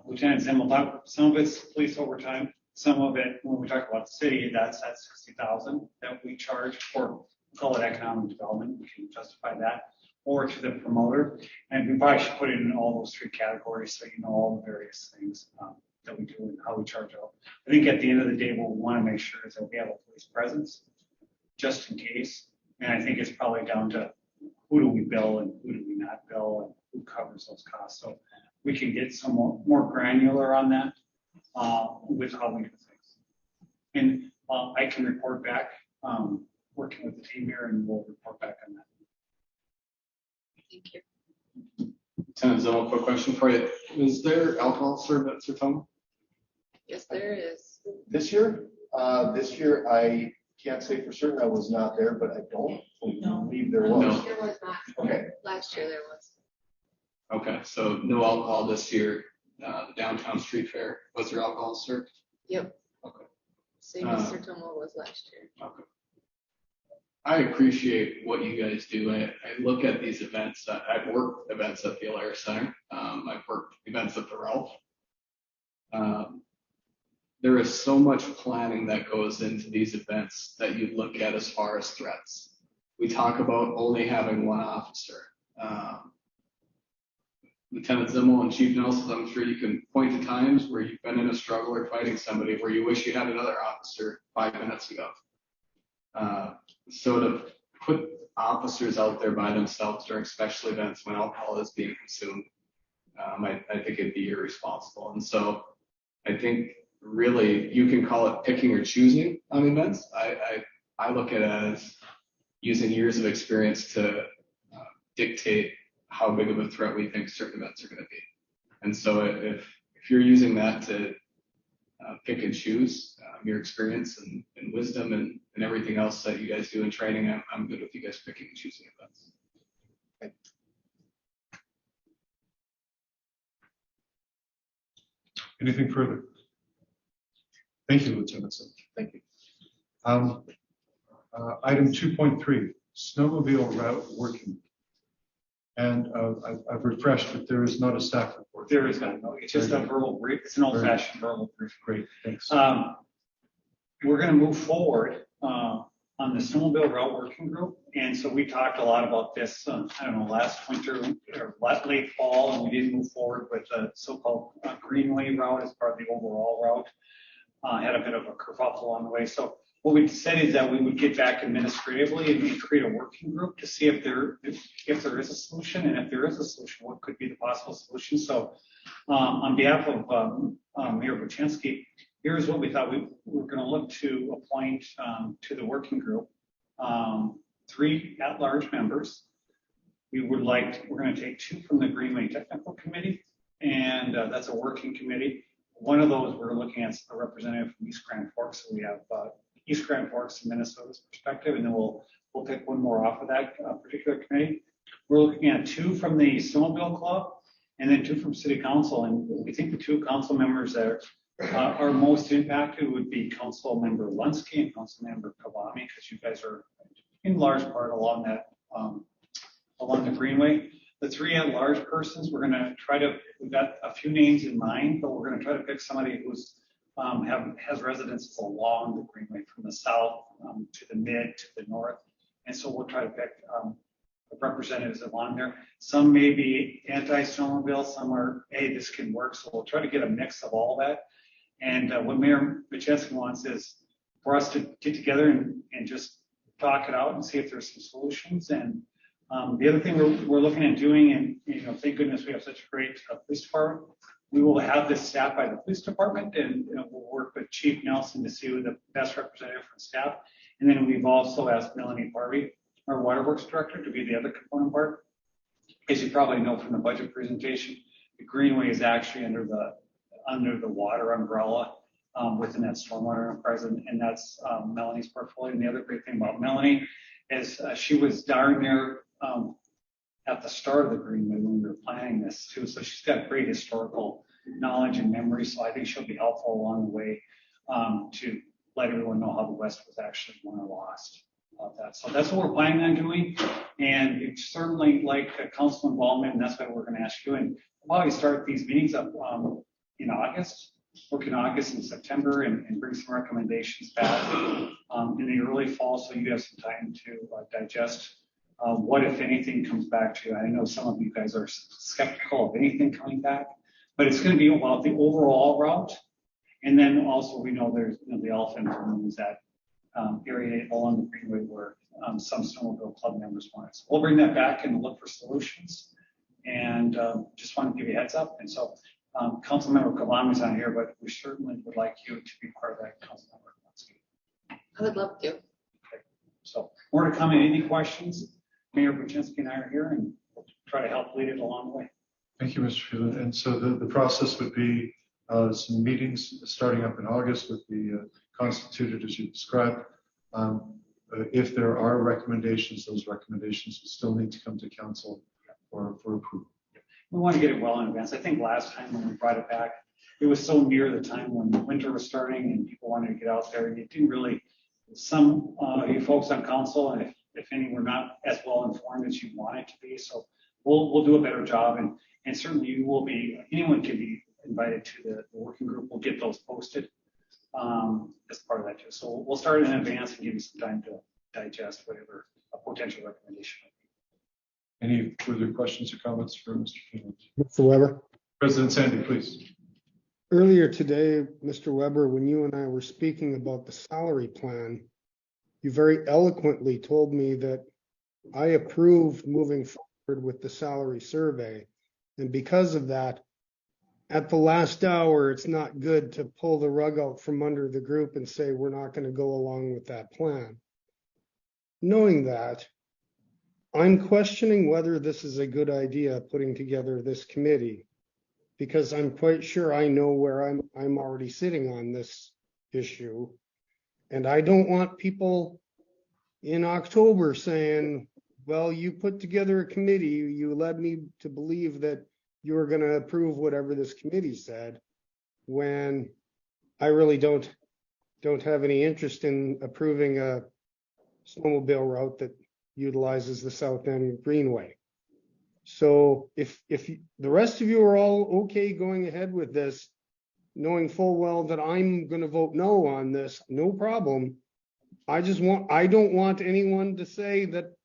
Lieutenant Zimmer talked, some of it's police overtime. Some of it, when we talk about the city, that's at 60,000 that we charge for, call it economic development. We can justify that, or to the promoter. And we probably should put it in all those 3 categories so you know all the various things that we do and how we charge out. I think at the end of the day, what we want to make sure is that we have a police presence just in case. And I think it's probably down to who do we bill and who do we not bill and who covers those costs. So we can get some more granular on that. With how we do things. And I can report back, working with the team here, and we'll report back on that. Thank you. Lieutenant Zimmer, quick question for you. Is there alcohol served at Sertoma? Yes, there is. This year I can't say for certain. I was not there, but I don't believe there was. No. There was not. Okay. Last year there was. Okay, so no alcohol this year. The downtown street fair, was there alcohol served? Yep. Okay. Same as Sertoma was last year. Okay. I appreciate what you guys do. I look at these events. I've worked events at the Alaris Center. I've worked events at the Ralph. There is so much planning that goes into these events that you look at as far as threats. We talk about only having one officer. Lieutenant Zimmel and Chief Nelson, I'm sure you can point to times where you've been in a struggle or fighting somebody where you wish you had another officer 5 minutes ago. So to put officers out there by themselves during special events when alcohol is being consumed, I think it'd be irresponsible. And so I think really you can call it picking or choosing on events. I look at it as using years of experience to dictate how big of a threat we think certain events are going to be. And so if you're using that to pick and choose your experience and wisdom and everything else that you guys do in training, I'm good with you guys picking and choosing events. Anything further? Thank you, Lieutenant Simmons. Thank you. Item 2.3, snowmobile route working. And I've refreshed, but there is not a staff report. There is none. No, it's just a verbal brief. It's an old-fashioned verbal brief. Great, thanks. We're going to move forward on the snowmobile route working group. And so we talked a lot about this, I don't know, last winter or late fall, and we didn't move forward with the so-called Greenway route as part of the overall route. Had a bit of a kerfuffle along the way. So what we said is that we would get back administratively and create a working group to see if there is a solution, and if there is a solution, what could be the possible solution. So on behalf of Mayor Buczynski, here's what we thought. We were going to look to appoint to the working group 3 at-large members. We're going to take 2 from the Greenway Technical Committee, and that's a working committee. One of those we're looking at a representative from East Grand Forks. So we have East Grand Forks and Minnesota's perspective, and then we'll pick one more off of that particular committee. We're looking at 2 from the Snowmobile Club, and then 2 from City Council. And we think the 2 council members that are most impacted would be Council Member Lunsky and Council Member Kavami, because you guys are in large part along that along the Greenway. The 3 at-large persons, we're going to we've got a few names in mind, but we're going to try to pick somebody who's has residences along the Greenway from the south to the mid to the north. And so we'll try to pick representatives along there. Some may be anti-snowmobile, some are, hey, this can work. So we'll try to get a mix of all that. And what Mayor Buczynski wants is for us to get together and just talk it out and see if there's some solutions. And the other thing we're looking at doing, and thank goodness we have such a great police department. We will have this staffed by the police department, and we'll work with Chief Nelson to see who the best representative from staff. And then we've also asked Melanie Harvey, our Waterworks Director, to be the other component part. As you probably know from the budget presentation, the Greenway is actually under the water umbrella within that stormwater enterprise, and that's Melanie's portfolio. And the other great thing about Melanie is she was down there at the start of the Greenway when we were planning this too. So she's got great historical knowledge and memory. So I think she'll be helpful along the way to let everyone know how the West was actually won or lost about that. So that's what we're planning on doing. And it's certainly like council involvement, and that's why we're going to ask you. And we'll probably start these meetings up in August, work in August and September, and bring some recommendations back in the early fall, so you have some time to digest what, if anything, comes back to you. I know some of you guys are skeptical of anything coming back, but it's going to be about the overall route. And then also we know there's the elephant in the room is that area along the Greenway where some snowmobile club members want it. So we'll bring that back and look for solutions. And just want to give you a heads up. And so Councilmember Kavami's on here, but we certainly would like you to be part of that, Councilmember Lunsky. I would love to. Okay. So more to come. Any questions? Mayor Buczynski and I are here, and we'll try to help lead it along the way. Thank you, Mr. Phelan. And so the process would be some meetings starting up in August with the constituted as you described. If there are recommendations, those recommendations will still need to come to council for approval. We want to get it well in advance. I think last time when we brought it back, it was so near the time when winter was starting and people wanted to get out there. And it didn't really, some you folks on council, and if any were not as well informed as you want it to be. So we'll do a better job. And certainly you will be, anyone can be invited to the working group. We'll get those posted as part of that too. So we'll start in advance and give you some time to digest whatever a potential recommendation might be. Any further questions or comments for Mr. Phelan? Mr. Weber. President Sandy, please. Earlier today, Mr. Weber, when you and I were speaking about the salary plan, you very eloquently told me that I approved moving forward with the salary survey. And because of that, at the last hour, it's not good to pull the rug out from under the group and say, we're not going to go along with that plan. Knowing that, I'm questioning whether this is a good idea, putting together this committee, because I'm quite sure I know where I'm already sitting on this issue. And I don't want people in October saying, well, you put together a committee, you led me to believe that you were going to approve whatever this committee said, when I really don't don't have any interest in approving a snowmobile route that utilizes the South End Greenway. So if the rest of you are all okay going ahead with this, knowing full well that I'm going to vote no on this, no problem. I don't want anyone to say that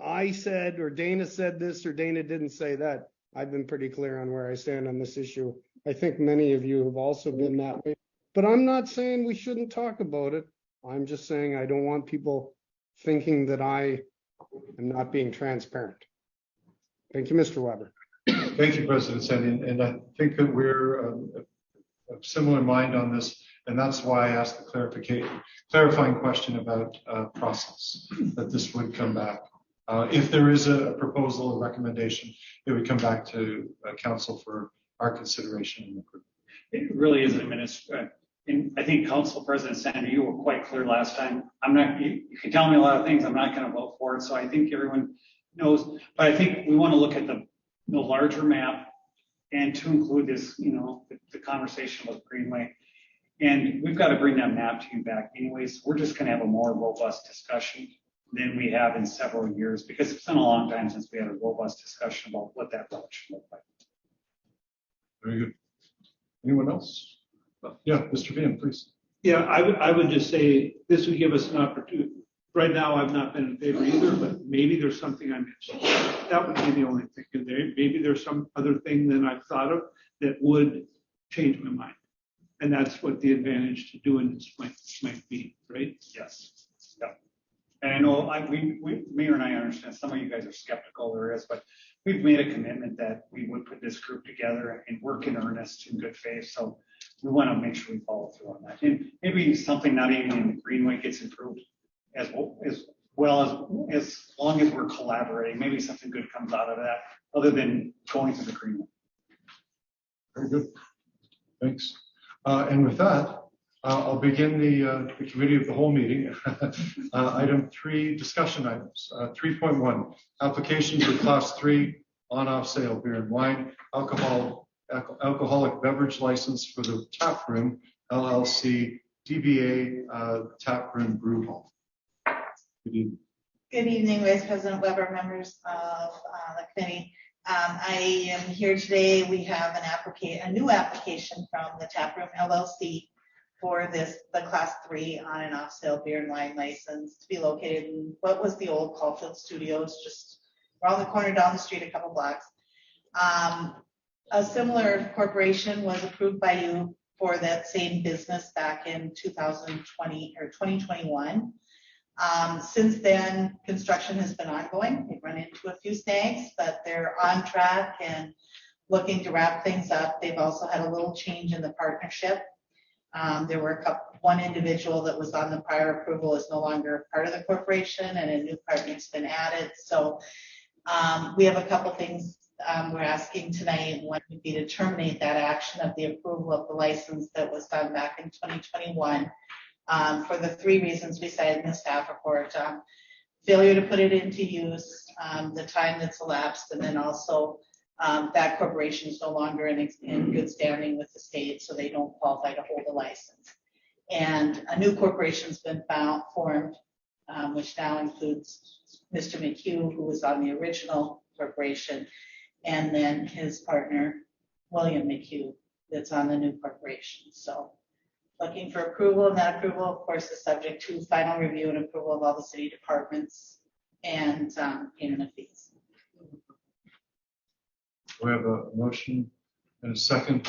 I said or Dana said this or Dana didn't say that. I've been pretty clear on where I stand on this issue. I think many of you have also been that way. But I'm not saying we shouldn't talk about it. I'm just saying I don't want people thinking that I am not being transparent. Thank you, Mr. Weber. Thank you, President Sandy. And I think that we're of similar mind on this. And that's why I asked the clarifying question about process, that this would come back. If there is a proposal or recommendation, it would come back to council for our consideration and approval. It really is administrative. And I think Council President Sandy, you were quite clear last time. You can tell me a lot of things. I'm not going to vote for it. So I think everyone knows. But I think we want to look at the larger map and to include this, the conversation about Greenway. And we've got to bring that map to you back anyways. We're just going to have a more robust discussion than we have in several years, because it's been a long time since we had a robust discussion about what that route should look like. Very good. Anyone else? Yeah, Mr. Vian, please. Yeah, I would just say this would give us an opportunity. Right now, I've not been in favor either, but maybe there's something I missed. That would be the only thing. Maybe there's some other thing than I've thought of that would change my mind. And that's what the advantage to doing this might be, right? Yes. Yeah. And I know Mayor and I understand some of you guys are skeptical there is, but we've made a commitment that we would put this group together and work in earnest in good faith. So we want to make sure we follow through on that. And maybe something not even in the Greenway gets improved as long as we're collaborating. Maybe something good comes out of that other than going to the Greenway. Very good. Thanks. And with that, I'll begin the committee of the whole meeting. Item 3, discussion items. 3.1, application for class 3 on-off sale beer and wine, alcoholic beverage license for the Tap Room LLC DBA Tap Room Brew Hall. Good evening. Good evening, Vice President Weber, members of the committee. I am here today. We have a new application from the Tap Room LLC for the class 3 on and off sale beer and wine license to be located in what was the old Caulfield Studios, just around the corner down the street, a couple blocks. A similar corporation was approved by you for that same business back in 2020 or 2021. Since then, construction has been ongoing. They've run into a few snags, but they're on track and looking to wrap things up. They've also had a little change in the partnership. There were one individual that was on the prior approval is no longer part of the corporation, and a new partner's been added. So we have a couple things we're asking tonight. One would be to terminate that action of the approval of the license that was done back in 2021. For the 3 reasons we cited in the staff report: failure to put it into use, the time that's elapsed, and then also that corporation is no longer in good standing with the state, so they don't qualify to hold a license. And a new corporation's been formed, which now includes Mr. McHugh, who was on the original corporation, and then his partner, William McHugh, that's on the new corporation. So looking for approval, and that approval, of course, is subject to final review and approval of all the city departments and payment of fees. We have a motion and a second.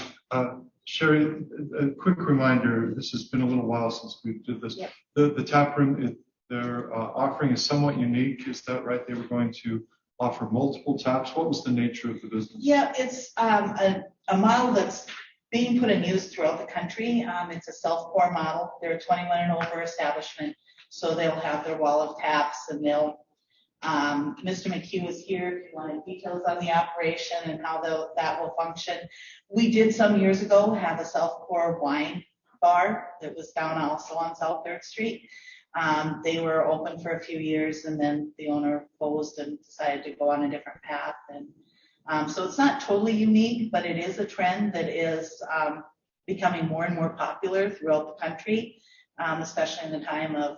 Sherry, a quick reminder, this has been a little while since we did this. Yep. The Tap Room, their offering is somewhat unique. Is that right? They were going to offer multiple taps. What was the nature of the business? Yeah, it's a model that's being put in use throughout the country. It's a self-pour model. They're a 21 and over establishment, so they'll have their wall of taps, and they'll Mr. McHugh is here if you want details on the operation and how that will function. We did some years ago have a self-pour wine bar that was down also on South 3rd Street. They were open for a few years, and then the owner closed and decided to go on a different path. And so it's not totally unique, but it is a trend that is becoming more and more popular throughout the country. especially in the time of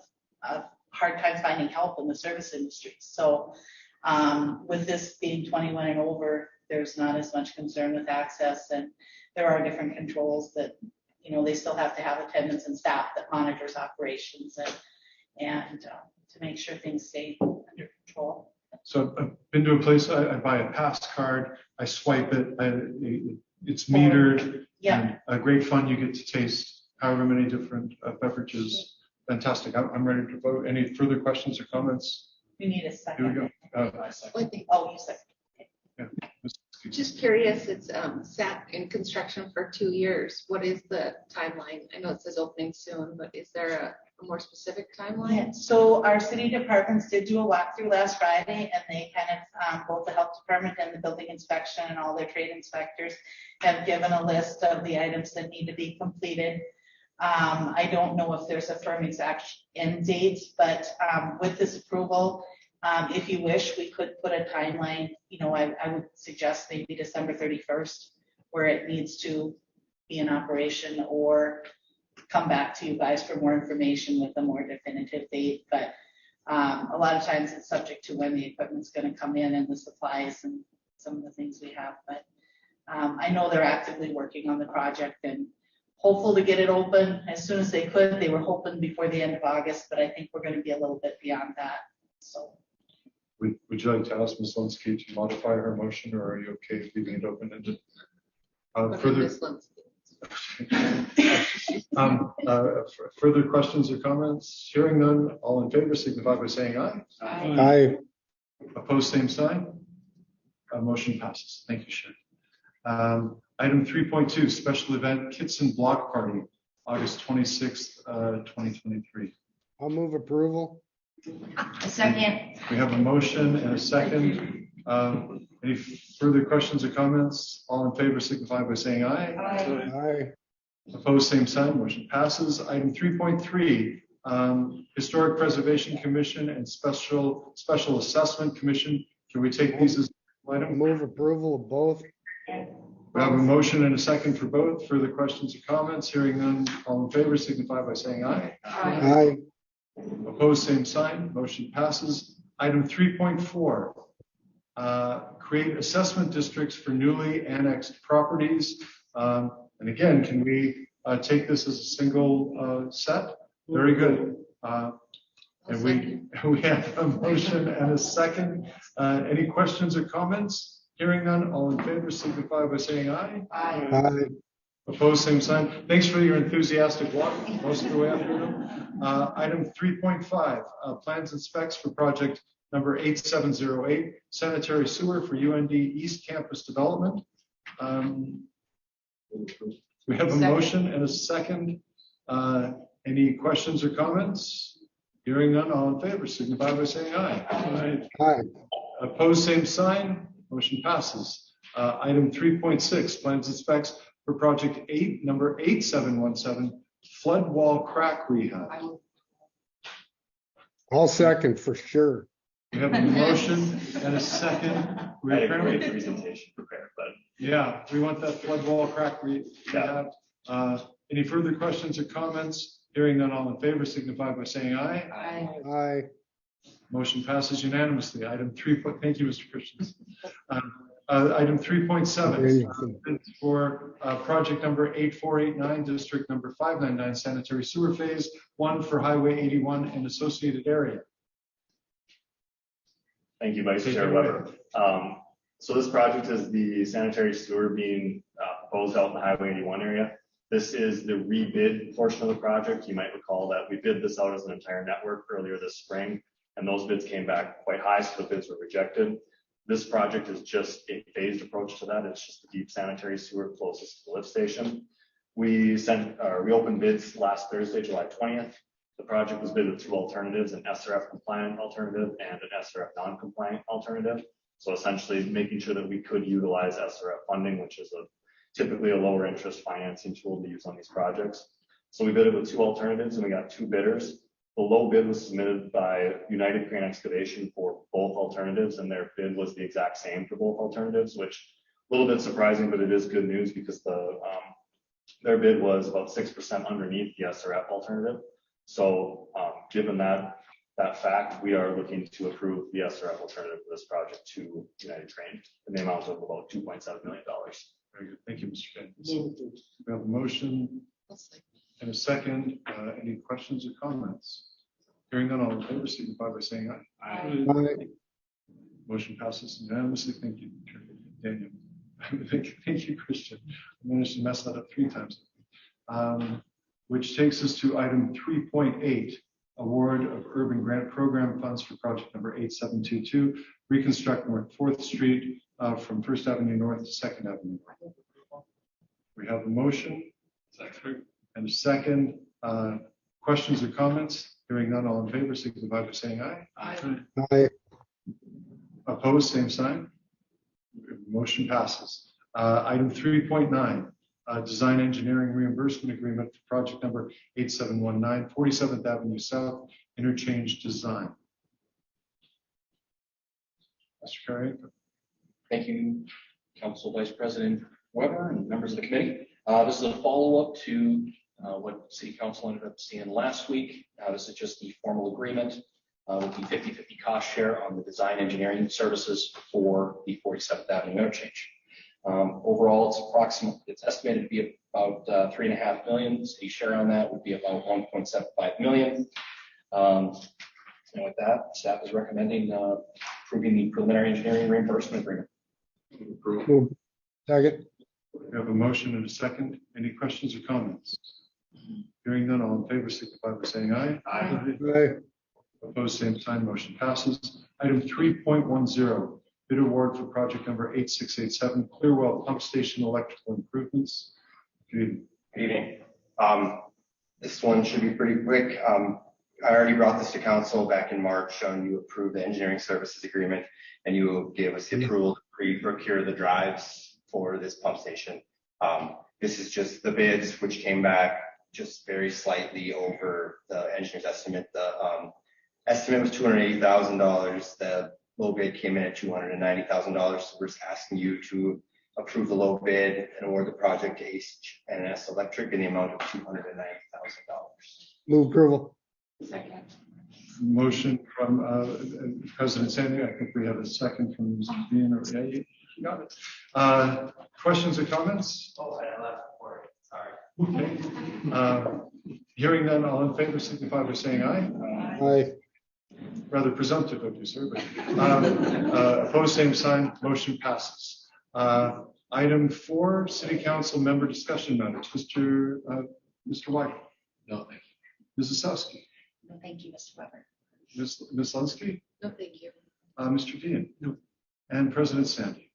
hard times finding help in the service industry. So with this being 21 and over, there's not as much concern with access, and there are different controls that, they still have to have attendants and staff that monitors operations and to make sure things stay under control. So I've been to a place, I buy a pass card, I swipe it, it's metered. Yeah. And great fun, you get to taste however many different beverages. Fantastic. I'm ready to vote. Any further questions or comments? You need a Here second. we go. Oh, you said. Yeah. Just curious, it's sat in construction for 2 years. What is the timeline? I know it says opening soon, but is there a more specific timeline? Yeah, so our city departments did do a walkthrough last Friday, and they kind of, both the health department and the building inspection and all their trade inspectors have given a list of the items that need to be completed. I don't know if there's a firm exact end date, but with this approval, if you wish, we could put a timeline. I would suggest maybe December 31st, where it needs to be in operation, or come back to you guys for more information with a more definitive date. But a lot of times it's subject to when the equipment's going to come in and the supplies and some of the things we have. But I know they're actively working on the project and hopeful to get it open as soon as they could. They were hoping before the end of August, but I think we're going to be a little bit beyond that. So. Would you like to ask Ms. Linsky to modify her motion, or are you okay leaving it open-ended? Further questions or comments? Hearing none, all in favor signify by saying aye. Aye. Opposed, same sign. Motion passes. Thank you, Sharon. Item 3.2, special event kits and block party, August 26th, 2023. I'll move approval. A second. We have a motion and a second. Any further questions or comments? All in favor signify by saying aye. Aye. Opposed, same sign. Motion passes. Item 3.3, Historic Preservation Commission and Special Assessment Commission. Can we take these as item? Move approval of both. We have a motion and a second for both. Further questions or comments? Hearing none, all in favor signify by saying aye. Aye. Opposed, same sign. Motion passes. Item 3.4, create assessment districts for newly annexed properties. And again, can we take this as a single set? Very good. And we have a motion and a second. Any questions or comments? Hearing none, all in favor signify by saying aye. Aye. Opposed, same sign. Thanks for your enthusiastic walk most of the way up here. Item 3.5, plans and specs for project number 8708, sanitary sewer for UND East Campus development. We have a motion and a second. Any questions or comments? Hearing none, all in favor signify by saying aye. Aye. Opposed, same sign. Motion passes. Item 3.6, plans and specs for project number 8717, flood wall crack rehab. I'll second for sure. We have a motion and a second. We I had a apparently- great presentation prepared, but Yeah, we want that flood wall crack rehab. Any further questions or comments? Hearing none, all in favor signify by saying aye. Aye. Motion passes unanimously. Item 3. Thank you, Mr. Christians. Item 3.7 for project number 8489, district number 599, sanitary sewer phase 1 for Highway 81 and associated area. thank you, Vice Chair Weber. So this project is the sanitary sewer being proposed out in the Highway 81 area. This is the rebid portion of the project. You might recall that we bid this out as an entire network earlier this spring, and those bids came back quite high, so the bids were rejected. This project is just a phased approach to that. It's just the deep sanitary sewer closest to the lift station. We opened bids last Thursday, July 20th. The project was bid with 2 alternatives, an SRF compliant alternative and an SRF non-compliant alternative. So essentially making sure that we could utilize SRF funding, which is typically a lower interest financing tool to use on these projects. So we bid it with 2 alternatives and we got 2 bidders. The low bid was submitted by United Crane Excavation for both alternatives, and their bid was the exact same for both alternatives, which is a little bit surprising, but it is good news because their bid was about 6% underneath the SRF alternative. So given that fact, we are looking to approve the SRF alternative for this project to United Train in the amount of about $2.7 million. Very good. Thank you, Mr. Van. We have a motion and a second. Any questions or comments? Hearing none, all in favor, signify by saying aye. Aye. Motion passes unanimously. Thank you, Daniel. Thank you, Christian. I managed to mess that up 3 times. Which takes us to item 3.8, award of urban grant program funds for project number 8722, reconstruct North 4th Street from First Avenue North to Second Avenue North. We have a motion and a second. Questions or comments? Hearing none, all in favor, signify by saying aye. Aye. Opposed, same sign. Motion passes. Item 3.9, design engineering reimbursement agreement for project number 8719, 47th Avenue South, interchange design. Mr. Carey. Thank you, Council Vice President Weber and members of the committee. This is a follow-up to what City Council ended up seeing last week. This is just the formal agreement with the 50-50 cost share on the design engineering services for the 47th Avenue interchange. Overall, it's estimated to be about $3.5 million. City share on that would be about $1.75 million. And with that, staff is recommending approving the preliminary engineering reimbursement agreement. Move. Second. We have a motion and a second. Any questions or comments? Hearing none, all in favor, signify by saying aye. Aye. Opposed, same sign. Motion passes. Item 3.10, bid award for project number 8687, Clearwell Pump Station electrical improvements. Good evening. This one should be pretty quick. I already brought this to council back in March, and you approved the engineering services agreement, and you gave us the approval to pre-procure the drives for this pump station. This is just the bids, which came back just very slightly over the engineer's estimate. The estimate was $280,000. The low bid came in at $290,000. So we're just asking you to approve the low bid and award the project to H&S Electric in the amount of $290,000. Move approval. Second. Motion from President Sandy. I think we have a second from Mr. Dean. Yeah, you got it. Questions or comments? Oh, I left for it. Sorry. Okay. Hearing none, all in favor, signify by saying aye. Aye. Rather presumptive of you, sir, but opposed, same sign. Motion passes. Item 4, City Council member discussion matters. Mr. White. No, thank you. Mrs. Sowski. No, thank you, Mr. Weber. Ms. Lunsky. No, thank you. Mr. Dean. No. And President Sandy.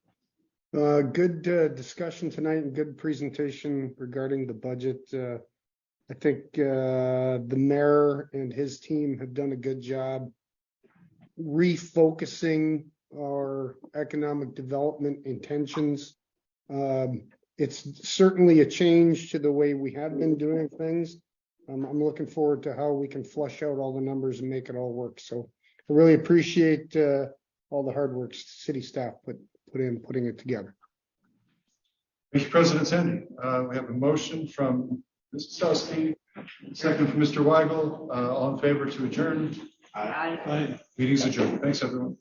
Good discussion tonight and good presentation regarding the budget. I think the mayor and his team have done a good job refocusing our economic development intentions. It's certainly a change to the way we have been doing things. I'm looking forward to how we can flush out all the numbers and make it all work. So I really appreciate all the hard work city staff put in putting it together. Thank you, President Sandy. We have a motion from Mrs. Sowski, second from Mr. Weigel. All in favor to adjourn? Aye. Meeting's adjourned. Thanks, everyone.